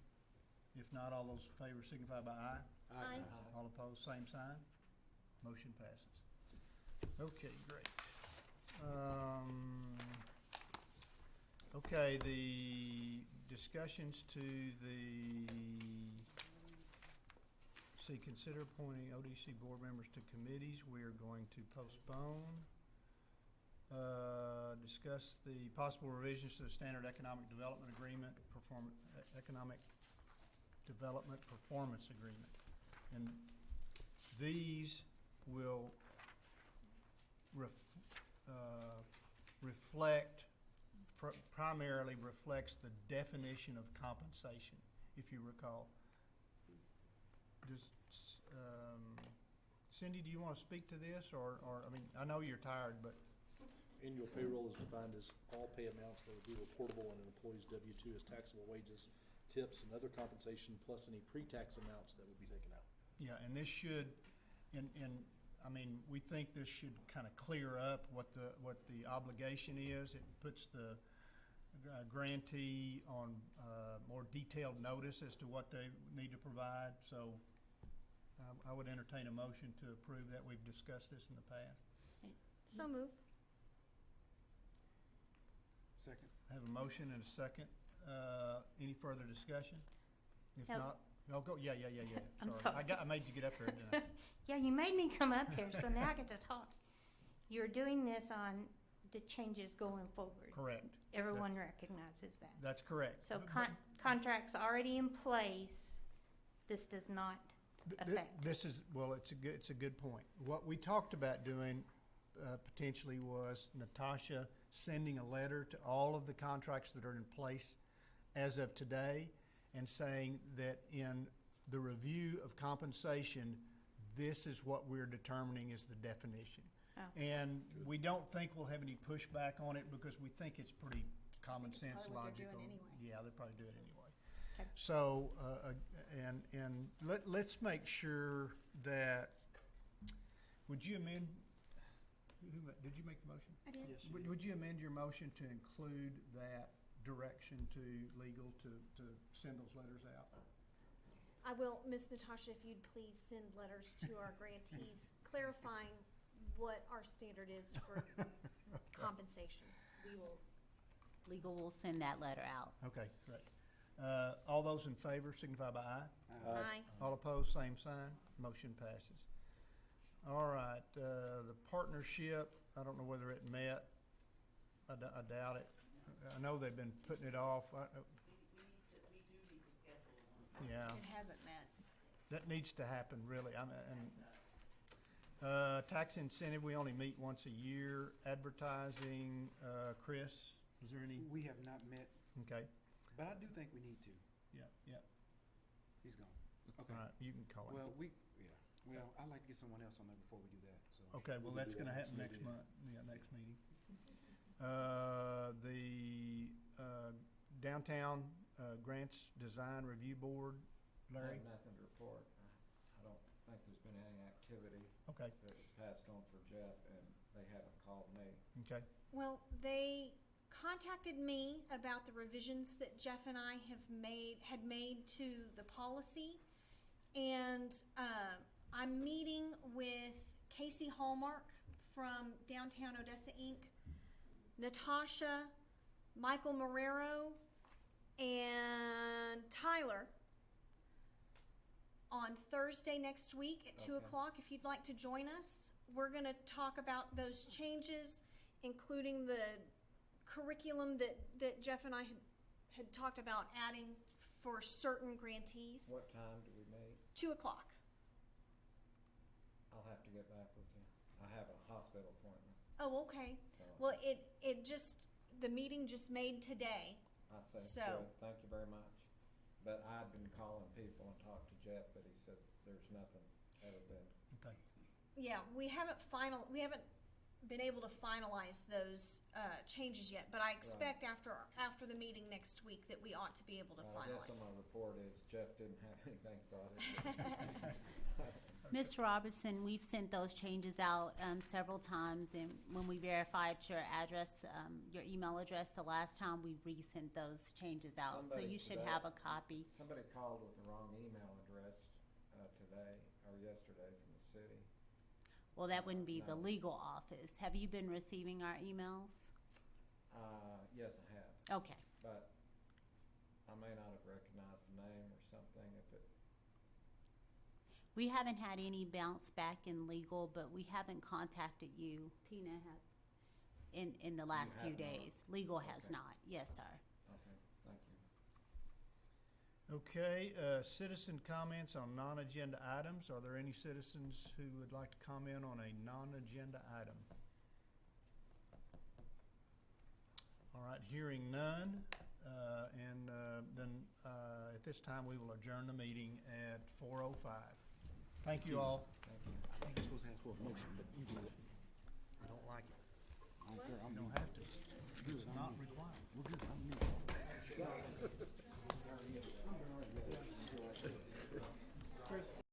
If not, all those in favor signify by aye.
Aye.
All opposed, same sign. Motion passes. Okay, great. Okay, the discussions to consider appointing ODC board members to committees. We are going to postpone. Discuss the possible revisions to the Standard Economic Development Agreement, Economic Development Performance Agreement. And these will primarily reflects the definition of compensation, if you recall. Cindy, do you want to speak to this, or, I know you're tired, but.
Annual payroll is defined as all pay amounts that would be reportable on an employee's W-2 as taxable wages, tips, and other compensation, plus any pre-tax amounts that would be taken out.
Yeah, and this should, we think this should kind of clear up what the obligation is. It puts the grantee on more detailed notice as to what they need to provide. So I would entertain a motion to approve that. We've discussed this in the past.
So move.
Second.
I have a motion and a second. Any further discussion? If
No.
not, no, go, yeah.
I'm sorry.
I made you get up here, didn't I?
Yeah, you made me come up here, so now I get to talk. You're doing this on the changes going forward.
Correct.
Everyone recognizes that.
That's correct.
So
But-
contracts already in place, this does not affect.
This is, well, it's a good point. What we talked about doing potentially was Natasha sending a letter to all of the contracts that are in place as of today and saying that in the review of compensation, this is what we're determining is the definition.
Oh.
And we don't think we'll have any pushback on it because we think it's pretty common
it's
sense,
probably what they're
logical.
doing anyway.
Yeah, they'll probably do it anyway.
Okay.
So, let's make sure that, would you amend, did you make the motion?
I did.
Yes. Would you amend your motion to include that direction to legal to send those letters out?
I will, Ms. Natasha, if you'd please send letters to our grantees clarifying what our standard is for compensation. We will.
Legal will send that letter out.
Okay, great. All those in favor signify by aye.
Aye.
All opposed, same sign. Motion passes. All right, the partnership, I don't know whether it met. I doubt it. I know they've been putting it off. Yeah.
It hasn't met.
That needs to happen, really. Tax incentive, we only meet once a year. Advertising, Chris, is there any?
We have not met,
Okay,
but I do think we need to.
yeah.
He's gone.
All
Okay.
right, you can call it.
Well, I'd like to get someone else on there before we do that, so.
Okay, well,
we can
that's
do
gonna
that
happen next
meeting.
month, next meeting. The Downtown Grants Design Review Board,
I
Larry?
have nothing to report. I don't think there's been any activity
Okay,
that was passed on for Jeff, and they haven't called me.
okay,
Well, they contacted me about the revisions that Jeff and I had made to the policy. And I'm meeting with Casey Hallmark from Downtown Odessa Inc., Natasha, Michael Marrero, and Tyler on Thursday next week at 2
Okay.
o'clock. If you'd like to join us, we're going to talk about those changes, including the curriculum that Jeff and I had talked about adding for certain grantees.
What time do we meet?
2 o'clock.
I'll have to get back with you. I have a hospital appointment,
Oh, okay.
so.
Well, the meeting just made today.
I say,
so-
good, thank you very much. But I've been calling people and talked to Jeff, but he said there's nothing ever been.
okay.
Yeah, we haven't been able to finalize those changes yet, but I expect after the meeting next week that we ought to be able to
I guess
finalize.
on my report is Jeff didn't have anything, so I didn't.
Ms. Robertson, we've sent those changes out several times, and when we verified your address, your email address the last time, we resent those changes out. So
Somebody
you should
today-
have a copy.
Somebody called with the wrong email address today or yesterday from the city.
Well, that wouldn't be the
No.
legal office. Have you been receiving our emails?
Yes, I have,
Okay.
but I may not have recognized the name or something if it.
We haven't had any bounce back in legal, but we haven't contacted you, Tina, in the last few
have not?
days. Legal has
Okay.
not. Yes, sir.
Okay, thank you.
Okay, citizen comments on non-agenda items. Are there any citizens who would like to comment on a non-agenda item? All right, hearing none, and then at this time, we will adjourn the meeting at 4:05. Thank you all.
Thank you.
I think you're supposed to ask for a motion, but you do it.
I don't like it.
I don't care.
You don't have to. It's not